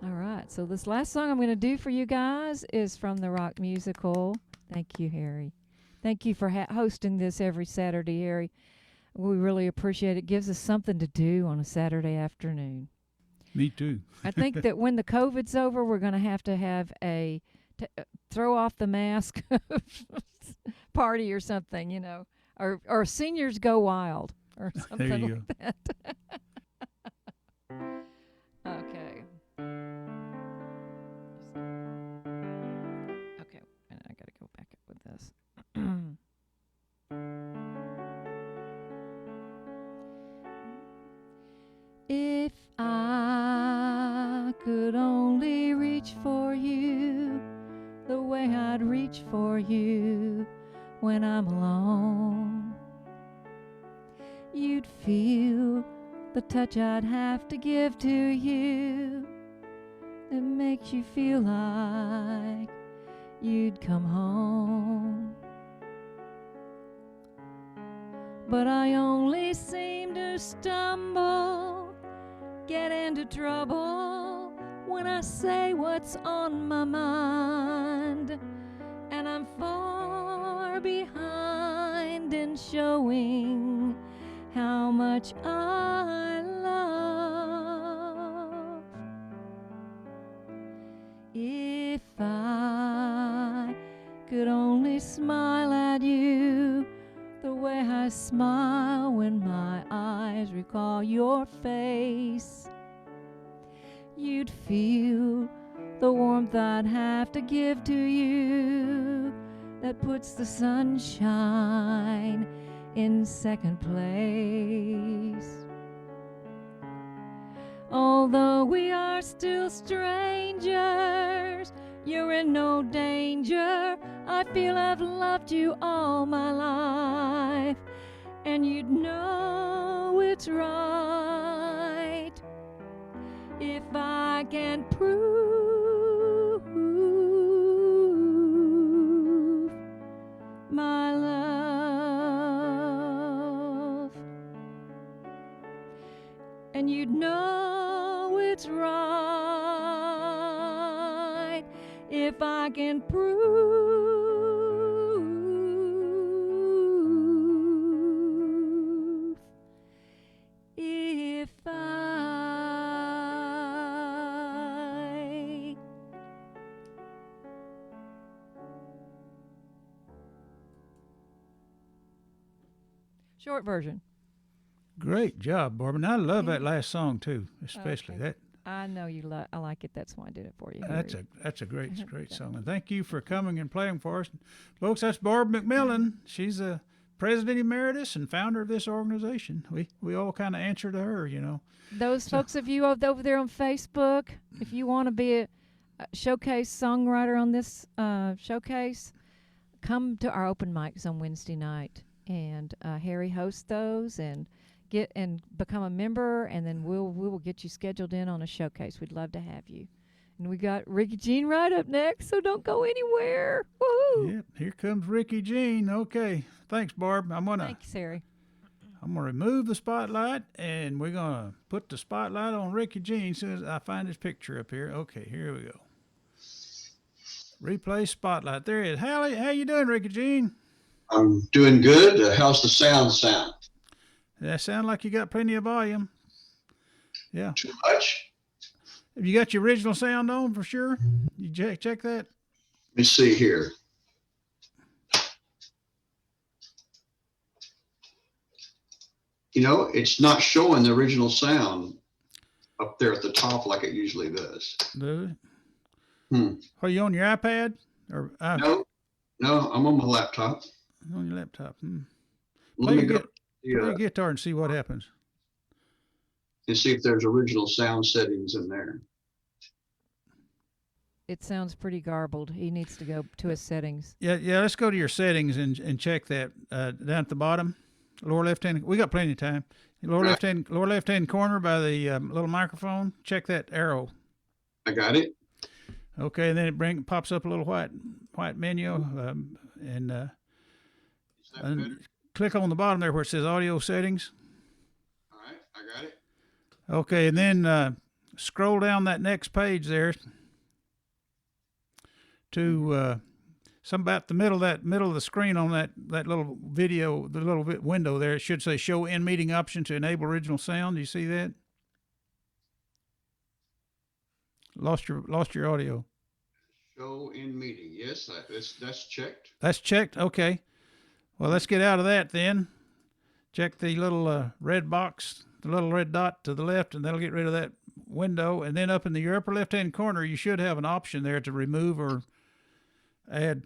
All right, so this last song I'm going to do for you guys is from the rock musical. Thank you, Harry. Thank you for hosting this every Saturday, Harry. We really appreciate it. It gives us something to do on a Saturday afternoon. Me too. I think that when the COVID's over, we're going to have a throw off the mask party or something, you know, or seniors go wild or something There you like that. Okay. Okay, and I got to go back up with this. If I could only reach for you the way I'd reach for you when I'm alone, you'd feel the touch I'd have to give to you that makes you feel like you'd come home. But I only seem to stumble, get into trouble when I say what's on my mind, and I'm far behind in showing how much I love. smile when my eyes recall your face. You'd feel the warmth I'd have to give to you that puts the sunshine in second place. Although we are still strangers, you're in no danger. I feel I've loved you all my life, and you'd know it's right if I can prove my love. And you'd know it's right if I can prove, if I short version. Great job, Barbe. And I love that last song too, especially Okay. that. I know you I like it. That's why I did it for you. That's Harry. a great song. And thank you for coming and playing for us, folks. That's Barbe McMillen. She's a president emeritus and founder of this organization. We all kind of answer to her, you know. Those folks of you over there on Facebook, if you want to be a showcase songwriter on this showcase, come to our open mics on Wednesday night, and Harry hosts those, and get and become a member, and then we will get you scheduled in on a showcase. We'd love to have you. And we got Rickey Jean right up next, so don't go anywhere. Woohoo! Yep, here comes Rickey Jean. Okay, thanks, Barbe. Thanks, Harry. I'm gonna remove the spotlight, and we're gonna put the spotlight on Rickey Jean as soon as I find his picture up here. Okay, here we go. Replay spotlight. There he is. How you doing, Rickey Jean? I'm doing good. How's the sound? That sound like you got plenty of volume. Yeah. Too much? Have you got your original sound on for sure? You check that? Let me see here. You know, it's not showing the original sound up there at the top like it usually does. Does it? Are you on your iPad? Or No, I'm on my laptop. On your laptop. Let me go Play your guitar and see what happens. and see if there's original sound settings in there. It sounds pretty garbled. He needs to go to his settings. Yeah. Let's go to your settings and check that down at the bottom, lower left hand. We got plenty of time. Lower left hand corner by the little microphone. Check that arrow. I got it. Okay, and then it pops up a little white menu, and Is that better? click on the bottom there where it says audio settings. All right, I got it. Okay, and then scroll down that next page there to some about the middle of the screen on that little video, the little window there. It should say show in meeting option to enable original sound. Do you see that? Lost your audio. Show in meeting. Yes, that's checked. That's checked. Okay. Well, let's get out of that then. Check the little red box, the little red dot to the left, and that'll get rid of that window. And then up in your upper left-hand corner, you should have an option there to remove or add,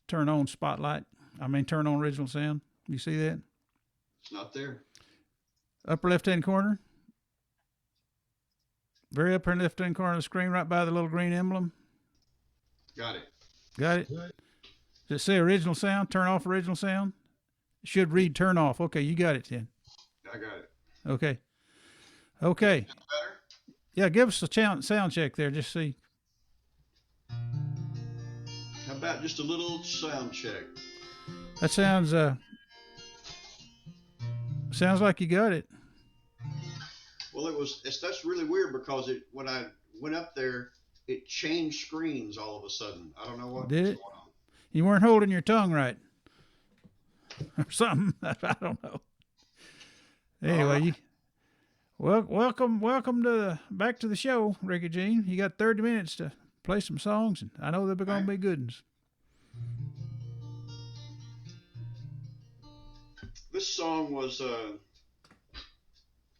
turn on spotlight. Turn on original sound. You see that? It's not there. Upper left-hand corner. Very upper left-hand corner of the screen, right by the little green emblem. Got it. Got it? Does it say original sound? Turn off original sound? It should read turn off. Okay, you got it then. I got it. Okay. Better? Yeah, give us a sound check there. Just see. How about just a little sound check? That sounds like you got it. Well, that's really weird because when I went up there, it changed screens all of a sudden. I don't know what was going on. You weren't holding your tongue right, or something. I don't know. Anyway, welcome back to the show, Rickey Jean. You got 30 minutes to play some songs, and I know they're going to be good ones. This song was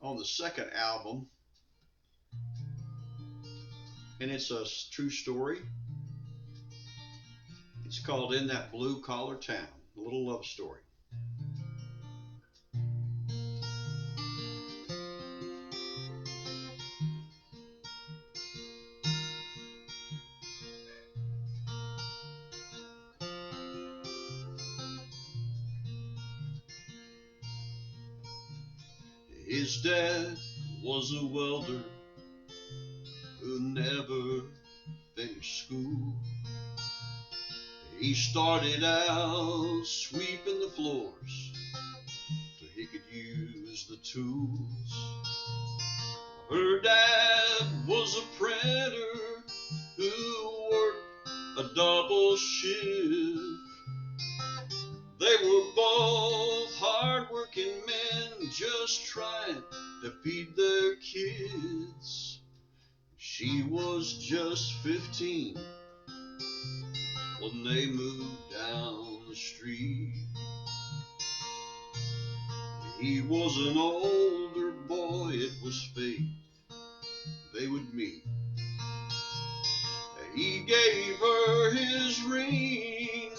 on the second album, and it's a true story. It's called In That Blue Collar Town, a little love story. His dad was a welder who never finished school. He started out sweeping the floors so he could use the tools. Her dad was a printer who worked a double shift. They were both hard-working men just trying to feed their kids. She was just 15 when they moved down the street. He was an older boy, it was fate they would meet. He gave her his ring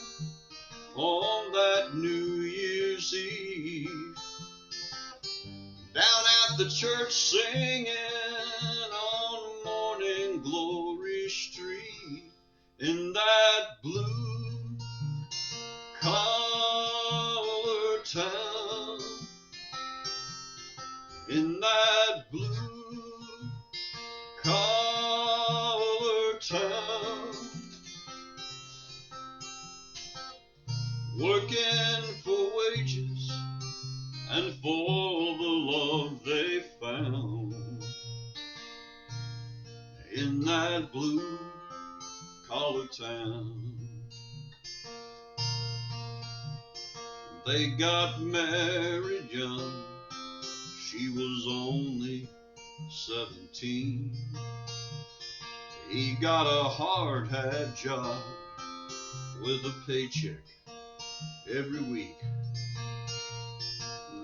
on that New Year's Eve, down at the church singing on Morning Glory Street, in that blue collar town, in that blue collar town. Working for wages and for the love they found, in that blue collar town. They got married young, she was only 17. He got a hard hat job with a paycheck every week.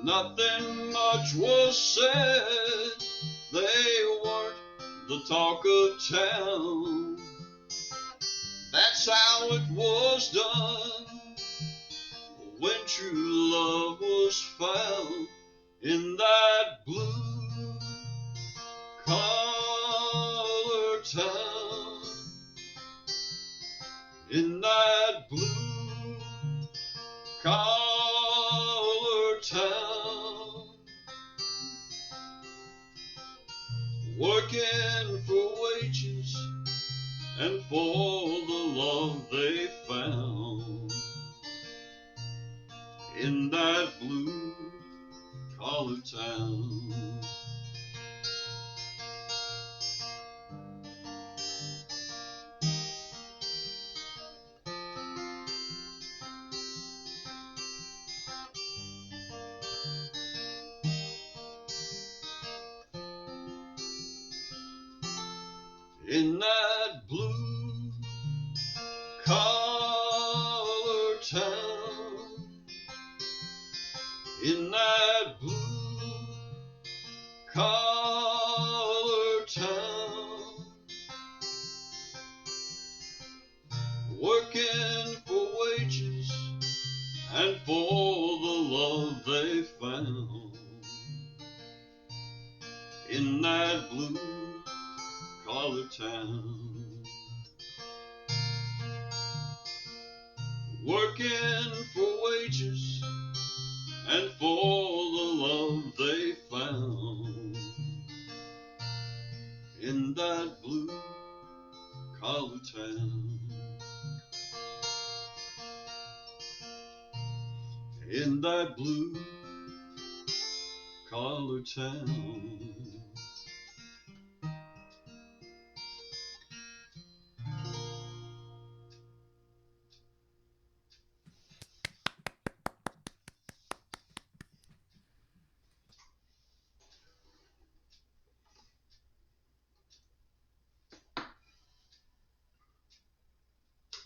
Nothing much was said, they weren't the talk of town. That's how it was done when true love was found, in that blue collar town, in that blue collar town. Working for wages and for the love they found, in that blue collar town. In that blue collar town, in that blue collar town. Working for wages and for the love they found, in that blue collar town. Working for wages and for the love they found, in that blue collar town. In that blue collar town.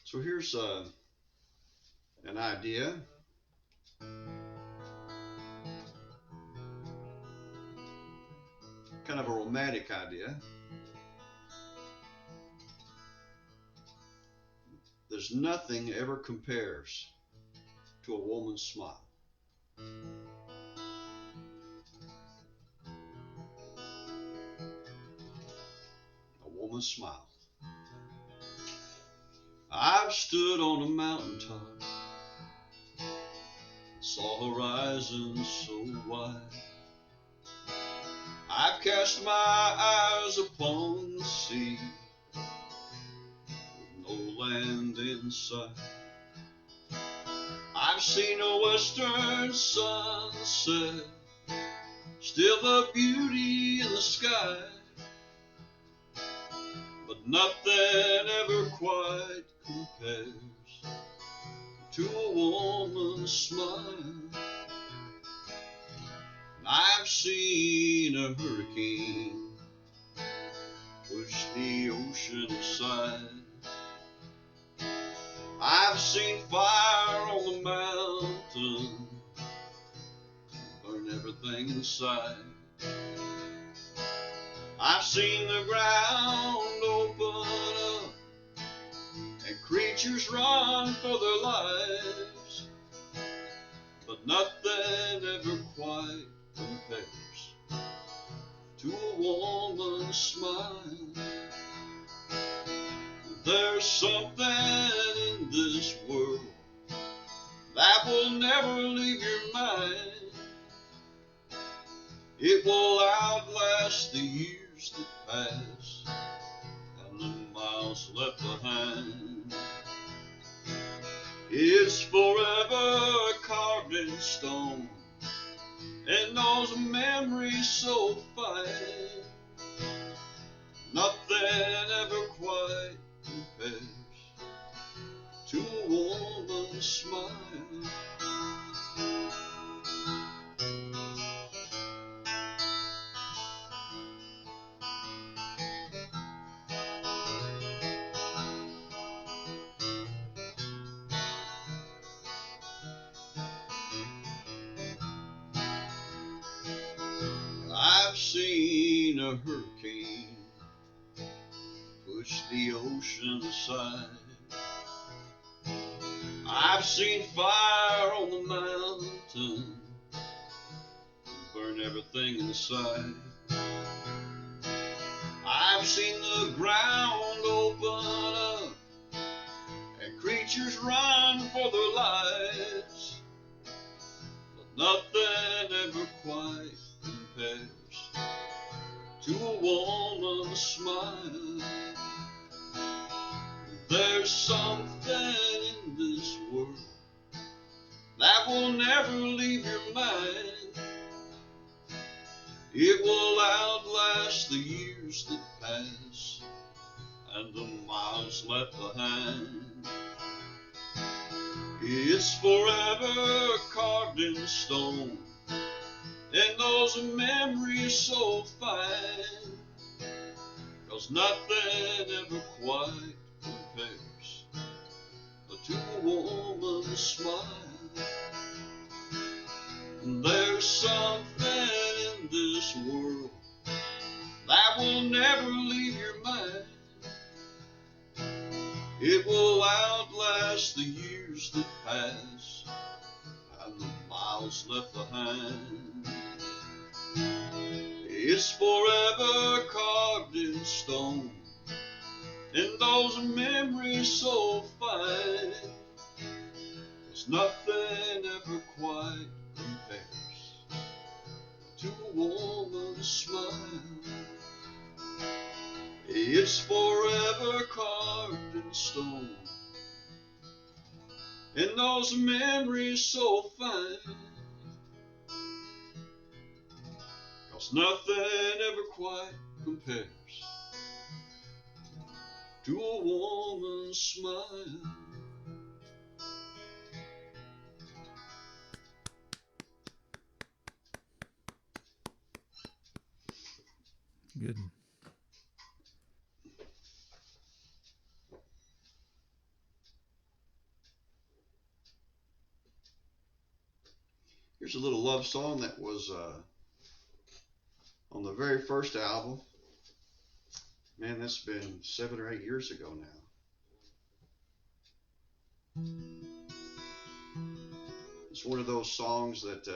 So here's an idea. kind of a romantic idea. There's nothing ever compares to a woman's smile. A woman's smile. I've stood on a mountaintop, saw horizons so wide. I've cast my eyes upon the sea, with no land in sight. I've seen a western sunset, still the beauty in the sky, but nothing ever quite compares to a woman's smile. I've seen a hurricane push the ocean aside. I've seen fire on the mountain burn everything inside. I've seen the ground open up and creatures run for their lives, but nothing ever quite compares to a woman's smile. There's something in this world that will never leave your mind. It will outlast the years that pass and the miles left behind. It's forever carved in stone, and those memories so fine. Nothing ever quite compares to a woman's smile. I've seen a hurricane push the ocean aside. I've seen fire on the mountain burn everything inside. I've seen the ground open up and creatures run for their lives, but nothing ever quite compares to a woman's smile. There's something in this world that will never leave your mind. It will outlast the years that pass and the miles left behind. It's forever carved in stone, and those memories so fine, 'cause nothing ever quite compares to a woman's smile. There's something in this world that will never leave your mind. It will outlast the years that pass and the miles left behind. It's forever carved in stone, and those memories so fine, 'cause nothing ever quite compares to a woman's smile. It's forever carved in stone, and those memories so fine, 'cause nothing ever quite compares to a woman's smile. Good. Here's a little love song that was on the very first album. Man, that's been 7 or 8 years ago now. It's one of those songs that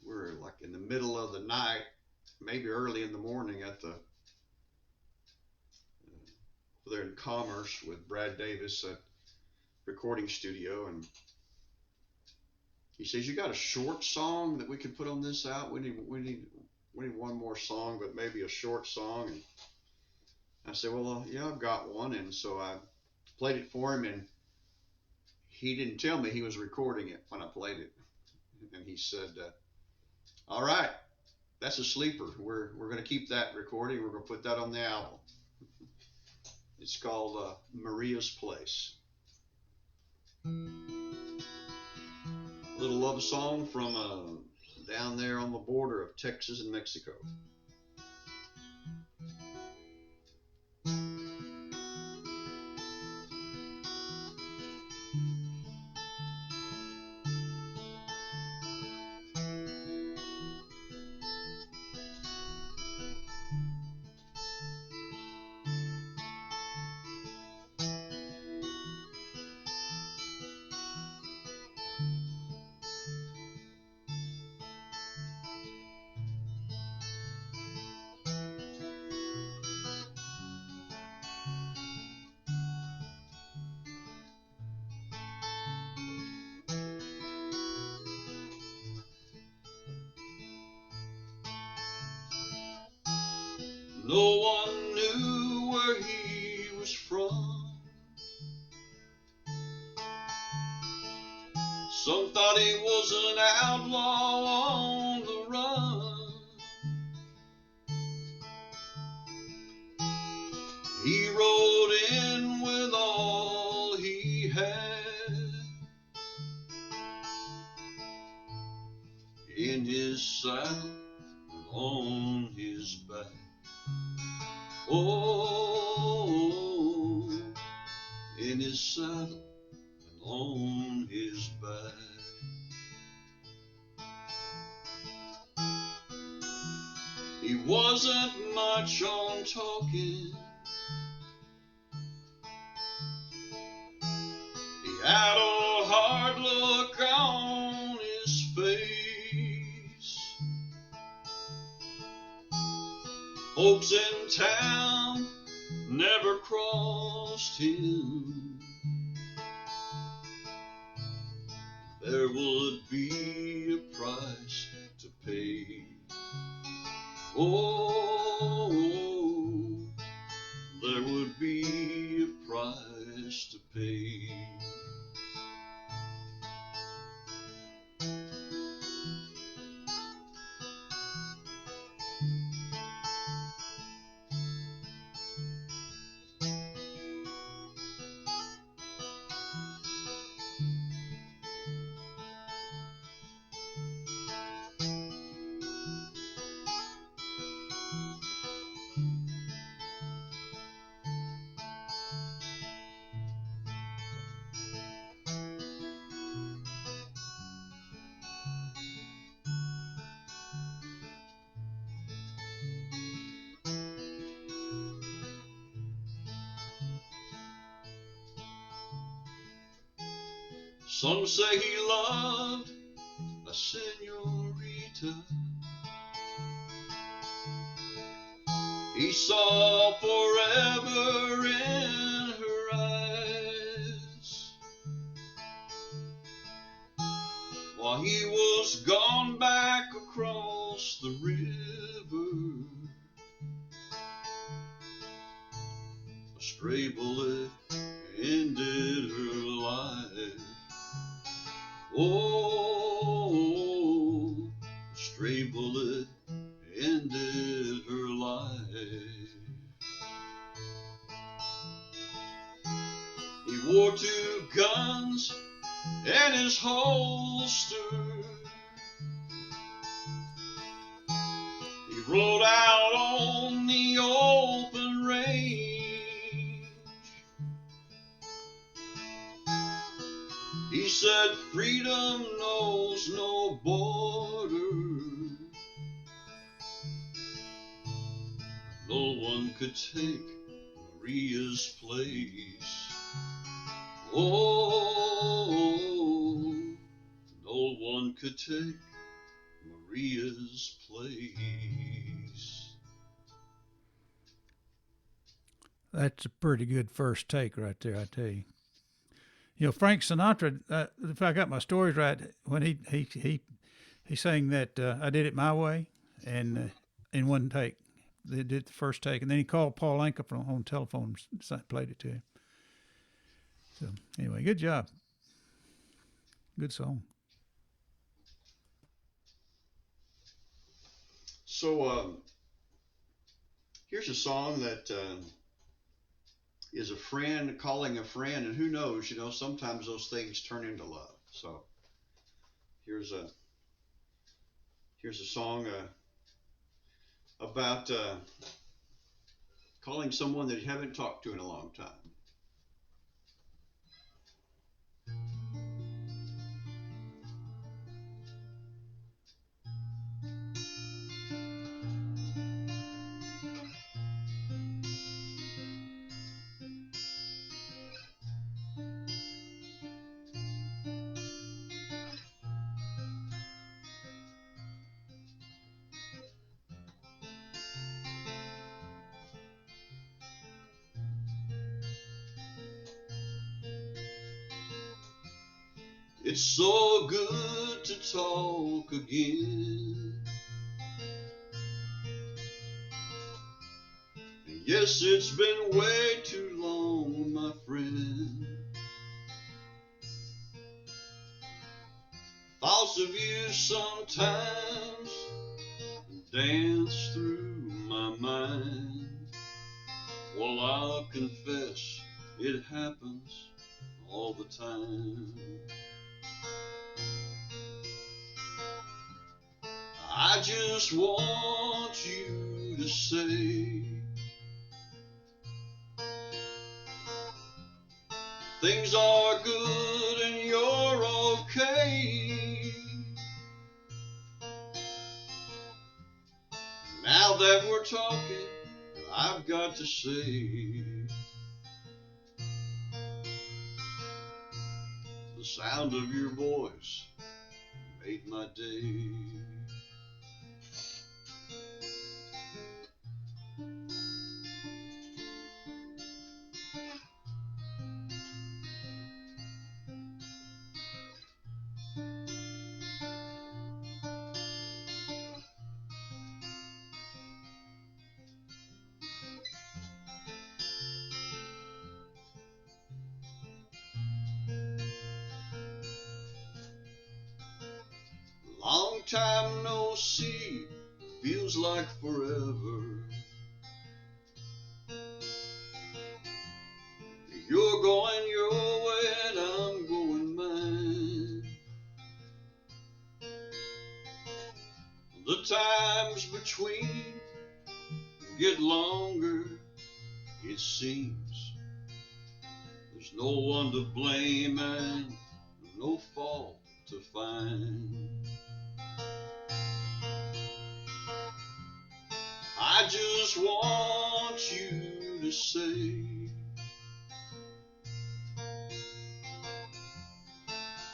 we're like in the middle of the night, maybe early in the morning at the there in Commerce with Brad Davis at recording studio, and he says, "You got a short song that we could put on this out? We need one more song, but maybe a short song." And I said, "Well, yeah, I've got one." And so I played it for him, and he didn't tell me he was recording it when I played it. And he said, "All right, that's a sleeper. We're going to keep that recording. We're going to put that on the album." It's called Maria's Place. A little love song from down there on the border of Texas and Mexico. No one knew where he was from. Some thought he was an outlaw on the run. He rode in with all he had in his saddle and on his back. Oh, in his saddle and on his back. He wasn't much on talking. He had a hard look on his face. Folks in town never crossed him. There would be a price to pay. Oh, there would be a price to pay. Some say he loved a senorita. He saw forever in her eyes. While he was gone back across the river, a stray bullet ended her life. Oh, a stray bullet ended her life. He wore 2 guns in his holster. He rode out on the open range. He said freedom knows no border. could take Maria's place. Oh, no one could take Maria's place. That's a pretty good first take right there, I tell you. You know, Frank Sinatra, if I got my stories right, when he sang that I Did It My Way, and in one take. They did the first take, and then he called Paul Anka on telephone and played it to him. So anyway, good job. Good song. So here's a song that is a friend calling a friend, and who knows, you know, sometimes those things turn into love. So here's a song about calling someone that you haven't talked to in a long time. It's so good to talk again. Yes, it's been way too long, my friend. Thoughts of you sometimes dance through my mind. Well, I'll confess it happens all the time. I just want you to say things are good and you're okay. Now that we're talking, I've got to say the sound of your voice made my day. Long time no see, feels like forever. You're going your way and I'm going mine. The times between get longer, it seems. There's no one to blame and no fault to find. I just want you to say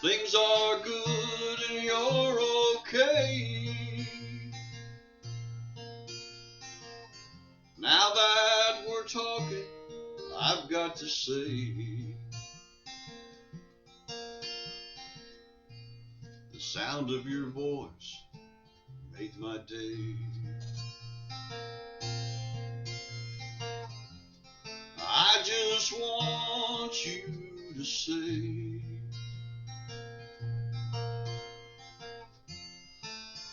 things are good and you're okay. Now that we're talking, I've got to say the sound of your voice made my day. I just want you to say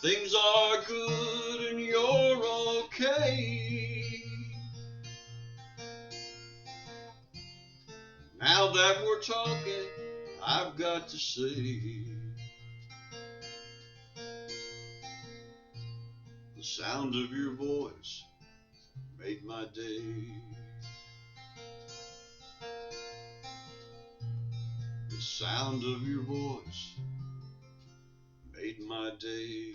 things are good and you're okay. Now that we're talking, I've got to say the sound of your voice made my day. The sound of your voice made my day.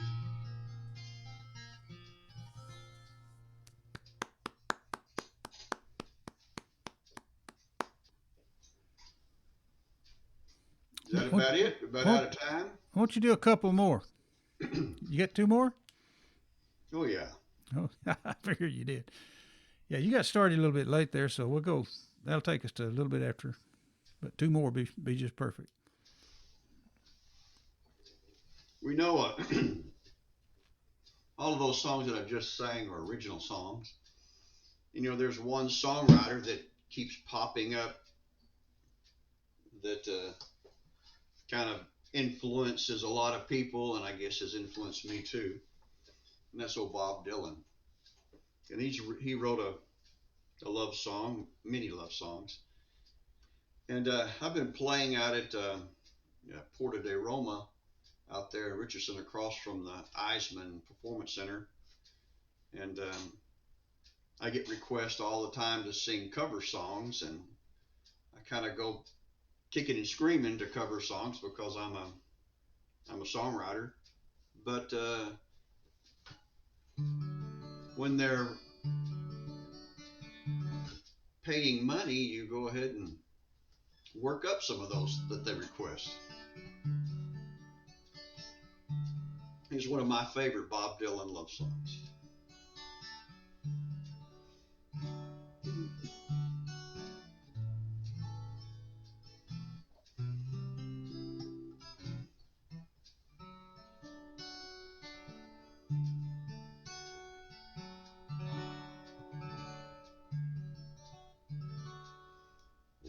about it. About What? out of time. Why don't you do a couple more? You got 2 more? Oh yeah. Oh, I figured you did. Yeah, you got started a little bit late there, so we'll go. That'll take us to a little bit after, but 2 more be just perfect. We know all of those songs that I've just sang are original songs. You know, there's one songwriter that keeps popping up that kind of influences a lot of people, and I guess has influenced me too. And that's old Bob Dylan. And he wrote a love song, many love songs. And I've been playing out at Porta de Roma out there in Richardson across from the Eisman Performance Center. And I get requests all the time to sing cover songs, and I kind of go kicking and screaming to cover songs because I'm a songwriter. But when they're paying money, you go ahead and work up some of those that they request. Here's one of my favorite Bob Dylan love songs.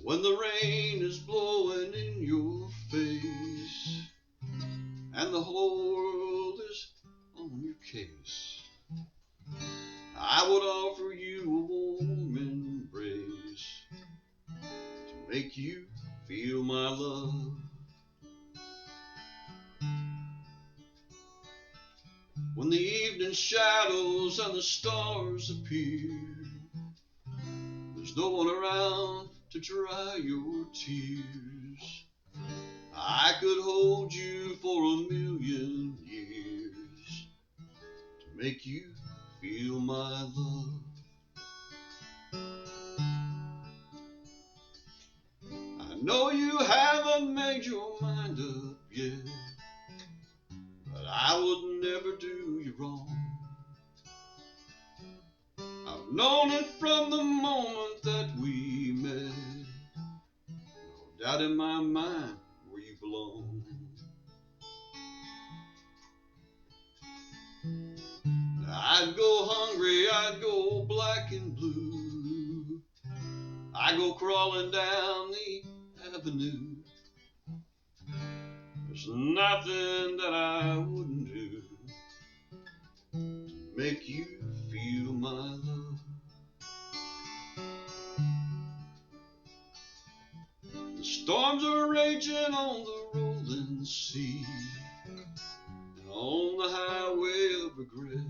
When the rain is blowing in your face and the whole world is on your case, I would offer you a warm embrace to make you feel my love. When the evening shadows and the stars appear, there's no one around to dry your tears. I could hold you for a million years to make you feel my love. I know you haven't made your mind up yet, but I would never do you wrong. I've known it from the moment that we met. No doubt in my mind where you belong. I'd go hungry, I'd go black and blue. I'd go crawling down the avenue. There's nothing that I wouldn't do to make you feel my love. The storms are raging on the rolling sea and on the highway of regret.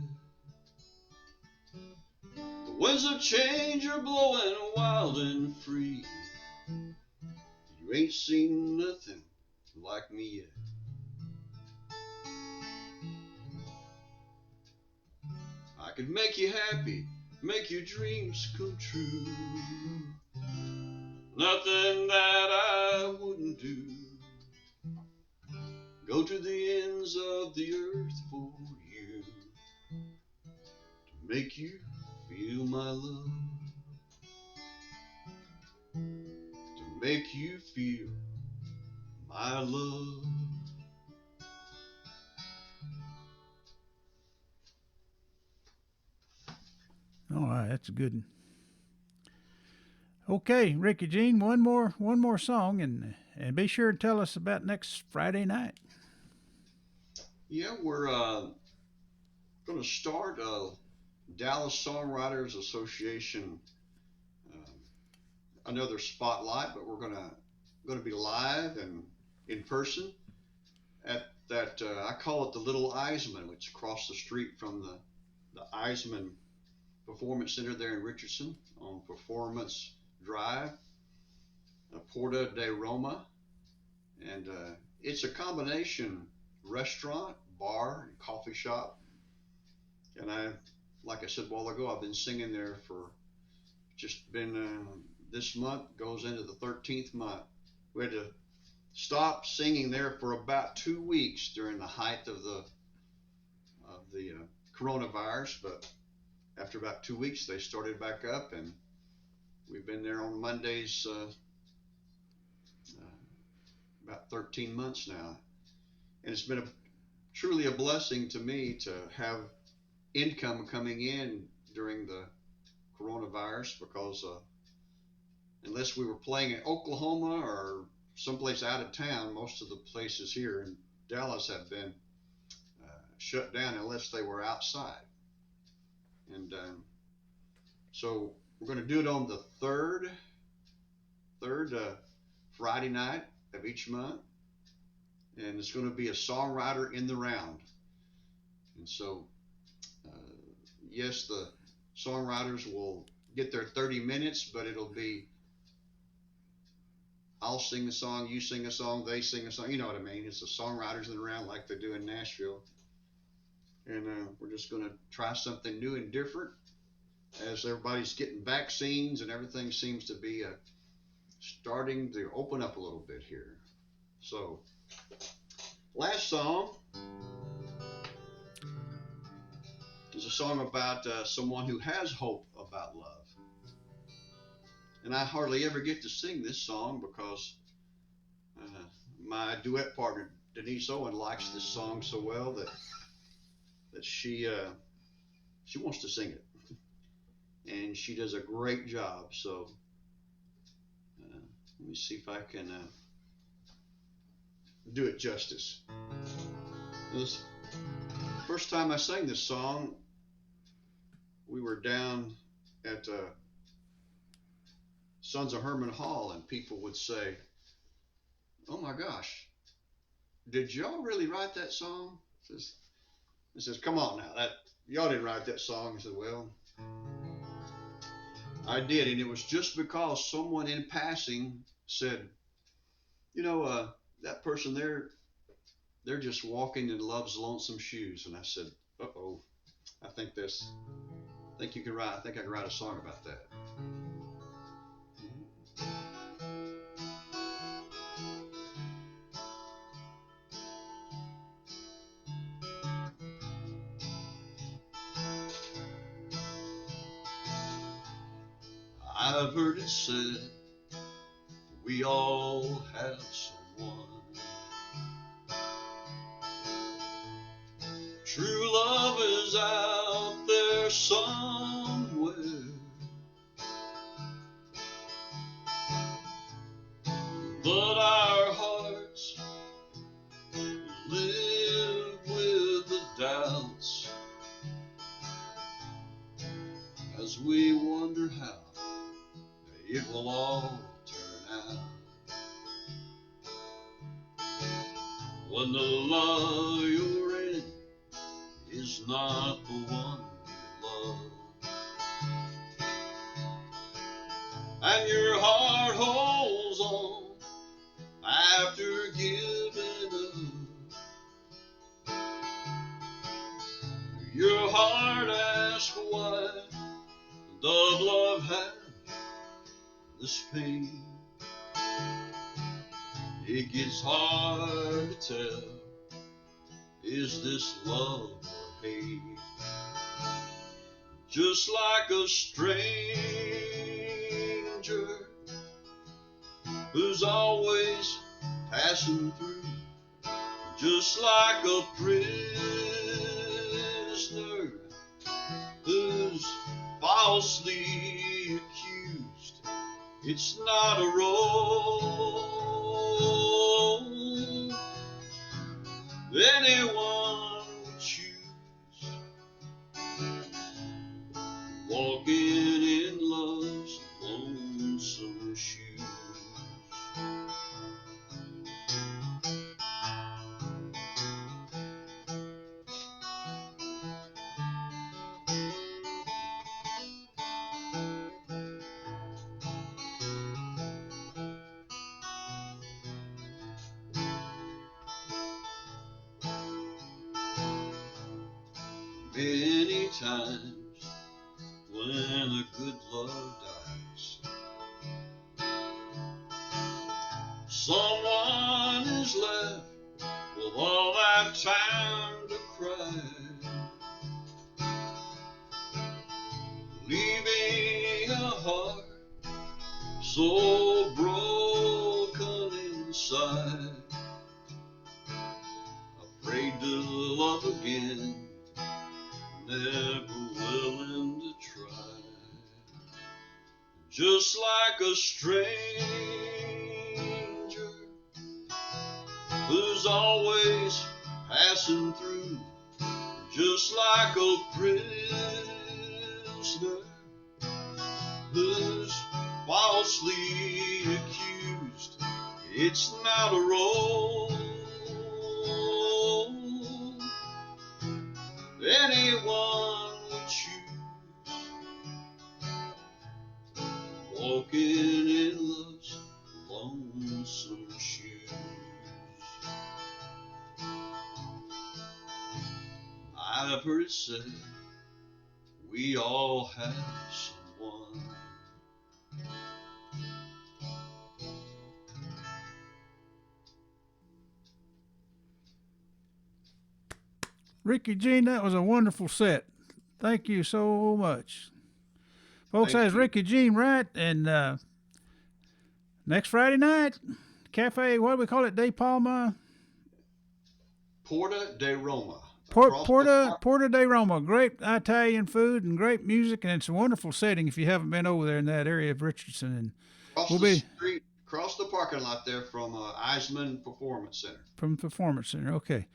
The winds of change are blowing wild and free. You ain't seen nothing like me yet. I could make you happy, make your dreams come true. Nothing that I wouldn't do. Go to the ends of the earth for you to make you feel my love. To make you feel my love. All right, that's a good one. Okay, Ricky Jean, one more song, and be sure to tell us about next Friday night. Yeah, we're going to start Dallas Songwriters Association another spotlight, but we're going to be live and in person at that I call it the Little Eisman, which is across the street from the Eisman Performance Center there in Richardson on Performance Drive, Porta de Roma, and it's a combination restaurant, bar, and coffee shop. And like I said a while ago, I've been singing there for just been this month goes into the 13th month. We had to stopped singing there for about 2 weeks during the height of the coronavirus, but after about 2 weeks they started back up, and we've been there on Mondays about 13 months now, and it's been truly a blessing to me to have income coming in during the coronavirus, because unless we were playing in Oklahoma or someplace out of town, most of the places here in Dallas have been shut down unless they were outside. And so we're going to do it on the third Friday night of each month, and it's going to be a songwriter in the round. And so yes, the songwriters will get their 30 minutes, but it'll be, I'll sing a song, you sing a song, they sing a song, you know what I mean. It's the songwriters in the round like they do in Nashville. And we're just going to try something new and different as everybody's getting vaccines and everything seems to be starting to open up a little bit here. So, last song is a song about someone who has hope about love. And I hardly ever get to sing this song because my duet partner, Denise Owen, likes this song so well that she wants to sing it. And she does a great job. So let me see if I can do it justice. This first time I sang this song, we were down at Sons of Herman Hall, and people would say, "Oh my gosh, did y'all really write that song?" It says, "Come on now, y'all didn't write that song." I said, "Well, I did, and it was just because someone in passing said, you know, that person there, they're just walking in love's lonesome shoes." And I said, "Uh-oh, I think I can write a song about that." I've heard it said we all have someone. True love is out there somewhere, but our hearts live with the doubts as we wonder how it will all turn out. When the love you're in is not the one you love, and your heart holds on after giving up, your heart asks why the love has this pain. It gets hard to tell, is this love or hate? Just like a stranger who's always passing through, just like a prisoner who's falsely accused. It's not a role anyone would choose, walking in love's lonesome shoes. Many times when a good love dies, someone time to cry, leaving a heart so broken inside, afraid to love again, never willing to try. Just like a stranger who's always passing through, just like a prisoner who's falsely accused. It's not a role anyone would choose, walking in love's lonesome shoes. I've heard it said we all have someone. Rickey Jean, that was a wonderful set. Thank you so much. Folks, Thank that's you. Rickey Jean Wright, and next Friday night, Cafe, what do we call it, De Palma? Porta de Roma. Porta de Roma. Great Italian food and great music, and it's a wonderful setting if you haven't been over there in that area of Richardson. And Across the street, across the parking lot there from Eisman Performance Center. From Performance Center, okay.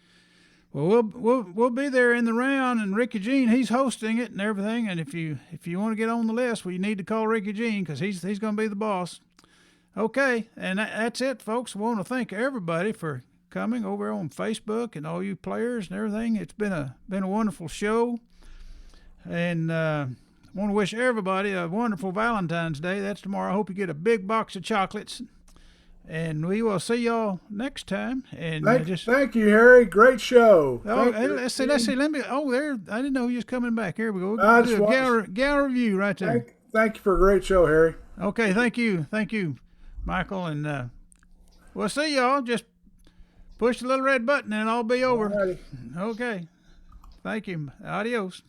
Well, we'll be there in the round, and Rickey Jean, he's hosting it and everything. And if you want to get on the list, well, you need to call Rickey Jean because he's going to be the boss. Okay, and that's it, folks. I want to thank everybody for coming over on Facebook and all you players and everything. It's been a wonderful show, and I want to wish everybody a wonderful Valentine's Day. That's tomorrow. I hope you get a big box of chocolates. And we will see y'all next time. And thank you, Harry. Great show. Oh, let's see. Let me. Oh, there. I didn't know he was coming back. Here we go. I Do a gal review right there. Thank you for a great show, Harry. Okay. Thank you, Michael. And we'll see y'all. Just push the little red button, and I'll be over. Alrighty. Okay. Thank you. Adios.